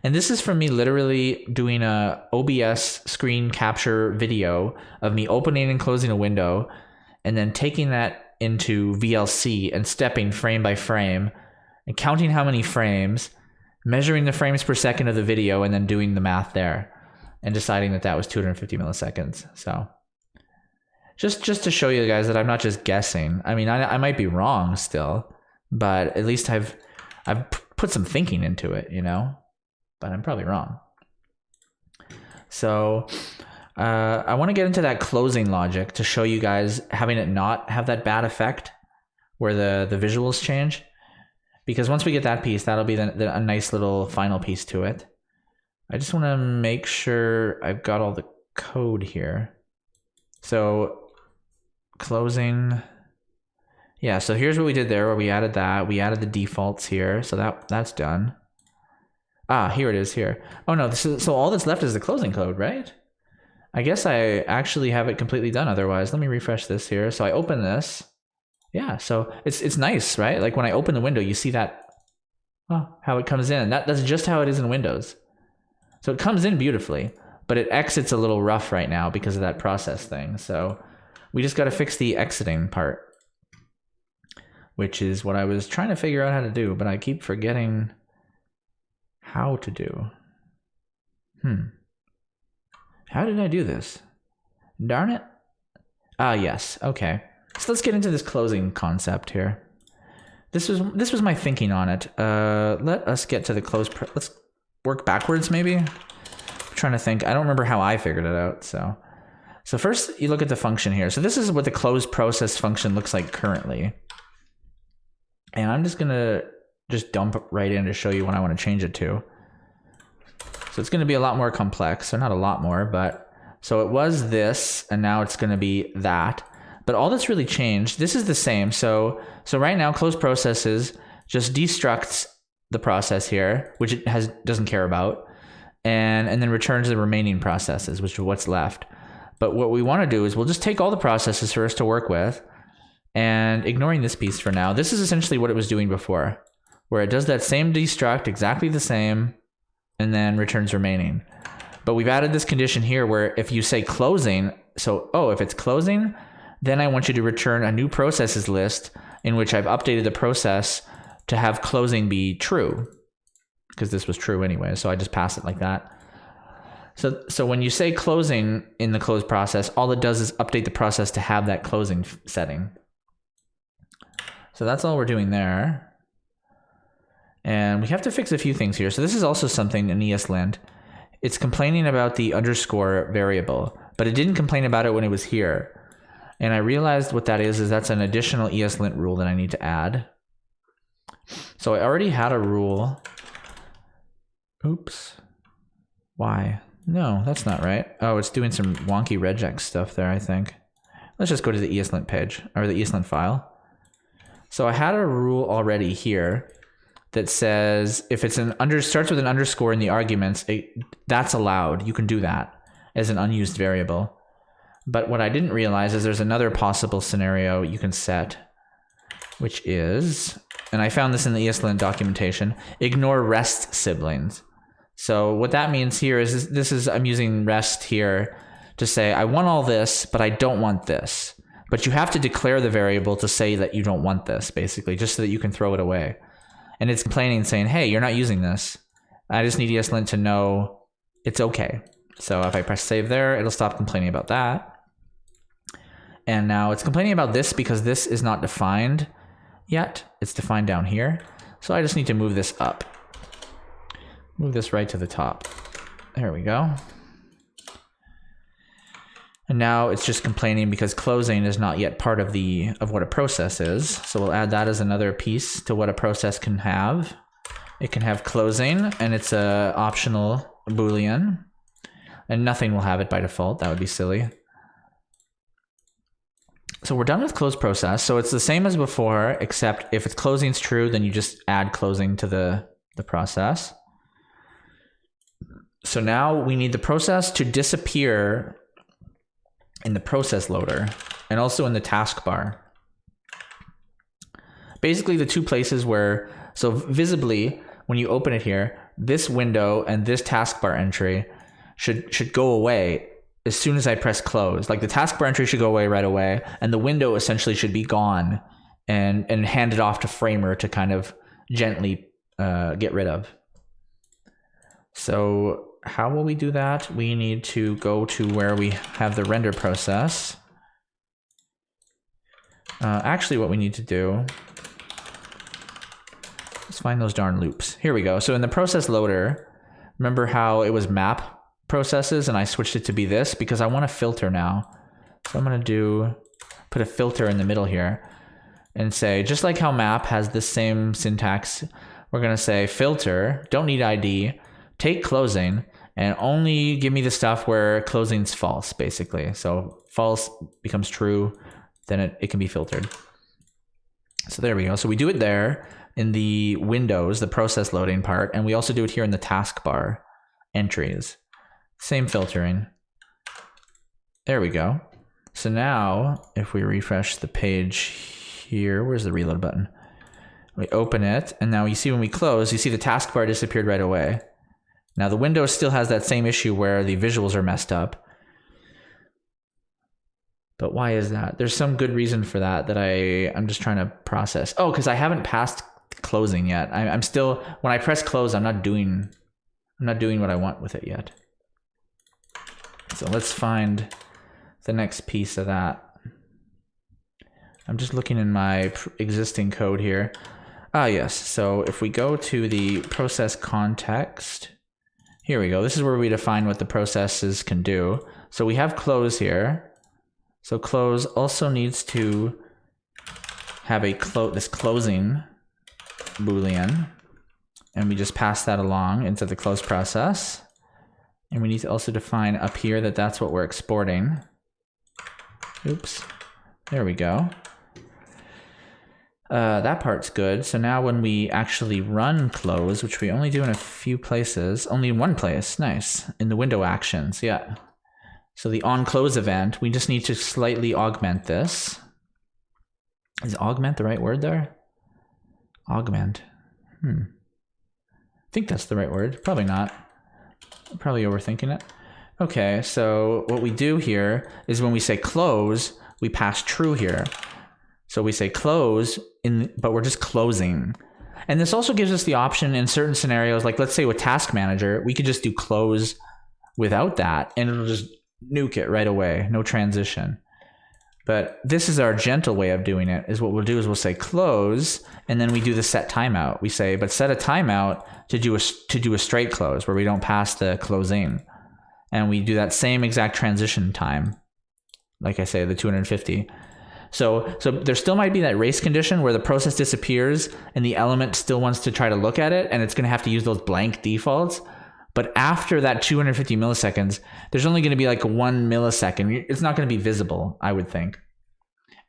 And this is from me literally doing a OBS screen capture video of me opening and closing a window, and then taking that into VLC and stepping frame by frame and counting how many frames, measuring the frames per second of the video, and then doing the math there and deciding that that was 250 milliseconds. So just to show you guys that I'm not just guessing. I mean, I might be wrong still, but at least I've put some thinking into it, you know, but I'm probably wrong. So I want to get into that closing logic to show you guys having it not have that bad effect where the visuals change. Because once we get that piece, that'll be a nice little final piece to it. I just want to make sure I've got all the code here. So closing, yeah, so here's what we did there where we added that. We added the defaults here, so that's done. Ah, here it is here. Oh no, so all that's left is the closing code, right? I guess I actually have it completely done otherwise. Let me refresh this here. So I open this. Yeah, so it's nice, right? Like when I open the window, you see that, oh, how it comes in. That's just how it is in Windows. So it comes in beautifully, but it exits a little rough right now because of that process thing. So we just got to fix the exiting part, which is what I was trying to figure out how to do, but I keep forgetting how to do. How did I do this? Darn it. Ah, yes. Okay. So let's get into this closing concept here. This was my thinking on it. Let us get to the close. Let's work backwards maybe. I'm trying to think. I don't remember how I figured it out. So first you look at the function here. So this is what the close process function looks like currently. And I'm just gonna dump right in to show you what I want to change it to. So it's going to be a lot more complex, or not a lot more, but so it was this, and now it's going to be that. But all that's really changed, this is the same. So right now, close processes just destructs the process here, which it doesn't care about, and then returns the remaining processes, which are what's left. But what we want to do is we'll just take all the processes for us to work with, and ignoring this piece for now. This is essentially what it was doing before, where it does that same destruct, exactly the same, and then returns remaining. But we've added this condition here where if you say closing, so, oh, if it's closing, then I want you to return a new processes list in which I've updated the process to have closing be true, because this was true anyway, so I just pass it like that. So when you say closing in the close process, all it does is update the process to have that closing setting. So that's all we're doing there. And we have to fix a few things here. So this is also something in ESLint. It's complaining about the underscore variable, but it didn't complain about it when it was here. And I realized what that is that's an additional ESLint rule that I need to add. So I already had a rule. Oops. Why? No, that's not right. Oh, it's doing some wonky regex stuff there, I think. Let's just go to the ESLint page, or the ESLint file. So I had a rule already here that says if it's starts with an underscore in the arguments, that's allowed. You can do that as an unused variable. But what I didn't realize is there's another possible scenario you can set, which is, and I found this in the ESLint documentation, ignore rest siblings. So what that means here is I'm using rest here to say I want all this, but I don't want this. But you have to declare the variable to say that you don't want this, basically, just so that you can throw it away. And it's complaining, saying, hey, you're not using this. I just need ESLint to know it's okay. So if I press save there, it'll stop complaining about that. And now it's complaining about this because this is not defined yet. It's defined down here. So I just need to move this up. Move this right to the top. There we go. And now it's just complaining because closing is not yet part of what a process is. So we'll add that as another piece to what a process can have. It can have closing, and it's a optional Boolean. And nothing will have it by default. That would be silly. So we're done with close process. So it's the same as before, except if it's closing's true, then you just add closing to the process. So now we need the process to disappear in the process loader and also in the taskbar. Basically the two places where, so visibly when you open it here, this window and this taskbar entry should go away as soon as I press close. Like the taskbar entry should go away right away, and the window essentially should be gone and handed off to Framer to kind of gently get rid of. So how will we do that? We need to go to where we have the render process. Actually, what we need to do, let's find those darn loops. Here we go. So in the process loader, remember how it was mapProcesses and I switched it to be this because I want a filter now. So I'm going to put a filter in the middle here and say, just like how map has the same syntax, we're going to say filter, don't need ID, take closing, and only give me the stuff where closing's false, basically. So false becomes true, then it can be filtered. So there we go. So we do it there in the Windows, the process loading part, and we also do it here in the taskbar entries. Same filtering. There we go. So now if we refresh the page here, where's the reload button? We open it, and now you see when we close, you see the taskbar disappeared right away. Now the Windows still has that same issue where the visuals are messed up. But why is that? There's some good reason for that I'm just trying to process. Oh, because I haven't passed closing yet. I'm still, when I press close, I'm not doing what I want with it yet. So let's find the next piece of that. I'm just looking in my existing code here. Ah, yes. So if we go to the process context, here we go. This is where we define what the processes can do. So we have close here. So close also needs to have this closing Boolean, and we just pass that along into the close process. And we need to also define up here that that's what we're exporting. Oops, there we go. That part's good. So now when we actually run close, which we only do in a few places, only in one place, nice, in the window actions, yeah. So the onClose event, we just need to slightly augment this. Is augment the right word there? Augment. I think that's the right word. Probably not. Probably overthinking it. Okay, so what we do here is when we say close, we pass true here. So we say close, but we're just closing. And this also gives us the option in certain scenarios, like let's say with Task Manager, we could just do close without that, and it'll just nuke it right away, no transition. But this is our gentle way of doing it, is what we'll do is we'll say close, and then we do the set timeout. We say, but set a timeout to do a straight close where we don't pass the closing. And we do that same exact transition time, like I say, the 250. So there still might be that race condition where the process disappears and the element still wants to try to look at it, and it's going to have to use those blank defaults. But after that 250 milliseconds, there's only going to be like 1 millisecond. It's not going to be visible, I would think.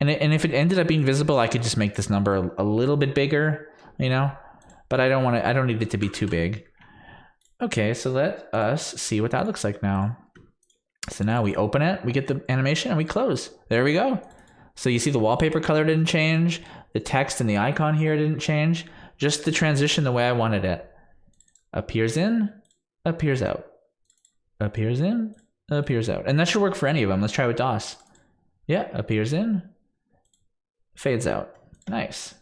And if it ended up being visible, I could just make this number a little bit bigger, you know. But I don't need it to be too big. Okay, so let us see what that looks like now. So now we open it, we get the animation, and we close. There we go. So you see the wallpaper color didn't change, the text and the icon here didn't change, just the transition the way I wanted it. Appears in, appears out. Appears in, appears out. And that should work for any of them. Let's try with DOS. Yeah, appears in, fades out. Nice.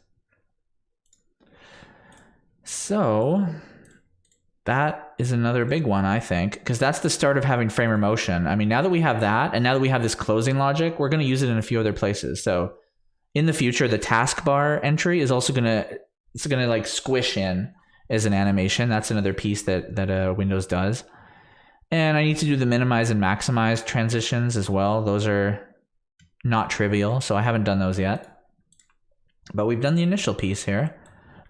So that is another big one, I think, because that's the start of having framer motion. I mean, now that we have that, and now that we have this closing logic, we're going to use it in a few other places. So in the future, the taskbar entry is also going to like squish in as an animation. That's another piece that Windows does. And I need to do the minimize and maximize transitions as well. Those are not trivial, so I haven't done those yet. But we've done the initial piece here.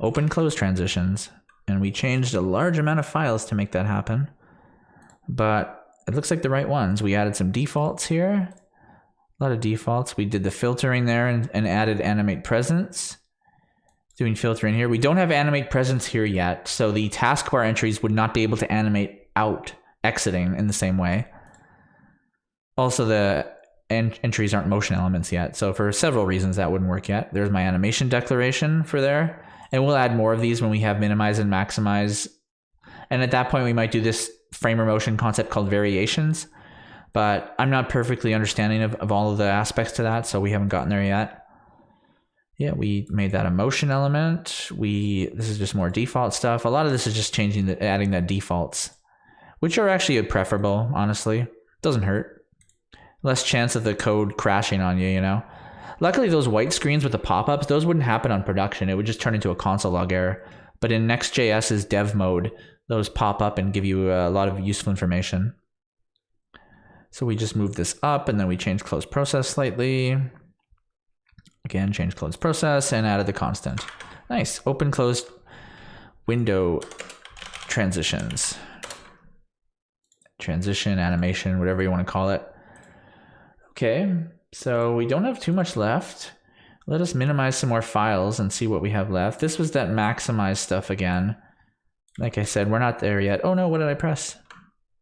Open close transitions, and we changed a large amount of files to make that happen, but it looks like the right ones. We added some defaults here, a lot of defaults. We did the filtering there and added animate presence. Doing filtering here. We don't have animate presence here yet, so the taskbar entries would not be able to animate out, exiting in the same way. Also, the entries aren't motion elements yet, so for several reasons that wouldn't work yet. There's my animation declaration for there. And we'll add more of these when we have minimize and maximize. And at that point, we might do this framer motion concept called variations. But I'm not perfectly understanding of all of the aspects to that, so we haven't gotten there yet. Yeah, we made that a motion element. This is just more default stuff. A lot of this is just adding the defaults, which are actually preferable, honestly. Doesn't hurt. Less chance of the code crashing on you, you know? Luckily, those white screens with the pop-ups, those wouldn't happen on production. It would just turn into a console log error. But in next.js's dev mode, those pop up and give you a lot of useful information. So we just moved this up, and then we changed close process slightly. Again, changed close process and added the constant. Nice. Open closed window transitions. Transition, animation, whatever you want to call it. Okay. So we don't have too much left. Let us minimize some more files and see what we have left. This was that maximize stuff again. Like I said, we're not there yet. Oh no, what did I press?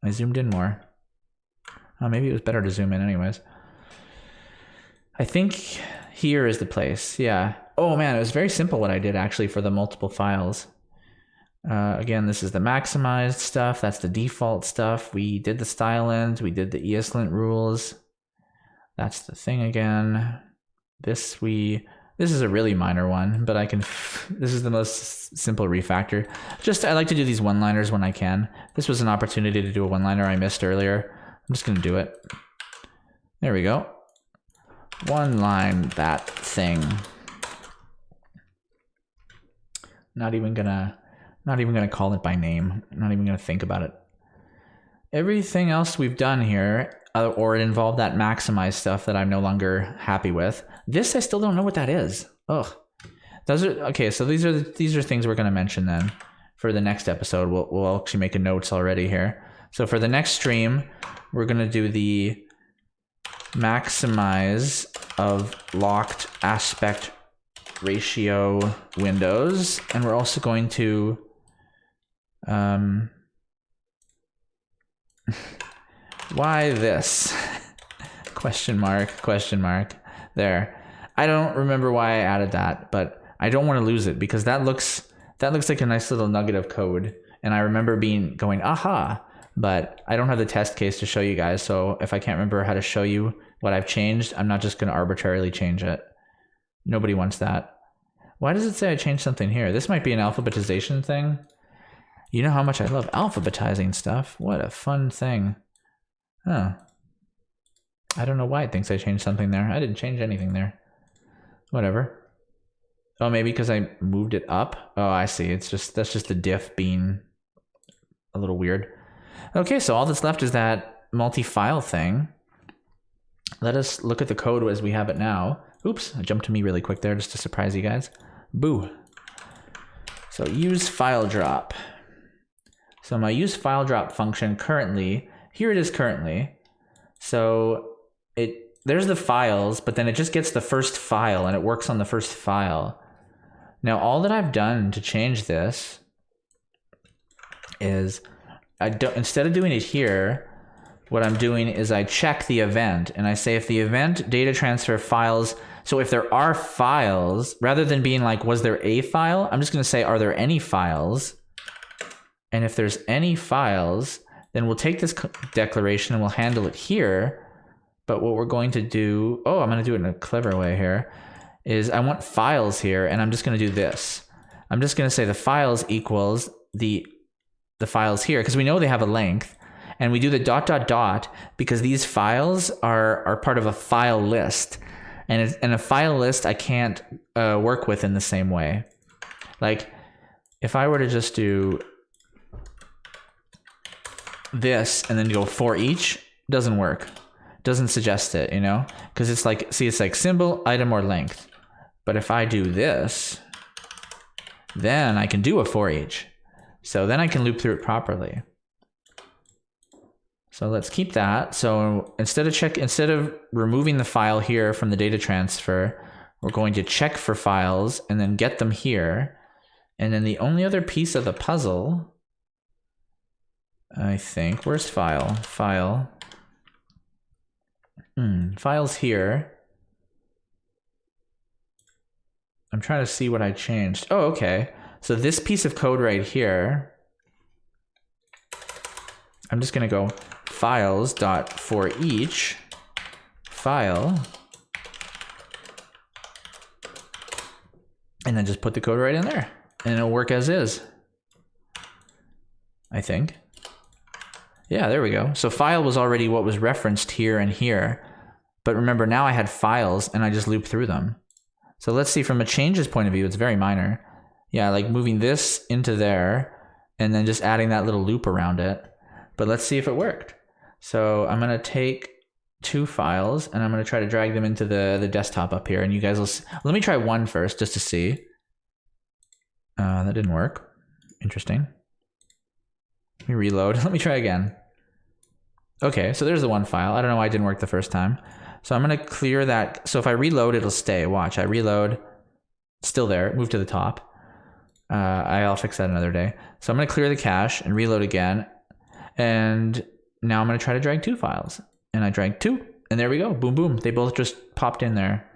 I zoomed in more. Oh, maybe it was better to zoom in anyways. I think here is the place, yeah. Oh man, it was very simple what I did actually for the multiple files. Again, this is the maximized stuff. That's the default stuff. We did the Stylelint, we did the ESLint rules. That's the thing again. This is a really minor one, but this is the most simple refactor. I like to do these one-liners when I can. This was an opportunity to do a one-liner I missed earlier. I'm just gonna do it. There we go. One line that thing. Not even gonna call it by name. Not even gonna think about it. Everything else we've done here, or it involved that maximize stuff that I'm no longer happy with. This I still don't know what that is. Ugh. Those are okay. So these are things we're gonna mention then for the next episode. We'll actually make a notes already here. So for the next stream, we're gonna do the maximize of locked aspect ratio windows, and we're also going to why this? Question mark. There. I don't remember why I added that, but I don't want to lose it because that looks like a nice little nugget of code. And I remember going, aha, but I don't have the test case to show you guys. So if I can't remember how to show you what I've changed, I'm not just going to arbitrarily change it. Nobody wants that. Why does it say I changed something here? This might be an alphabetization thing. You know how much I love alphabetizing stuff. What a fun thing. Huh. I don't know why it thinks I changed something there. I didn't change anything there. Whatever. Oh, maybe because I moved it up. Oh, I see. It's just, that's just the diff being a little weird. Okay, so all that's left is that multi-file thing. Let us look at the code as we have it now. Oops, I jumped to me really quick there just to surprise you guys. Boo. So use file drop. So my use file drop function currently, here it is currently. So there's the files, but then it just gets the first file and it works on the first file. Now all that I've done to change this is instead of doing it here, what I'm doing is I check the event and I say if the event data transfer files, so if there are files, rather than being like, was there a file? I'm just gonna say, are there any files? And if there's any files, then we'll take this declaration and we'll handle it here. But what we're going to do, I'm gonna do it in a clever way here, is I want files here and I'm just gonna do this. I'm just gonna say the files equals the files here, because we know they have a length. And we do the ... because these files are part of a file list. And a file list I can't work with in the same way. Like if I were to just do this and then go for each, doesn't work. Doesn't suggest it, you know? Because it's like, see, it's like symbol, item, or length. But if I do this, then I can do a for each. So then I can loop through it properly. So let's keep that. So instead of removing the file here from the data transfer, we're going to check for files and then get them here. And then the only other piece of the puzzle, I think, where's file? File's here. I'm trying to see what I changed. Oh, okay. So this piece of code right here, I'm just gonna go files.forEach file, and then just put the code right in there, and it'll work as is, I think. Yeah, there we go. So file was already what was referenced here and here, but remember now I had files and I just looped through them. So let's see, from a changes point of view, it's very minor. Yeah, like moving this into there and then just adding that little loop around it. But let's see if it worked. So I'm gonna take two files and I'm gonna try to drag them into the desktop up here, and you guys will let me try one first just to see. That didn't work. Interesting. Let me reload. Let me try again. Okay, so there's the one file. I don't know why it didn't work the first time. So I'm gonna clear that. So if I reload, it'll stay. Watch, I reload, still there, move to the top. I'll fix that another day. So I'm gonna clear the cache and reload again. And now I'm gonna try to drag two files. And I drag two, and there we go, boom, boom. They both just popped in there.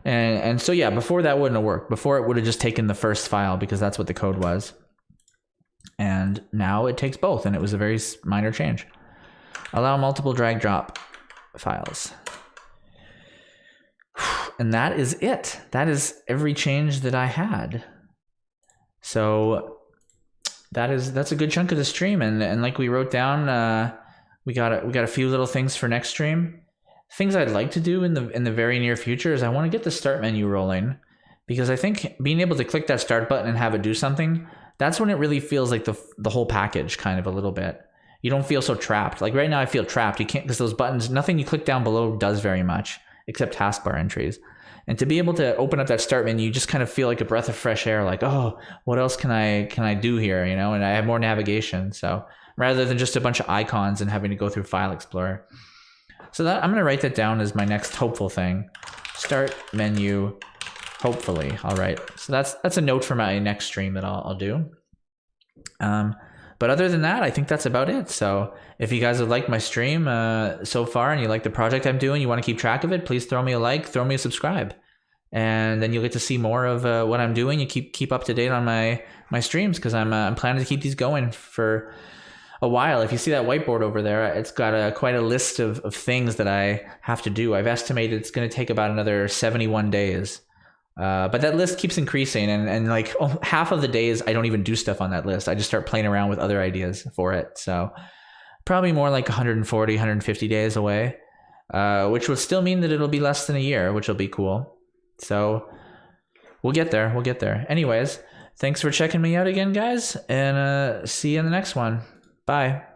And so yeah, before that wouldn't have worked. Before it would have just taken the first file because that's what the code was. And now it takes both, and it was a very minor change. Allow multiple drag drop files. And that is it. That is every change that I had. So that's a good chunk of the stream, and like we wrote down, we got a few little things for next stream. Things I'd like to do in the very near future is I want to get the start menu rolling, because I think being able to click that start button and have it do something, that's when it really feels like the whole package kind of a little bit. You don't feel so trapped. Like right now I feel trapped. You can't, because those buttons, nothing you click down below does very much except taskbar entries. And to be able to open up that start menu, you just kind of feel like a breath of fresh air, like, oh, what else can I do here, you know? And I have more navigation. So rather than just a bunch of icons and having to go through File Explorer. So that I'm going to write that down as my next hopeful thing. Start menu, hopefully. All right. So that's a note for my next stream that I'll do. But other than that, I think that's about it. So if you guys have liked my stream so far and you like the project I'm doing, you want to keep track of it, please throw me a like, throw me a subscribe. And then you'll get to see more of what I'm doing. You keep up to date on my streams, because I'm planning to keep these going for a while. If you see that whiteboard over there, it's got quite a list of things that I have to do. I've estimated it's going to take about another 71 days. But that list keeps increasing, and like half of the days I don't even do stuff on that list. I just start playing around with other ideas for it. So probably more like 140, 150 days away, which will still mean that it'll be less than a year, which will be cool. So we'll get there. We'll get there. Anyways, thanks for checking me out again, guys, and see you in the next one. Bye.